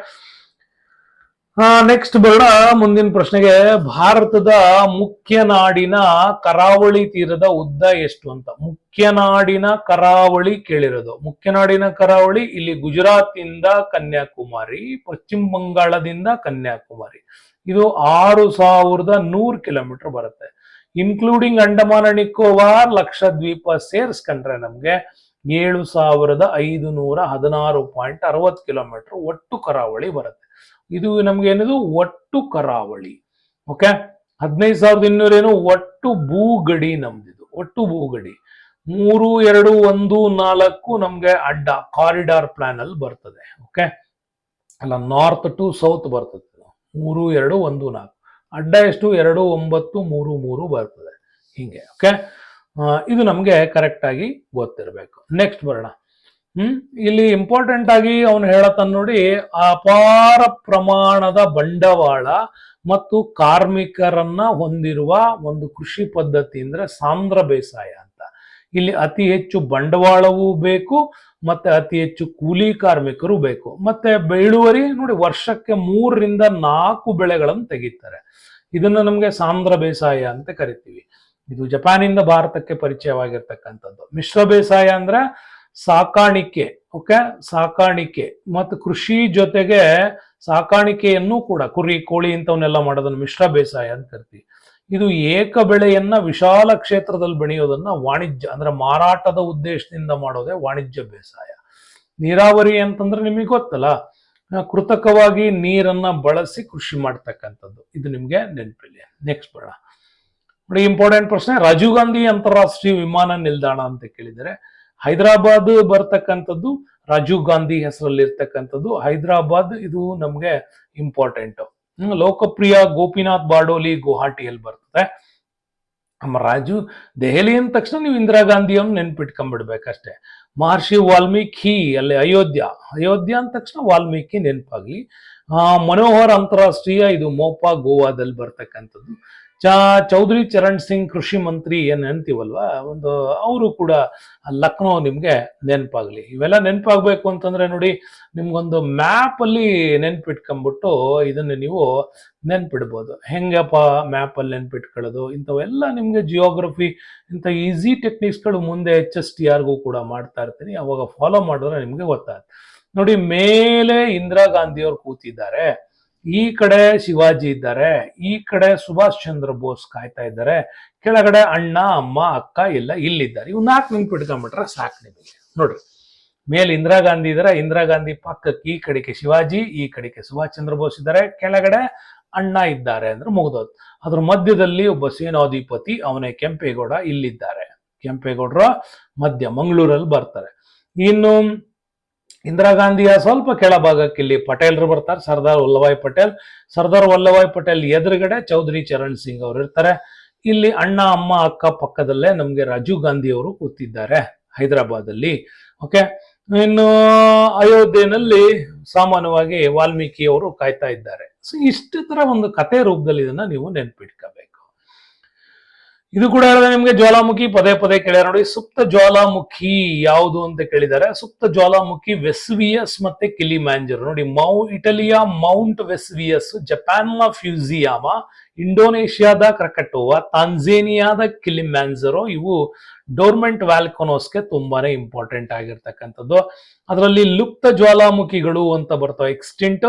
ನೆಕ್ಸ್ಟ್ ಬರೋಣ ಮುಂದಿನ ಪ್ರಶ್ನೆಗೆ. ಭಾರತದ ಮುಖ್ಯ ನಾಡಿನ ಕರಾವಳಿ ತೀರದ ಉದ್ದ ಎಷ್ಟು ಅಂತ. ಮುಖ್ಯ ನಾಡಿನ ಕರಾವಳಿ ಕೇಳಿರೋದು. ಮುಖ್ಯ ನಾಡಿನ ಕರಾವಳಿ ಇಲ್ಲಿ ಗುಜರಾತ್ ಇಂದ ಕನ್ಯಾಕುಮಾರಿ, ಪಶ್ಚಿಮ ಬಂಗಾಳದಿಂದ ಕನ್ಯಾಕುಮಾರಿ, ಇದು 6100 ಕಿಲೋಮೀಟರ್ ಬರುತ್ತೆ. ಇನ್ಕ್ಲೂಡಿಂಗ್ ಅಂಡಮಾನ್ ಅಂಡ್ ನಿಕೋಬಾರ್, ಲಕ್ಷದ್ವೀಪ ಸೇರಿಸ್ಕೊಂಡ್ರೆ ನಮ್ಗೆ 7516.60 ಕಿಲೋಮೀಟರ್ ಒಟ್ಟು ಕರಾವಳಿ ಬರುತ್ತೆ. ಇದು ನಮ್ಗೆ ಏನಿದು ಒಟ್ಟು ಕರಾವಳಿ. ಓಕೆ, 15,200 ಏನು ಒಟ್ಟು ಭೂಗಡಿ ನಮ್ದಿದು. ಒಟ್ಟು ಭೂಗಡಿ 3214 ನಮ್ಗೆ ಅಡ್ಡ ಕಾರಿಡಾರ್ ಪ್ಲಾನ್ ಅಲ್ಲಿ ಬರ್ತದೆ. ಓಕೆ, ಅಲ್ಲ, ನಾರ್ತ್ ಟು ಸೌತ್ ಬರ್ತದೆ. 3214 ಅಡ್ಡ ಎಷ್ಟು 2933 ಬರ್ತದೆ ಹಿಂಗೆ. ಓಕೆ, ಇದು ನಮ್ಗೆ ಕರೆಕ್ಟ್ ಆಗಿ ಗೊತ್ತಿರಬೇಕು. ನೆಕ್ಸ್ಟ್ ಬರೋಣ. ಇಲ್ಲಿ ಇಂಪಾರ್ಟೆಂಟ್ ಆಗಿ ಅವನು ಹೇಳತಾನ ನೋಡಿ, ಅಪಾರ ಪ್ರಮಾಣದ ಬಂಡವಾಳ ಮತ್ತು ಕಾರ್ಮಿಕರನ್ನ ಹೊಂದಿರುವ ಒಂದು ಕೃಷಿ ಪದ್ಧತಿ ಅಂದ್ರೆ ಸಾಂದ್ರ ಬೇಸಾಯ ಅಂತ. ಇಲ್ಲಿ ಅತಿ ಹೆಚ್ಚು ಬಂಡವಾಳವೂ ಬೇಕು ಮತ್ತೆ ಅತಿ ಹೆಚ್ಚು ಕೂಲಿ ಕಾರ್ಮಿಕರು ಬೇಕು. ಮತ್ತೆ ಇಳುವರಿ ನೋಡಿ, ವರ್ಷಕ್ಕೆ 3 ರಿಂದ 4 ಬೆಳೆಗಳನ್ನು ತೆಗಿತಾರೆ. ಇದನ್ನ ನಮ್ಗೆ ಸಾಂದ್ರ ಬೇಸಾಯ ಅಂತ ಕರಿತೀವಿ. ಇದು ಜಪಾನಿಂದ ಭಾರತಕ್ಕೆ ಪರಿಚಯವಾಗಿರ್ತಕ್ಕಂಥದ್ದು. ಮಿಶ್ರ ಬೇಸಾಯ ಅಂದ್ರೆ ಸಾಕಾಣಿಕೆ. ಓಕೆ, ಸಾಕಾಣಿಕೆ ಮತ್ತು ಕೃಷಿ ಜೊತೆಗೆ ಸಾಕಾಣಿಕೆಯನ್ನು ಕೂಡ, ಕುರಿ ಕೋಳಿ ಇಂಥವನ್ನೆಲ್ಲ ಮಾಡೋದನ್ನ ಮಿಶ್ರ ಬೇಸಾಯ ಅಂತ ಕರಿತೀವಿ. ಇದು ಏಕ ಬೆಳೆಯನ್ನ ವಿಶಾಲ ಕ್ಷೇತ್ರದಲ್ಲಿ ಬೆಳೆಯೋದನ್ನ ವಾಣಿಜ್ಯ ಅಂದ್ರೆ ಮಾರಾಟದ ಉದ್ದೇಶದಿಂದ ಮಾಡೋದೇ ವಾಣಿಜ್ಯ ಬೇಸಾಯ. ನೀರಾವರಿ ಅಂತಂದ್ರೆ ನಿಮಗೆ ಗೊತ್ತಲ್ಲ, ಕೃತಕವಾಗಿ ನೀರನ್ನ ಬಳಸಿ ಕೃಷಿ ಮಾಡ್ತಕ್ಕಂಥದ್ದು. ಇದು ನಿಮ್ಗೆ ನೆನಪಿಲ್ಲ. ನೆಕ್ಸ್ಟ್ ಬರೋಣ ನೋಡಿ, ಇಂಪಾರ್ಟೆಂಟ್ ಪ್ರಶ್ನೆ. ರಾಜೀವ್ ಗಾಂಧಿ ಅಂತಾರಾಷ್ಟ್ರೀಯ ವಿಮಾನ ನಿಲ್ದಾಣ ಅಂತ ಕೇಳಿದರೆ ಹೈದರಾಬಾದ್ ಬರ್ತಕ್ಕಂಥದ್ದು, ರಾಜೀವ್ ಗಾಂಧಿ ಹೆಸರಲ್ಲಿ ಇರ್ತಕ್ಕಂಥದ್ದು ಹೈದರಾಬಾದ್. ಇದು ನಮ್ಗೆ ಇಂಪಾರ್ಟೆಂಟ್. ಲೋಕಪ್ರಿಯ ಗೋಪಿನಾಥ್ ಬಾರ್ಡೋಲಿ ಗುವಾಹಟಿಯಲ್ಲಿ ಬರ್ತದೆ. ನಮ್ಮ ದೆಹಲಿ ಅಂದ ತಕ್ಷಣ ನೀವು ಇಂದಿರಾ ಗಾಂಧಿಯನ್ನು ನೆನ್ಪಿಟ್ಕೊಂಡ್ಬಿಡ್ಬೇಕಷ್ಟೇ. ಮಹರ್ಷಿ ವಾಲ್ಮೀಕಿ ಅಲ್ಲಿ ಅಯೋಧ್ಯ ಅಂದ ತಕ್ಷಣ ವಾಲ್ಮೀಕಿ ನೆನಪಾಗ್ಲಿ. ಮನೋಹರ್ ಅಂತಾರಾಷ್ಟ್ರೀಯ, ಇದು ಮೋಪಾ ಗೋವಾದಲ್ಲಿ ಬರ್ತಕ್ಕಂಥದ್ದು. ಚೌಧರಿ ಚರಣ್ ಸಿಂಗ್ ಕೃಷಿ ಮಂತ್ರಿ ಏನ್ ಅಂತೀವಲ್ವಾ ಒಂದು, ಅವರು ಕೂಡ ಲಕ್ನೋ ನಿಮ್ಗೆ ನೆನಪಾಗ್ಲಿ. ಇವೆಲ್ಲ ನೆನಪಾಗ್ಬೇಕು ಅಂತಂದ್ರೆ ನೋಡಿ, ನಿಮ್ಗೊಂದು ಮ್ಯಾಪ್ ಅಲ್ಲಿ ನೆನ್ಪಿಟ್ಕೊಂಡ್ಬಿಟ್ಟು ಇದನ್ನ ನೀವು ನೆನ್ಪಿಡ್ಬೋದು. ಹೆಂಗಪ್ಪ ಮ್ಯಾಪ್ ಅಲ್ಲಿ ನೆನ್ಪಿಟ್ಕೊಳ್ಳೋದು, ಇಂಥವೆಲ್ಲ ನಿಮ್ಗೆ ಜಿಯೋಗ್ರಫಿ ಇಂಥ ಈಸಿ ಟೆಕ್ನಿಕ್ಸ್ಗಳು ಮುಂದೆ HSTR ಕೂಡ ಮಾಡ್ತಾ ಇರ್ತೀನಿ, ಅವಾಗ ಫಾಲೋ ಮಾಡಿದ್ರೆ ನಿಮ್ಗೆ ಗೊತ್ತಾಗುತ್ತೆ. ನೋಡಿ, ಮೇಲೆ ಇಂದಿರಾ ಗಾಂಧಿ ಅವ್ರು ಕೂತಿದ್ದಾರೆ, ಈ ಕಡೆ ಶಿವಾಜಿ ಇದ್ದಾರೆ, ಈ ಕಡೆ ಸುಭಾಷ್ ಚಂದ್ರ ಬೋಸ್ ಕಾಯ್ತಾ ಇದ್ದಾರೆ, ಕೆಳಗಡೆ ಅಣ್ಣ ಅಮ್ಮ ಅಕ್ಕ ಎಲ್ಲ ಇಲ್ಲಿದ್ದಾರೆ. ಇವ್ 4 ನೆನ್ಪಿಟ್ಕೊಂಡ್ಬಿಟ್ರೆ ಸಾಕು ನಿಮಗೆ. ನೋಡ್ರಿ, ಮೇಲೆ ಇಂದಿರಾ ಗಾಂಧಿ ಇದ್ದಾರೆ, ಇಂದಿರಾ ಗಾಂಧಿ ಪಕ್ಕಕ್ಕೆ ಈ ಕಡೆಗೆ ಶಿವಾಜಿ, ಈ ಕಡೆಗೆ ಸುಭಾಷ್ ಚಂದ್ರ ಬೋಸ್ ಇದ್ದಾರೆ, ಕೆಳಗಡೆ ಅಣ್ಣ ಇದ್ದಾರೆ ಅಂದ್ರೆ ಮುಗಿದೋದು. ಅದ್ರ ಮಧ್ಯದಲ್ಲಿ ಒಬ್ಬ ಸೇನಾಧಿಪತಿ, ಅವನೇ ಕೆಂಪೇಗೌಡ ಇಲ್ಲಿದ್ದಾರೆ. ಕೆಂಪೇಗೌಡರ ಮಧ್ಯ ಮಂಗಳೂರಲ್ಲಿ ಬರ್ತಾರೆ. ಇನ್ನು ಇಂದಿರಾ ಗಾಂಧಿಯ ಸ್ವಲ್ಪ ಕೆಳಭಾಗಕ್ಕೆ ಇಲ್ಲಿ ಪಟೇಲ್ರು ಬರ್ತಾರೆ, ಸರ್ದಾರ್ ವಲ್ಲಭಾಯ್ ಪಟೇಲ್. ಸರ್ದಾರ್ ವಲ್ಲಭಾಯ್ ಪಟೇಲ್ ಎದುರುಗಡೆ ಚೌಧರಿ ಚರಣ್ ಸಿಂಗ್ ಅವರು ಇರ್ತಾರೆ. ಇಲ್ಲಿ ಅಣ್ಣ ಅಮ್ಮ ಅಕ್ಕ ಪಕ್ಕದಲ್ಲೇ ನಮ್ಗೆ ರಾಜೀವ್ ಗಾಂಧಿ ಅವರು ಕೂತಿದ್ದಾರೆ ಹೈದರಾಬಾದ್ ಅಲ್ಲಿ. ಓಕೆ, ಇನ್ನು ಅಯೋಧ್ಯೆಯಲ್ಲಿ ಸಾಮಾನ್ಯವಾಗಿ ವಾಲ್ಮೀಕಿ ಅವರು ಕಾಯ್ತಾ ಇದ್ದಾರೆ. ಸೊ ಇಷ್ಟು ತರ ಒಂದು ಕತೆ ರೂಪದಲ್ಲಿ ಇದನ್ನ ನೀವು ನೆನ್ಪಿಟ್ಕೋಬೇಕು. ಇದು ಕೂಡ ಹೇಳಿದ್ರೆ ನಿಮ್ಗೆ ಜ್ವಾಲಾಮುಖಿ ಪದೇ ಪದೇ ಕೇಳ್ಯಾರ ನೋಡಿ. ಸುಪ್ತ ಜ್ವಾಲಾಮುಖಿ ಯಾವುದು ಅಂತ ಕೇಳಿದ್ದಾರೆ. ಸುಪ್ತ ಜ್ವಾಲಾಮುಖಿ ವೆಸ್ವಿಯಸ್ ಮತ್ತೆ ಕಿಲಿಮ್ಯಾಂಜರೋ. ನೋಡಿ, ಇಟಲಿಯ ಮೌಂಟ್ ವೆಸ್ವಿಯಸ್, ಜಪಾನ್ನ ಫ್ಯೂಸಿಯಾಮ, ಇಂಡೋನೇಷ್ಯಾದ ಕ್ರಕಟೋವಾ, ತಾಂಜೇನಿಯಾದ ಕಿಲಿಮ್ಯಾಂಜರೋ, ಇವು ಡೋರ್ಮೆಂಟ್ ವ್ಯಾಲ್ಕೊನೋಸ್ಗೆ ತುಂಬಾನೇ ಇಂಪಾರ್ಟೆಂಟ್ ಆಗಿರ್ತಕ್ಕಂಥದ್ದು. ಅದರಲ್ಲಿ ಲುಪ್ತ ಜ್ವಾಲಾಮುಖಿಗಳು ಅಂತ ಬರ್ತವೆ, ಎಕ್ಸ್ಟಿಂಟ್.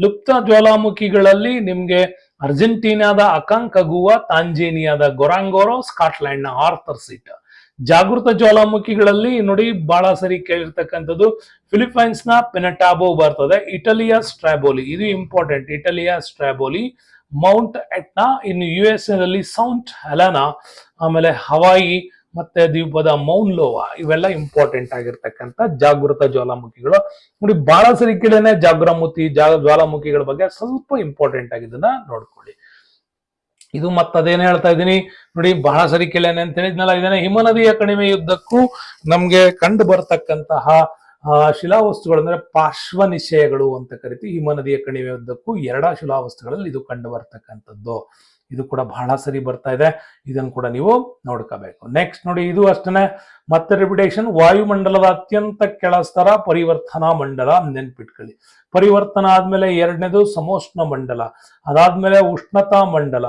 ಲುಪ್ತ ಜ್ವಾಲಾಮುಖಿಗಳಲ್ಲಿ ನಿಮ್ಗೆ ಅರ್ಜೆಂಟೀನಾದ ಅಕಾಂಕಗುವಾ, ತಾಂಜೇನಿಯಾದ ಗೊರಾಂಗೋರೋ, ಸ್ಕಾಟ್ಲೆಂಡ್ ನ ಆರ್ಥರ್ ಸೀಟ್. ಜಾಗೃತ ಜ್ವಾಲಾಮುಖಿಗಳಲ್ಲಿ ನೋಡಿ ಬಹಳ ಸರಿ ಕೇಳಿರ್ತಕ್ಕಂಥದ್ದು ಫಿಲಿಪೈನ್ಸ್ ನ ಪೆನಟಾಬೋ ಬರ್ತದೆ, ಇಟಲಿಯ ಸ್ಟ್ರಾಬೋಲಿ, ಇದು ಇಂಪಾರ್ಟೆಂಟ್, ಇಟಲಿಯ ಸ್ಟ್ರಾಬೋಲಿ. ಮೌಂಟ್ ಎಟ್ನಾ, ಇನ್ನು USA ನಲ್ಲಿ ಸೌಂಟ್ ಹೆಲೆನಾ, ಆಮೇಲೆ ಹವಾಯಿ ಮತ್ತೆ ದ್ವೀಪದ ಮೌನ್ಲೋವಾ, ಇವೆಲ್ಲ ಇಂಪಾರ್ಟೆಂಟ್ ಆಗಿರ್ತಕ್ಕಂಥ ಜಾಗೃತ ಜ್ವಾಲಾಮುಖಿಗಳು. ನೋಡಿ, ಬಹಳ ಸರಿ ಕೇಳೇನೆ ಜ್ವಾಲಾಮುಖಿಗಳ ಬಗ್ಗೆ ಸ್ವಲ್ಪ ಇಂಪಾರ್ಟೆಂಟ್ ಆಗಿದ್ದನ್ನ ನೋಡ್ಕೊಳ್ಳಿ. ಇದು ಮತ್ತದೇನ್ ಹೇಳ್ತಾ ಇದ್ದೀನಿ ನೋಡಿ, ಬಹಳ ಸರಿ ಕೇಳೇನೆ ಅಂತ ಹೇಳಿದ್ನಲ್ಲ, ಇದನ್ನ ಹಿಮನದಿಯ ಕಣಿವೆಯುದ್ದಕ್ಕೂ ನಮ್ಗೆ ಕಂಡು ಬರ್ತಕ್ಕಂತಹ ಶಿಲಾವಸ್ತುಗಳು ಅಂದ್ರೆ ಪಾರ್ಶ್ವ ನಿಶ್ಚಯಗಳು ಅಂತ ಕರಿತೀವಿ. ಹಿಮನದಿಯ ಕಣಿವೆಯುದ್ದಕ್ಕೂ ಶಿಲಾವಸ್ತುಗಳಲ್ಲಿ ಇದು ಕಂಡು ಬರ್ತಕ್ಕಂಥದ್ದು. ಇದು ಕೂಡ ಬಹಳ ಸರಿ ಬರ್ತಾ ಇದೆ, ಇದನ್ನು ಕೂಡ ನೀವು ನೋಡ್ಕೋಬೇಕು. ನೆಕ್ಸ್ಟ್ ನೋಡಿ, ಇದು ಅಷ್ಟೇ ಮತ್ತೆ ರಿಪಿಟೇಷನ್. ವಾಯುಮಂಡಲದ ಅತ್ಯಂತ ಕೆಳಸ್ತರ ಪರಿವರ್ತನಾ ಮಂಡಲ, ನೆನ್ಪಿಟ್ಕೊಳ್ಳಿ. ಪರಿವರ್ತನ ಆದ್ಮೇಲೆ ಎರಡನೇದು ಸಮೋಷ್ಣ ಮಂಡಲ, ಅದಾದ್ಮೇಲೆ ಉಷ್ಣತಾ ಮಂಡಲ,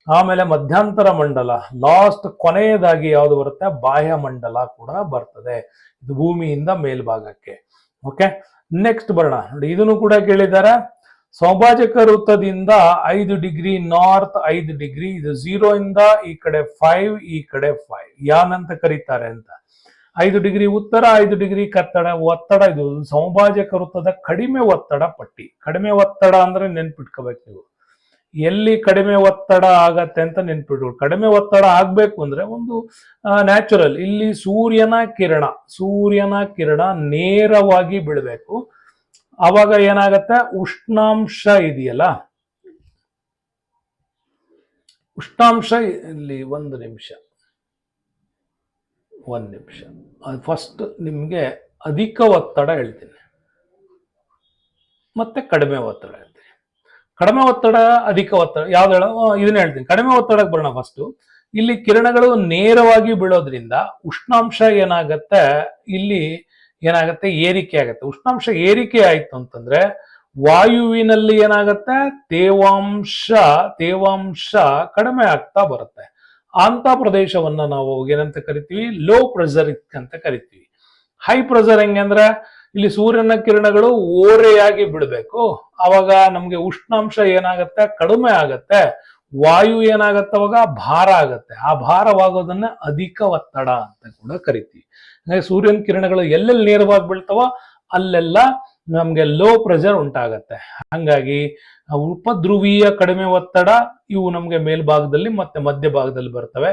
ಆಮೇಲೆ ಮಧ್ಯಂತರ ಮಂಡಲ, ಲಾಸ್ಟ್ ಕೊನೆಯದಾಗಿ ಯಾವುದು ಬರುತ್ತೆ, ಬಾಹ್ಯ ಮಂಡಲ ಕೂಡ ಬರ್ತದೆ. ಇದು ಭೂಮಿಯಿಂದ ಮೇಲ್ಭಾಗಕ್ಕೆ. ಓಕೆ, ನೆಕ್ಸ್ಟ್ ಬರೋಣ ನೋಡಿ, ಇದನ್ನು ಕೂಡ ಕೇಳಿದ್ದಾರೆ. ಸೌಭಾಜಕ ವೃತ್ತದಿಂದ 5 ಡಿಗ್ರಿ ನಾರ್ತ್, 5 ಡಿಗ್ರಿ, ಇದು 0 ಇಂದ ಈ ಕಡೆ 5, ಈ ಕಡೆ 5 ಯಾನಂತ ಕರೀತಾರೆ ಅಂತ. 5 ಡಿಗ್ರಿ ಉತ್ತರ, 5 ಡಿಗ್ರಿ ಒತ್ತಡ. ಇದು ಸೌಭಾಜಕ ವೃತ್ತದ ಕಡಿಮೆ ಒತ್ತಡ ಪಟ್ಟಿ. ಕಡಿಮೆ ಒತ್ತಡ ಅಂದ್ರೆ ನೆನ್ಪಿಟ್ಕೋಬೇಕು ನೀವು, ಎಲ್ಲಿ ಕಡಿಮೆ ಒತ್ತಡ ಆಗತ್ತೆ ಅಂತ ನೆನ್ಪಿಟ್ಟು. ಕಡಿಮೆ ಒತ್ತಡ ಆಗ್ಬೇಕು ಅಂದ್ರೆ ಒಂದು ನ್ಯಾಚುರಲ್, ಇಲ್ಲಿ ಸೂರ್ಯನ ಕಿರಣ ನೇರವಾಗಿ ಬೀಳ್ಬೇಕು. ಅವಾಗ ಏನಾಗತ್ತೆ, ಉಷ್ಣಾಂಶ ಇದೆಯಲ್ಲ, ಉಷ್ಣಾಂಶ ಇಲ್ಲಿ ಒಂದು ನಿಮಿಷ ಅದು ಫಸ್ಟ್ ನಿಮ್ಗೆ ಅಧಿಕ ಒತ್ತಡ ಹೇಳ್ತೀನಿ, ಮತ್ತೆ ಕಡಿಮೆ ಒತ್ತಡ ಹೇಳ್ತೀನಿ. ಕಡಿಮೆ ಒತ್ತಡ, ಅಧಿಕ ಒತ್ತಡ ಯಾವ್ದು ಇದನ್ನ ಹೇಳ್ತೀನಿ. ಕಡಿಮೆ ಒತ್ತಡಕ್ಕೆ ಬರೋಣ ಫಸ್ಟ್. ಇಲ್ಲಿ ಕಿರಣಗಳು ನೇರವಾಗಿ ಬೀಳೋದ್ರಿಂದ ಉಷ್ಣಾಂಶ ಏನಾಗತ್ತೆ, ಇಲ್ಲಿ ಏನಾಗತ್ತೆ, ಏರಿಕೆ ಆಗತ್ತೆ. ಉಷ್ಣಾಂಶ ಏರಿಕೆ ಆಯ್ತು ಅಂತಂದ್ರೆ ವಾಯುವಿನಲ್ಲಿ ಏನಾಗತ್ತೆ, ತೇವಾಂಶ ಕಡಿಮೆ ಆಗ್ತಾ ಬರುತ್ತೆ. ಅಂತ ಪ್ರದೇಶವನ್ನ ನಾವು ಏನಂತ ಕರಿತೀವಿ, ಲೋ ಪ್ರೆಷರ್ ಅಂತ ಕರಿತೀವಿ. ಹೈ ಪ್ರೆಷರ್ ಹೆಂಗೆ ಅಂದ್ರೆ, ಇಲ್ಲಿ ಸೂರ್ಯನ ಕಿರಣಗಳು ಓರೆಯಾಗಿ ಬಿಡಬೇಕು. ಅವಾಗ ನಮ್ಗೆ ಉಷ್ಣಾಂಶ ಏನಾಗತ್ತೆ, ಕಡಿಮೆ ಆಗತ್ತೆ. ವಾಯು ಏನಾಗತ್ತೆ, ಅವಾಗ ಭಾರ ಆಗತ್ತೆ. ಆ ಭಾರವಾಗೋದನ್ನ ಅಧಿಕ ಒತ್ತಡ ಅಂತ ಕೂಡ ಕರಿತೀವಿ. ಹಾಗಾಗಿ ಸೂರ್ಯನ ಕಿರಣಗಳು ಎಲ್ಲೆಲ್ಲಿ ನೇರವಾಗಿ ಬೀಳ್ತಾವೋ ಅಲ್ಲೆಲ್ಲ ನಮ್ಗೆ ಲೋ ಪ್ರೆಷರ್ ಉಂಟಾಗತ್ತೆ. ಹಂಗಾಗಿ ಉಪಧ್ರುವೀಯ ಕಡಿಮೆ ಒತ್ತಡ ಇವು ನಮ್ಗೆ ಮೇಲ್ಭಾಗದಲ್ಲಿ ಮತ್ತೆ ಮಧ್ಯ ಭಾಗದಲ್ಲಿ ಬರ್ತವೆ.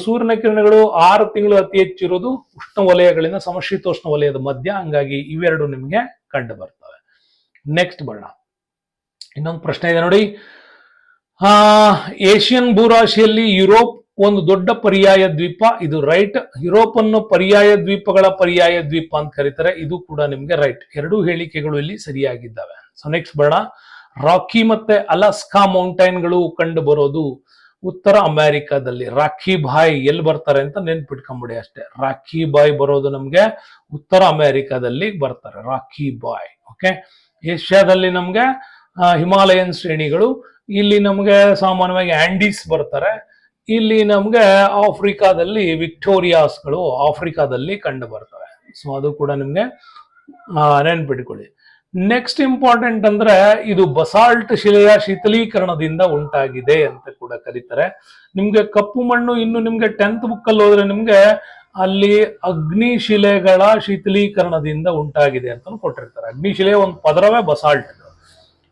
ಸೂರ್ಯನ ಕಿರಣಗಳು 6 ತಿಂಗಳು ಅತಿ ಹೆಚ್ಚಿರೋದು ಉಷ್ಣ ವಲಯಗಳಿಂದ ಸಮಶೀತೋಷ್ಣ ವಲಯದ ಮಧ್ಯ. ಹಂಗಾಗಿ ಇವೆರಡು ನಿಮ್ಗೆ ಕಂಡು ಬರ್ತವೆ. ನೆಕ್ಸ್ಟ್ ಬರೋಣ, ಇನ್ನೊಂದು ಪ್ರಶ್ನೆ ಇದೆ ನೋಡಿ. ಏಷ್ಯನ್ ಭೂರಾಶಿಯಲ್ಲಿ ಯುರೋಪ್ ಒಂದು ದೊಡ್ಡ ಪರ್ಯಾಯ ದ್ವೀಪ. ಇದು ರೈಟ್. ಯುರೋಪ್ ಅನ್ನು ಪರ್ಯಾಯ ದ್ವೀಪ ಅಂತ ಕರೀತಾರೆ. ಇದು ಕೂಡ ನಿಮ್ಗೆ ರೈಟ್. ಎರಡೂ ಹೇಳಿಕೆಗಳು ಇಲ್ಲಿ ಸರಿಯಾಗಿದ್ದಾವೆ. ಸೊ ನೆಕ್ಸ್ಟ್ ಬರೋಣ. ರಾಕಿ ಮತ್ತೆ ಅಲಾಸ್ಕಾ ಮೌಂಟೈನ್ಗಳು ಕಂಡು ಬರೋದು ಉತ್ತರ ಅಮೆರಿಕಾದಲ್ಲಿ. ರಾಖಿ ಬಾಯ್ ಎಲ್ಲಿ ಬರ್ತಾರೆ ಅಂತ ನೆನ್ಪಿಟ್ಕೊಂಬಿಡಿ ಅಷ್ಟೇ. ರಾಖಿ ಬಾಯ್ ಬರೋದು ನಮ್ಗೆ ಉತ್ತರ ಅಮೆರಿಕಾದಲ್ಲಿ ಬರ್ತಾರೆ, ರಾಖಿ ಬಾಯ್. ಓಕೆ, ಏಷ್ಯಾದಲ್ಲಿ ನಮ್ಗೆ ಹಿಮಾಲಯನ್ ಶ್ರೇಣಿಗಳು, ಇಲ್ಲಿ ನಮ್ಗೆ ಸಾಮಾನ್ಯವಾಗಿ ಆಂಡೀಸ್ ಬರ್ತಾರೆ. ಇಲ್ಲಿ ನಮ್ಗೆ ಆಫ್ರಿಕಾದಲ್ಲಿ ವಿಕ್ಟೋರಿಯಾಸ್ಗಳು ಆಫ್ರಿಕಾದಲ್ಲಿ ಕಂಡು ಬರ್ತವೆ. ಸೊ ಅದು ಕೂಡ ನಿಮ್ಗೆ ನೆನ್ಪಿಟ್ಕೊಳ್ಳಿ. ನೆಕ್ಸ್ಟ್ ಇಂಪಾರ್ಟೆಂಟ್ ಅಂದ್ರೆ, ಇದು ಬಸಾಲ್ಟ್ ಶಿಲೆಯ ಶೀತಲೀಕರಣದಿಂದ ಉಂಟಾಗಿದೆ ಅಂತ ಕೂಡ ಕರೀತಾರೆ. ನಿಮ್ಗೆ ಕಪ್ಪು ಮಣ್ಣು ಇನ್ನು ನಿಮ್ಗೆ 10th ಬುಕ್ ಅಲ್ಲಿ ಹೋದ್ರೆ ನಿಮ್ಗೆ ಅಲ್ಲಿ ಅಗ್ನಿಶಿಲೆಗಳ ಶೀತಲೀಕರಣದಿಂದ ಉಂಟಾಗಿದೆ ಅಂತ ಕೊಟ್ಟಿರ್ತಾರೆ. ಅಗ್ನಿಶಿಲೆ ಒಂದು ಪದರವೇ ಬಸಾಲ್ಟ್.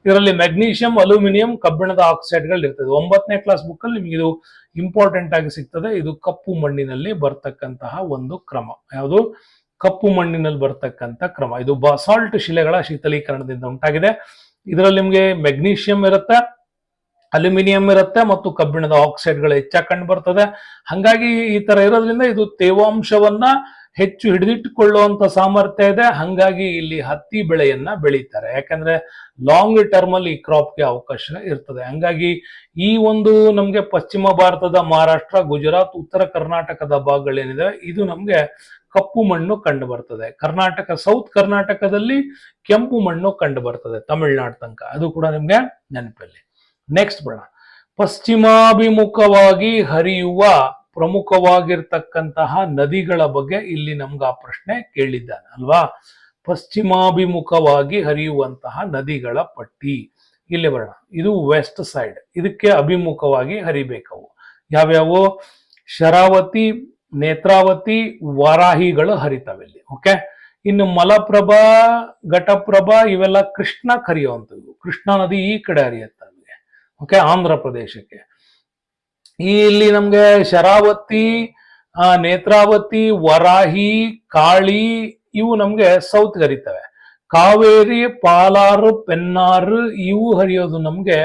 ಇದರಲ್ಲಿ ಮೆಗ್ನೀಷಿಯಂ, ಅಲ್ಯೂಮಿನಿಯಂ, ಕಬ್ಬಿಣದ ಆಕ್ಸೈಡ್ಗಳು ಇರ್ತದೆ. 9ನೇ ಕ್ಲಾಸ್ ಬುಕ್ ಅಲ್ಲಿ ನಿಮ್ಗೆ ಇದು ಇಂಪಾರ್ಟೆಂಟ್ ಆಗಿ ಸಿಗ್ತದೆ. ಇದು ಕಪ್ಪು ಮಣ್ಣಿನಲ್ಲಿ ಬರ್ತಕ್ಕಂತಹ ಒಂದು ಕ್ರಮ. ಯಾವುದು? ಕಪ್ಪು ಮಣ್ಣಿನಲ್ಲಿ ಬರ್ತಕ್ಕಂಥ ಕ್ರಮ. ಇದು ಬಸಾಲ್ಟ್ ಶಿಲೆಗಳ ಶೀತಲೀಕರಣದಿಂದ ಉಂಟಾಗಿದೆ. ಇದರಲ್ಲಿ ನಿಮ್ಗೆ ಮೆಗ್ನೀಷಿಯಂ ಇರುತ್ತೆ, ಅಲ್ಯೂಮಿನಿಯಂ ಇರುತ್ತೆ ಮತ್ತು ಕಬ್ಬಿಣದ ಆಕ್ಸೈಡ್ಗಳು ಹೆಚ್ಚಾಗಿ ಕಂಡು ಬರ್ತದೆ. ಹಂಗಾಗಿ ಈ ತರ ಇರೋದ್ರಿಂದ ಇದು ತೇವಾಂಶವನ್ನ ಹೆಚ್ಚು ಹಿಡಿದಿಟ್ಟುಕೊಳ್ಳುವಂತ ಸಾಮರ್ಥ್ಯ ಇದೆ. ಹಂಗಾಗಿ ಇಲ್ಲಿ ಹತ್ತಿ ಬೆಳೆಯನ್ನ ಬೆಳೀತಾರೆ. ಯಾಕಂದ್ರೆ ಲಾಂಗ್ ಟರ್ಮ್ ಅಲ್ಲಿ ಈ ಕ್ರಾಪ್ಗೆ ಅವಕಾಶ ಇರ್ತದೆ. ಹಂಗಾಗಿ ಈ ಒಂದು ನಮ್ಗೆ ಪಶ್ಚಿಮ ಭಾರತದ ಮಹಾರಾಷ್ಟ್ರ, ಗುಜರಾತ್, ಉತ್ತರ ಕರ್ನಾಟಕದ ಭಾಗಗಳೇನಿದೆ ಇದು ನಮ್ಗೆ ಕಪ್ಪು ಮಣ್ಣು ಕಂಡು ಬರ್ತದೆ. ಕರ್ನಾಟಕ, ಸೌತ್ ಕರ್ನಾಟಕದಲ್ಲಿ ಕೆಂಪು ಮಣ್ಣು ಕಂಡು ಬರ್ತದೆ, ತಮಿಳುನಾಡು ತನಕ. ಅದು ಕೂಡ ನಿಮ್ಗೆ ನೆನಪಲ್ಲಿ. ನೆಕ್ಸ್ಟ್ ಬರೋಣ. ಪಶ್ಚಿಮಾಭಿಮುಖವಾಗಿ ಹರಿಯುವ ಪ್ರಮುಖವಾಗಿರ್ತಕ್ಕಂತಹ ನದಿಗಳ ಬಗ್ಗೆ ಇಲ್ಲಿ ನಮ್ಗೆ ಆ ಪ್ರಶ್ನೆ ಕೇಳಿದ್ದಾನೆ ಅಲ್ವಾ. ಪಶ್ಚಿಮಾಭಿಮುಖವಾಗಿ ಹರಿಯುವಂತಹ ನದಿಗಳ ಪಟ್ಟಿ ಇಲ್ಲಿ ಬರೋಣ. ಇದು ವೆಸ್ಟ್ ಸೈಡ್, ಇದಕ್ಕೆ ಅಭಿಮುಖವಾಗಿ ಹರಿಬೇಕವು. ಯಾವ್ಯಾವು? ಶರಾವತಿ, ನೇತ್ರಾವತಿ, ವಾರಾಹಿಗಳು ಹರಿತಾವೆ ಇಲ್ಲಿ. ಓಕೆ, ಇನ್ನು ಮಲಪ್ರಭಾ, ಘಟಪ್ರಭಾ ಇವೆಲ್ಲ ಕೃಷ್ಣಕ್ಕೆ ಹರಿಯುವಂಥದ್ದು. ಕೃಷ್ಣ ನದಿ ಈ ಕಡೆ ಹರಿಯುತ್ತೆ ನಮಗೆ. ಓಕೆ, ಆಂಧ್ರ ಪ್ರದೇಶಕ್ಕೆ. ಇಲ್ಲಿ ನಮ್ಗೆ ಶರಾವತಿ, ನೇತ್ರಾವತಿ, ವರಾಹಿ, ಕಾಳಿ ಇವು ನಮ್ಗೆ ಸೌತ್ ಹರಿತವೆ. ಕಾವೇರಿ, ಪಾಲಾರು, ಪೆನ್ನಾರು ಇವು ಹರಿಯೋದು ನಮ್ಗೆ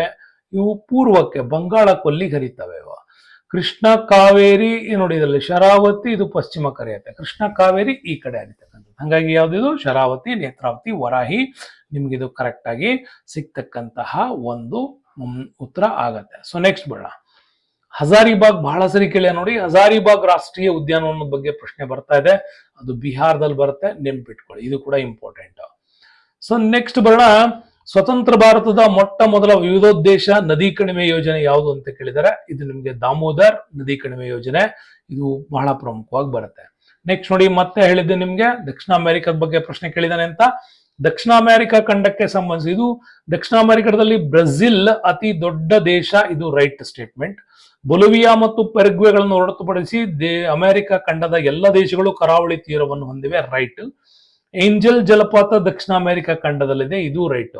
ಇವು ಪೂರ್ವಕ್ಕೆ ಬಂಗಾಳ ಕೊಲ್ಲಿಗೆ ಹರಿತವೆ ಇವು. ಕೃಷ್ಣ ಕಾವೇರಿ ನೋಡಿ ಇದರಲ್ಲಿ ಶರಾವತಿ, ಇದು ಪಶ್ಚಿಮ ಕರೆಯುತ್ತೆ. ಕೃಷ್ಣ ಕಾವೇರಿ ಈ ಕಡೆ ಹರಿತಕ್ಕಂಥದ್ದು. ಹಾಗಾಗಿ ಯಾವ್ದಿದು ಶರಾವತಿ, ನೇತ್ರಾವತಿ, ವರಾಹಿ ನಿಮ್ಗೆ ಇದು ಕರೆಕ್ಟ್ ಆಗಿ ಸಿಗ್ತಕ್ಕಂತಹ ಒಂದು ಉತ್ತರ ಆಗತ್ತೆ. ಸೊ ನೆಕ್ಸ್ಟ್ ಬರೋಣ. ಹಜಾರಿಬಾಗ್ ಬಹಳ ಸರಿ ಕೇಳಿ ನೋಡಿ. ಹಜಾರಿಬಾಗ್ ರಾಷ್ಟ್ರೀಯ ಉದ್ಯಾನವನದ ಬಗ್ಗೆ ಪ್ರಶ್ನೆ ಬರ್ತಾ ಇದೆ. ಅದು ಬಿಹಾರದಲ್ಲಿ ಬರುತ್ತೆ, ನೆನ್ಪಿಟ್ಕೊಳ್ಳಿ, ಇದು ಕೂಡ ಇಂಪಾರ್ಟೆಂಟ್. ಸೊ ನೆಕ್ಸ್ಟ್ ಬರೋಣ. ಸ್ವತಂತ್ರ ಭಾರತದ ಮೊಟ್ಟ ಮೊದಲ ವಿವಿಧೋದ್ದೇಶ ನದಿ ಕಣಿವೆ ಯೋಜನೆ ಯಾವುದು ಅಂತ ಕೇಳಿದರೆ ಇದು ನಿಮ್ಗೆ ದಾಮೋದರ್ ನದಿ ಕಣಿವೆ ಯೋಜನೆ, ಇದು ಬಹಳ ಪ್ರಮುಖವಾಗಿ ಬರುತ್ತೆ. ನೆಕ್ಸ್ಟ್ ನೋಡಿ, ಮತ್ತೆ ಹೇಳಿದ್ದೆ ನಿಮ್ಗೆ ದಕ್ಷಿಣ ಅಮೆರಿಕದ ಬಗ್ಗೆ ಪ್ರಶ್ನೆ ಕೇಳಿದಾನೆ ಅಂತ. ದಕ್ಷಿಣ ಅಮೆರಿಕ ಖಂಡಕ್ಕೆ ಸಂಬಂಧಿಸಿ ಇದು ದಕ್ಷಿಣ ಅಮೆರಿಕದಲ್ಲಿ ಬ್ರೆಜಿಲ್ ಅತಿ ದೊಡ್ಡ ದೇಶ, ಇದು ರೈಟ್ ಸ್ಟೇಟ್ಮೆಂಟ್. ಬೊಲಿವಿಯಾ ಮತ್ತು ಪೆರುಗ್ವೆಗಳನ್ನು ಹೊರತುಪಡಿಸಿ ಅಮೆರಿಕ ಖಂಡದ ಎಲ್ಲ ದೇಶಗಳು ಕರಾವಳಿ ತೀರವನ್ನು ಹೊಂದಿವೆ, ರೈಟ್. ಏಂಜಲ್ ಜಲಪಾತ ದಕ್ಷಿಣ ಅಮೆರಿಕ ಖಂಡದಲ್ಲಿದೆ, ಇದು ರೈಟ್.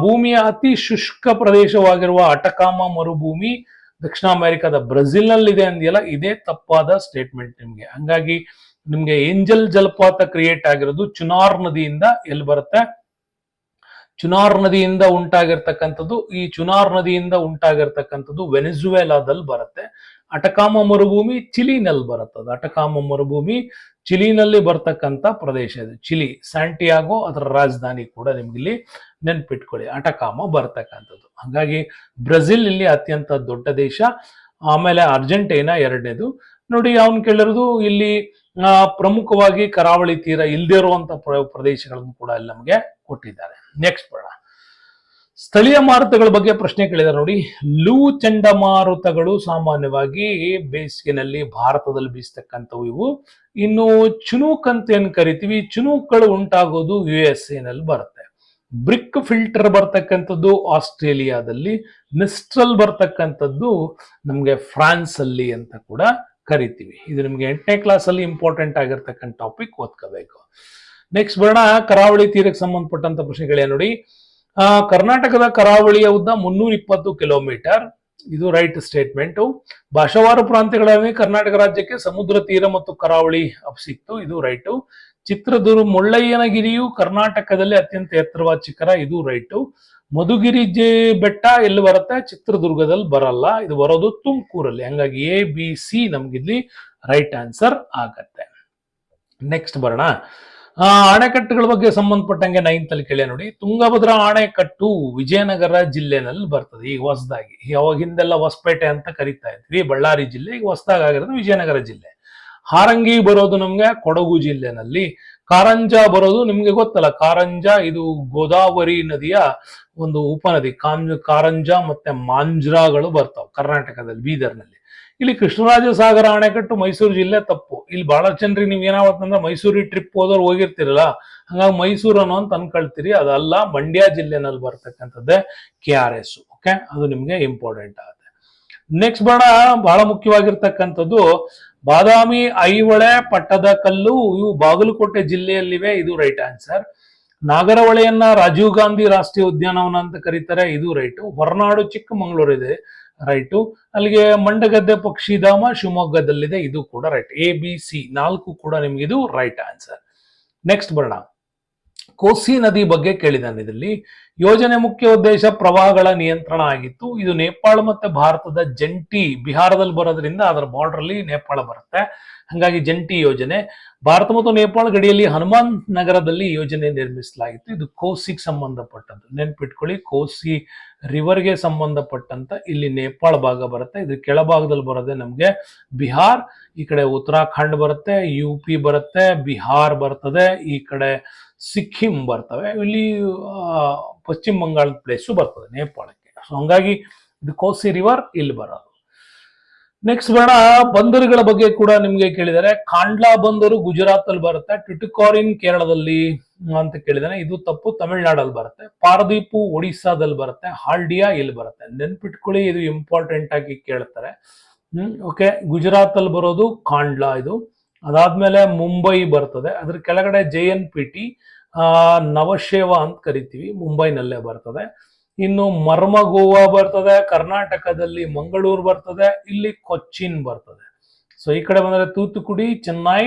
ಭೂಮಿಯ ಅತಿ ಶುಷ್ಕ ಪ್ರದೇಶವಾಗಿರುವ ಅಟಕಾಮ ಮರುಭೂಮಿ ದಕ್ಷಿಣ ಅಮೆರಿಕದ ಬ್ರೆಜಿಲ್ ನಲ್ಲಿದೆ ಅಂದಿಯಲ್ಲ, ಇದೇ ತಪ್ಪಾದ ಸ್ಟೇಟ್ಮೆಂಟ್ ನಿಮ್ಗೆ. ಹಂಗಾಗಿ ನಿಮ್ಗೆ ಏಂಜಲ್ ಜಲಪಾತ ಕ್ರಿಯೇಟ್ ಆಗಿರೋದು ಚುನಾರ್ ನದಿಯಿಂದ ಎಲ್ಲಿ ಬರುತ್ತೆ, ಚುನಾರ್ ನದಿಯಿಂದ ಉಂಟಾಗಿರ್ತಕ್ಕಂಥದ್ದು. ಈ ಚುನಾರ್ ನದಿಯಿಂದ ಉಂಟಾಗಿರ್ತಕ್ಕಂಥದ್ದು ವೆನಿಜುವೆಲಾದಲ್ಲಿ ಬರುತ್ತೆ. ಅಟಕಾಮ ಮರುಭೂಮಿ ಚಿಲಿನಲ್ಲಿ ಬರುತ್ತದೆ. ಅಟಕಾಮ ಮರುಭೂಮಿ ಚಿಲಿನಲ್ಲಿ ಬರ್ತಕ್ಕಂಥ ಪ್ರದೇಶ ಇದು. ಚಿಲಿ ಸ್ಯಾಂಟಿಯಾಗೋ ಅದರ ರಾಜಧಾನಿ ಕೂಡ ನಿಮ್ಗೆ ಇಲ್ಲಿ ನೆನ್ಪಿಟ್ಕೊಳ್ಳಿ, ಅಟಕಾಮ ಬರ್ತಕ್ಕಂಥದ್ದು. ಹಾಗಾಗಿ ಬ್ರೆಜಿಲ್ ಇಲ್ಲಿ ಅತ್ಯಂತ ದೊಡ್ಡ ದೇಶ. ಆಮೇಲೆ ಅರ್ಜೆಂಟೈನಾ ಎರಡನೇದು. ನೋಡಿ ಅವನು ಕೇಳಿರೋದು ಇಲ್ಲಿ ಪ್ರಮುಖವಾಗಿ ಕರಾವಳಿ ತೀರ ಇಲ್ಲದೆ ಇರುವಂತ ಪ್ರದೇಶಗಳನ್ನು ಕೂಡ ಇಲ್ಲಿ ನಮಗೆ ಕೊಟ್ಟಿದ್ದಾರೆ. ನೆಕ್ಸ್ಟ್ ಬರೋಣ. ಸ್ಥಳೀಯ ಮಾರುತಗಳ ಬಗ್ಗೆ ಪ್ರಶ್ನೆ ಕೇಳಿದ್ದಾರೆ ನೋಡಿ. ಲೂ ಚಂಡಮಾರುತಗಳು ಸಾಮಾನ್ಯವಾಗಿ ಬೇಸಿಗೆನಲ್ಲಿ ಭಾರತದಲ್ಲಿ ಬೀಸ್ತಕ್ಕಂಥವು ಇವು. ಇನ್ನು ಚುನೂಕ್ ಅಂತ ಏನ್ ಕರಿತೀವಿ, ಚುನೂಕ್ಗಳು ಉಂಟಾಗೋದು USA ನಲ್ಲಿ ಬರುತ್ತೆ. ಬ್ರಿಕ್ ಫಿಲ್ಟರ್ ಬರ್ತಕ್ಕಂಥದ್ದು ಆಸ್ಟ್ರೇಲಿಯಾದಲ್ಲಿ, ಮಿಸ್ಟ್ರಲ್ ಬರ್ತಕ್ಕಂಥದ್ದು ನಮ್ಗೆ ಫ್ರಾನ್ಸ್ ಅಲ್ಲಿ ಅಂತ ಕೂಡ ಕರಿತೀವಿ. ಇದು ನಿಮ್ಗೆ 8ನೇ ಕ್ಲಾಸ್ ಅಲ್ಲಿ ಇಂಪಾರ್ಟೆಂಟ್ ಆಗಿರ್ತಕ್ಕಂಥ ಟಾಪಿಕ್, ಓದ್ಕೋಬೇಕು. ನೆಕ್ಸ್ಟ್ ಬರೋಣ. ಕರಾವಳಿ ತೀರಕ್ಕೆ ಸಂಬಂಧಪಟ್ಟಂತ ಪ್ರಶ್ನೆಗಳೇ ನೋಡಿ. ಕರ್ನಾಟಕದ ಕರಾವಳಿಯ ಉದ್ದ 320 ಕಿಲೋಮೀಟರ್, ಇದು ರೈಟ್ ಸ್ಟೇಟ್ಮೆಂಟ್. ಭಾಷಾವಾರು ಪ್ರಾಂತ್ಯಗಳಲ್ಲಿ ಕರ್ನಾಟಕ ರಾಜ್ಯಕ್ಕೆ ಸಮುದ್ರ ತೀರ ಮತ್ತು ಕರಾವಳಿ ಸಿಕ್ತು, ಇದು ರೈಟ್. ಚಿತ್ರದುರ್ಗ ಮುಳ್ಳಯ್ಯನಗಿರಿಯು ಕರ್ನಾಟಕದಲ್ಲಿ ಅತ್ಯಂತ ಎತ್ತರವಾದ ಶಿಖರ, ಇದು ರೈಟ್. ಮಧುಗಿರಿ ಬೆಟ್ಟ ಎಲ್ಲಿ ಬರುತ್ತೆ, ಚಿತ್ರದುರ್ಗದಲ್ಲಿ ಬರಲ್ಲ, ಇದು ಬರೋದು ತುಮಕೂರಲ್ಲಿ. ಹಂಗಾಗಿ ABC ನಮ್ಗಿಲ್ಲಿ ರೈಟ್ ಆನ್ಸರ್ ಆಗತ್ತೆ. ನೆಕ್ಸ್ಟ್ ಬರೋಣ. ಅಣೆಕಟ್ಟುಗಳ ಬಗ್ಗೆ ಸಂಬಂಧಪಟ್ಟಂಗೆ 9th ಅಲ್ಲಿ ಕೇಳಿ ನೋಡಿ. ತುಂಗಭದ್ರಾ ಅಣೆಕಟ್ಟು ವಿಜಯನಗರ ಜಿಲ್ಲೆನಲ್ಲಿ ಬರ್ತದೆ ಈಗ ಹೊಸದಾಗಿ. ಯಾವಾಗ ಹಿಂದೆಲ್ಲ ಹೊಸಪೇಟೆ ಅಂತ ಕರಿತಾ ಇದ್ವಿ, ಬಳ್ಳಾರಿ ಜಿಲ್ಲೆ, ಈಗ ಹೊಸದಾಗಿ ಆಗಿರೋದು ವಿಜಯನಗರ ಜಿಲ್ಲೆ. ಹಾರಂಗಿ ಬರೋದು ನಮ್ಗೆ ಕೊಡಗು ಜಿಲ್ಲೆನಲ್ಲಿ. ಕಾರಂಜ ಬರೋದು ನಿಮ್ಗೆ ಗೊತ್ತಲ್ಲ, ಕಾರಂಜ ಇದು ಗೋದಾವರಿ ನದಿಯ ಒಂದು ಉಪನದಿ. ಕಾರಂಜ ಮತ್ತೆ ಮಾಂಜ್ರಾಗಳು ಬರ್ತಾವ ಕರ್ನಾಟಕದಲ್ಲಿ, ಬೀದರ್ನಲ್ಲಿ. ಇಲ್ಲಿ ಕೃಷ್ಣರಾಜ ಸಾಗರ ಅಣೆಕಟ್ಟು ಮೈಸೂರು ಜಿಲ್ಲೆ, ತಪ್ಪು. ಇಲ್ಲಿ ಬಹಳ ಜನರಿಗೆ ನೀವ್ ಏನಾವತ್ತಂದ್ರೆ ಮೈಸೂರಿಗೆ ಟ್ರಿಪ್ ಹೋದವ್ರು ಹೋಗಿರ್ತಿರಲ್ಲ, ಹಂಗಾಗಿ ಮೈಸೂರು ಅನ್ನೋ ಅಂತ ಅನ್ಕೊಳ್ತೀರಿ, ಅದಲ್ಲ, ಮಂಡ್ಯ ಜಿಲ್ಲೆನಲ್ಲಿ ಬರ್ತಕ್ಕಂಥದ್ದೇ KRS. ಓಕೆ, ಅದು ನಿಮ್ಗೆ ಇಂಪಾರ್ಟೆಂಟ್ ಆಗುತ್ತೆ. ನೆಕ್ಸ್ಟ್ ಬಹಳ ಮುಖ್ಯವಾಗಿರ್ತಕ್ಕಂಥದ್ದು ಬಾದಾಮಿ, ಐಹೊಳೆ, ಪಟ್ಟದಕಲ್ಲು, ಇವು ಬಾಗಲಕೋಟೆ ಜಿಲ್ಲೆಯಲ್ಲಿವೆ, ಇದು ರೈಟ್ ಆನ್ಸರ್. ನಾಗರಹೊಳೆಯನ್ನ ರಾಜೀವ್ ಗಾಂಧಿ ರಾಷ್ಟ್ರೀಯ ಉದ್ಯಾನವನ ಅಂತ ಕರೀತಾರೆ, ಇದು ರೈಟ್. ಹೊರನಾಡು ಚಿಕ್ಕಮಗಳೂರು ಇದೆ, ರೈಟು. ಅಲ್ಲಿಗೆ ಮಂಡಗದ್ದೆ ಪಕ್ಷಿಧಾಮ ಶಿವಮೊಗ್ಗದಲ್ಲಿದೆ, ಇದು ಕೂಡ ರೈಟ್. ABC 4 ಕೂಡ ನಿಮ್ಗೆ ಇದು ರೈಟ್ ಆನ್ಸರ್. ನೆಕ್ಸ್ಟ್ ಬರೋಣ. ಕೋಸಿ ನದಿ ಬಗ್ಗೆ ಕೇಳಿದಾನೆ. ಇದರಲ್ಲಿ ಯೋಜನೆ ಮುಖ್ಯ ಉದ್ದೇಶ ಪ್ರವಾಹಗಳ ನಿಯಂತ್ರಣ ಆಗಿತ್ತು. ಇದು ನೇಪಾಳ ಮತ್ತೆ ಭಾರತದ ಜಂಟಿ, ಬಿಹಾರದಲ್ಲಿ ಬರೋದ್ರಿಂದ ಅದರ ಬಾರ್ಡರ್ ಅಲ್ಲಿ ನೇಪಾಳ ಬರುತ್ತೆ, ಹಂಗಾಗಿ ಜಂಟಿ ಯೋಜನೆ. ಭಾರತ ಮತ್ತು ನೇಪಾಳ ಗಡಿಯಲ್ಲಿ ಹನುಮಾನ್ ನಗರದಲ್ಲಿ ಯೋಜನೆ ನಿರ್ಮಿಸಲಾಗಿತ್ತು. ಇದು ಕೋಸಿಗೆ ಸಂಬಂಧಪಟ್ಟದ್ದು, ನೆನ್ಪಿಟ್ಕೊಳ್ಳಿ. ಕೋಸಿ ರಿವರ್ಗೆ ಸಂಬಂಧಪಟ್ಟಂತ ಇಲ್ಲಿ ನೇಪಾಳ ಭಾಗ ಬರುತ್ತೆ, ಇದು ಕೆಳಭಾಗದಲ್ಲಿ ಬರೋದೆ ನಮ್ಗೆ ಬಿಹಾರ್. ಈ ಕಡೆ ಉತ್ತರಾಖಂಡ್ ಬರುತ್ತೆ, UP ಬರುತ್ತೆ, ಬಿಹಾರ್ ಬರ್ತದೆ, ಈ ಕಡೆ ಸಿಕ್ಕಿಂ ಬರ್ತವೆ, ಇಲ್ಲಿ ಪಶ್ಚಿಮ ಬಂಗಾಳದ ಪ್ಲೇಸು ಬರ್ತದೆ ನೇಪಾಳಕ್ಕೆ. ಸೊ ಹಂಗಾಗಿ ಇದು ಕೋಸಿ ರಿವರ್ ಇಲ್ಲಿ ಬರೋದು. ನೆಕ್ಸ್ಟ್ ಬರೋಣ. ಬಂದರುಗಳ ಬಗ್ಗೆ ಕೂಡ ನಿಮ್ಗೆ ಕೇಳಿದರೆ. ಕಾಂಡ್ಲಾ ಬಂದರು ಗುಜರಾತ್ ಅಲ್ಲಿ ಬರುತ್ತೆ, ಟುಟಿಕೋರಿನ್ ಕೇರಳದಲ್ಲಿ ಅಂತ ಕೇಳಿದಾನೆ, ಇದು ತಪ್ಪು, ತಮಿಳ್ನಾಡಲ್ಲಿ ಬರುತ್ತೆ. ಪಾರದೀಪು ಒಡಿಸ್ಸಾದಲ್ಲಿ ಬರುತ್ತೆ, ಹಾಲ್ಡಿಯಾ ಇಲ್ಲಿ ಬರುತ್ತೆ. ನೆನ್ಪಿಟ್ಕೊಳ್ಳಿ, ಇದು ಇಂಪಾರ್ಟೆಂಟ್ ಆಗಿ ಕೇಳ್ತಾರೆ. ಓಕೆ, ಗುಜರಾತ್ ಅಲ್ಲಿ ಬರೋದು ಕಾಂಡ್ಲಾ ಇದು. ಅದಾದ್ಮೇಲೆ ಮುಂಬೈ ಬರ್ತದೆ, ಅದ್ರ ಕೆಳಗಡೆ JNPT ನವಶೇವ ಅಂತ ಕರಿತೀವಿ, ಮುಂಬೈನಲ್ಲೇ ಬರ್ತದೆ. ಇನ್ನು ಮರ್ಮಗೋವಾ ಬರ್ತದೆ, ಕರ್ನಾಟಕದಲ್ಲಿ ಮಂಗಳೂರು ಬರ್ತದೆ, ಇಲ್ಲಿ ಕೊಚ್ಚಿನ್ ಬರ್ತದೆ. ಸೊ ಈ ಕಡೆ ಬಂದ್ರೆ ತೂತುಕುಡಿ, ಚೆನ್ನೈ,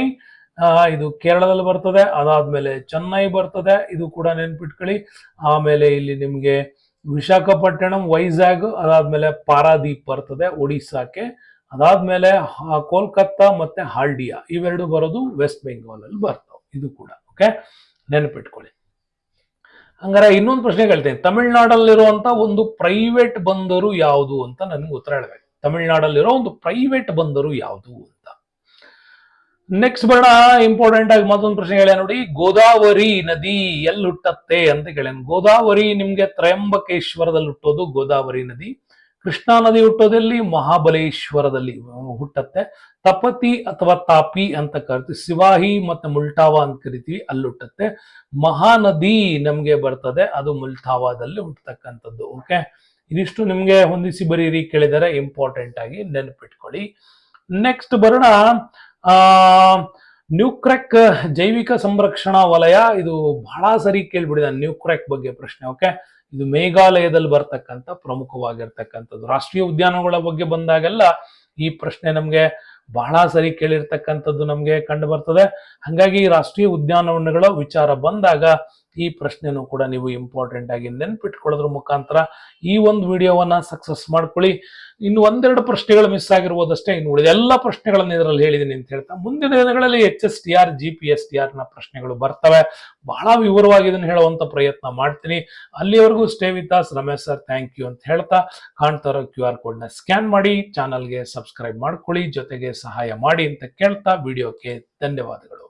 ಇದು ಕೇರಳದಲ್ಲಿ ಬರ್ತದೆ. ಅದಾದ್ಮೇಲೆ ಚೆನ್ನೈ ಬರ್ತದೆ, ಇದು ಕೂಡ ನೆನ್ಪಿಟ್ಕೊಳ್ಳಿ. ಆಮೇಲೆ ಇಲ್ಲಿ ನಿಮ್ಗೆ ವಿಶಾಖಪಟ್ಟಣಂ, ವೈಜಾಗ್, ಅದಾದ್ಮೇಲೆ ಪಾರಾದೀಪ್ ಬರ್ತದೆ ಒಡಿಸ್ಸಾಕ್ಕೆ, ಅದಾದ್ಮೇಲೆ ಕೋಲ್ಕತ್ತಾ ಮತ್ತೆ ಹಾಲ್ಡಿಯಾ ಇವೆರಡು ಬರೋದು ವೆಸ್ಟ್ ಬೆಂಗಾಲ್ ಅಲ್ಲಿ ಬರ್ತಾವೆ. ಇದು ಕೂಡ ಓಕೆ, ನೆನಪಿಟ್ಕೊಳ್ಳಿ. ಹಂಗಾರೆ ಇನ್ನೊಂದು ಪ್ರಶ್ನೆ ಕೇಳ್ತೇನೆ, ತಮಿಳ್ನಾಡಲ್ಲಿರುವಂತ ಒಂದು ಪ್ರೈವೇಟ್ ಬಂದರು ಯಾವುದು ಅಂತ ನನಗೆ ಉತ್ತರ ಹೇಳ್ಬೇಕು. ತಮಿಳ್ನಾಡಲ್ಲಿರೋ ಒಂದು ಪ್ರೈವೇಟ್ ಬಂದರು ಯಾವುದು ಅಂತ. ನೆಕ್ಸ್ಟ್ ಬರೋಣ, ಇಂಪಾರ್ಟೆಂಟ್ ಆಗಿ ಮತ್ತೊಂದು ಪ್ರಶ್ನೆ ಹೇಳ ನೋಡಿ, ಗೋದಾವರಿ ನದಿ ಎಲ್ಲಿ ಹುಟ್ಟತ್ತೆ ಅಂತ ಕೇಳ. ಗೋದಾವರಿ ನಿಮ್ಗೆ ತ್ರಯಂಬಕೇಶ್ವರದಲ್ಲಿ ಹುಟ್ಟೋದು ಗೋದಾವರಿ ನದಿ. ಕೃಷ್ಣಾ ನದಿ ಹುಟ್ಟೋದಲ್ಲಿ ಮಹಾಬಲೇಶ್ವರದಲ್ಲಿ ಹುಟ್ಟತ್ತೆ. ತಪತಿ ಅಥವಾ ತಾಪಿ ಅಂತ ಕರಿತೀವಿ, ಸಿವಾಹಿ ಮತ್ತೆ ಮುಲ್ಟಾವಾ ಅಂತ ಕರಿತೀವಿ, ಅಲ್ಲಿ ಹುಟ್ಟತ್ತೆ. ಮಹಾನದಿ ನಮ್ಗೆ ಬರ್ತದೆ, ಅದು ಮುಲ್ಟಾವಾದಲ್ಲಿ ಹುಟ್ಟತಕ್ಕಂಥದ್ದು. ಓಕೆ, ಇದಿಷ್ಟು ನಿಮ್ಗೆ ಹೊಂದಿಸಿ ಬರೀರಿ ಕೇಳಿದರೆ ಇಂಪಾರ್ಟೆಂಟ್ ಆಗಿ ನೆನಪಿಟ್ಕೊಳ್ಳಿ. ನೆಕ್ಸ್ಟ್ ಬರೋಣ, ನ್ಯೂಕ್ರೆಕ್ ಜೈವಿಕ ಸಂರಕ್ಷಣಾ ವಲಯ. ಇದು ಬಹಳ ಸರಿ ಕೇಳ್ಬಿಡಿದ ನ್ಯೂಕ್ರೆಕ್ ಬಗ್ಗೆ ಪ್ರಶ್ನೆ. ಓಕೆ, ಇದು ಮೇಘಾಲಯದಲ್ಲಿ ಬರ್ತಕ್ಕಂಥ ಪ್ರಮುಖವಾಗಿರ್ತಕ್ಕಂಥದ್ದು. ರಾಷ್ಟ್ರೀಯ ಉದ್ಯಾನಗಳ ಬಗ್ಗೆ ಬಂದಾಗೆಲ್ಲ ಈ ಪ್ರಶ್ನೆ ನಮ್ಗೆ ಬಹಳ ಸರಿ ಕೇಳಿರ್ತಕ್ಕಂಥದ್ದು ನಮ್ಗೆ ಕಂಡು ಬರ್ತದೆ. ಹಾಗಾಗಿ ರಾಷ್ಟ್ರೀಯ ಉದ್ಯಾನವನಗಳ ವಿಚಾರ ಬಂದಾಗ ಈ ಪ್ರಶ್ನೆನೂ ಕೂಡ ನೀವು ಇಂಪಾರ್ಟೆಂಟ್ ಆಗಿ ನೆನ್ಪಿಟ್ಕೊಳ್ಳೋದ್ರ ಮುಖಾಂತರ ಈ ಒಂದು ವಿಡಿಯೋವನ್ನ ಸಕ್ಸಸ್ ಮಾಡ್ಕೊಳ್ಳಿ. ಇನ್ನು ಒಂದೆರಡು ಪ್ರಶ್ನೆಗಳು ಮಿಸ್ ಆಗಿರ್ಬೋದಷ್ಟೇ, ಇನ್ನು ಉಳಿದ ಎಲ್ಲ ಪ್ರಶ್ನೆಗಳನ್ನ ಇದರಲ್ಲಿ ಹೇಳಿದೀನಿ ಅಂತ ಹೇಳ್ತಾ ಮುಂದಿನ ದಿನಗಳಲ್ಲಿ HSTR GPSTR ನ ಪ್ರಶ್ನೆಗಳು ಬರ್ತವೆ. ಬಹಳ ವಿವರವಾಗಿ ಇದನ್ನು ಹೇಳುವಂತ ಪ್ರಯತ್ನ ಮಾಡ್ತೀನಿ. ಅಲ್ಲಿವರೆಗೂ stay with us. Ramesh sir thank you ಅಂತ ಹೇಳ್ತಾ, ಕಾಣ್ತಾ ಇರೋ QR ಕೋಡ್ ನ ಸ್ಕ್ಯಾನ್ ಮಾಡಿ ಚಾನಲ್ಗೆ ಸಬ್ಸ್ಕ್ರೈಬ್ ಮಾಡ್ಕೊಳ್ಳಿ, ಜೊತೆಗೆ ಸಹಾಯ ಮಾಡಿ ಅಂತ ಕೇಳ್ತಾ ವಿಡಿಯೋಕ್ಕೆ ಧನ್ಯವಾದಗಳು.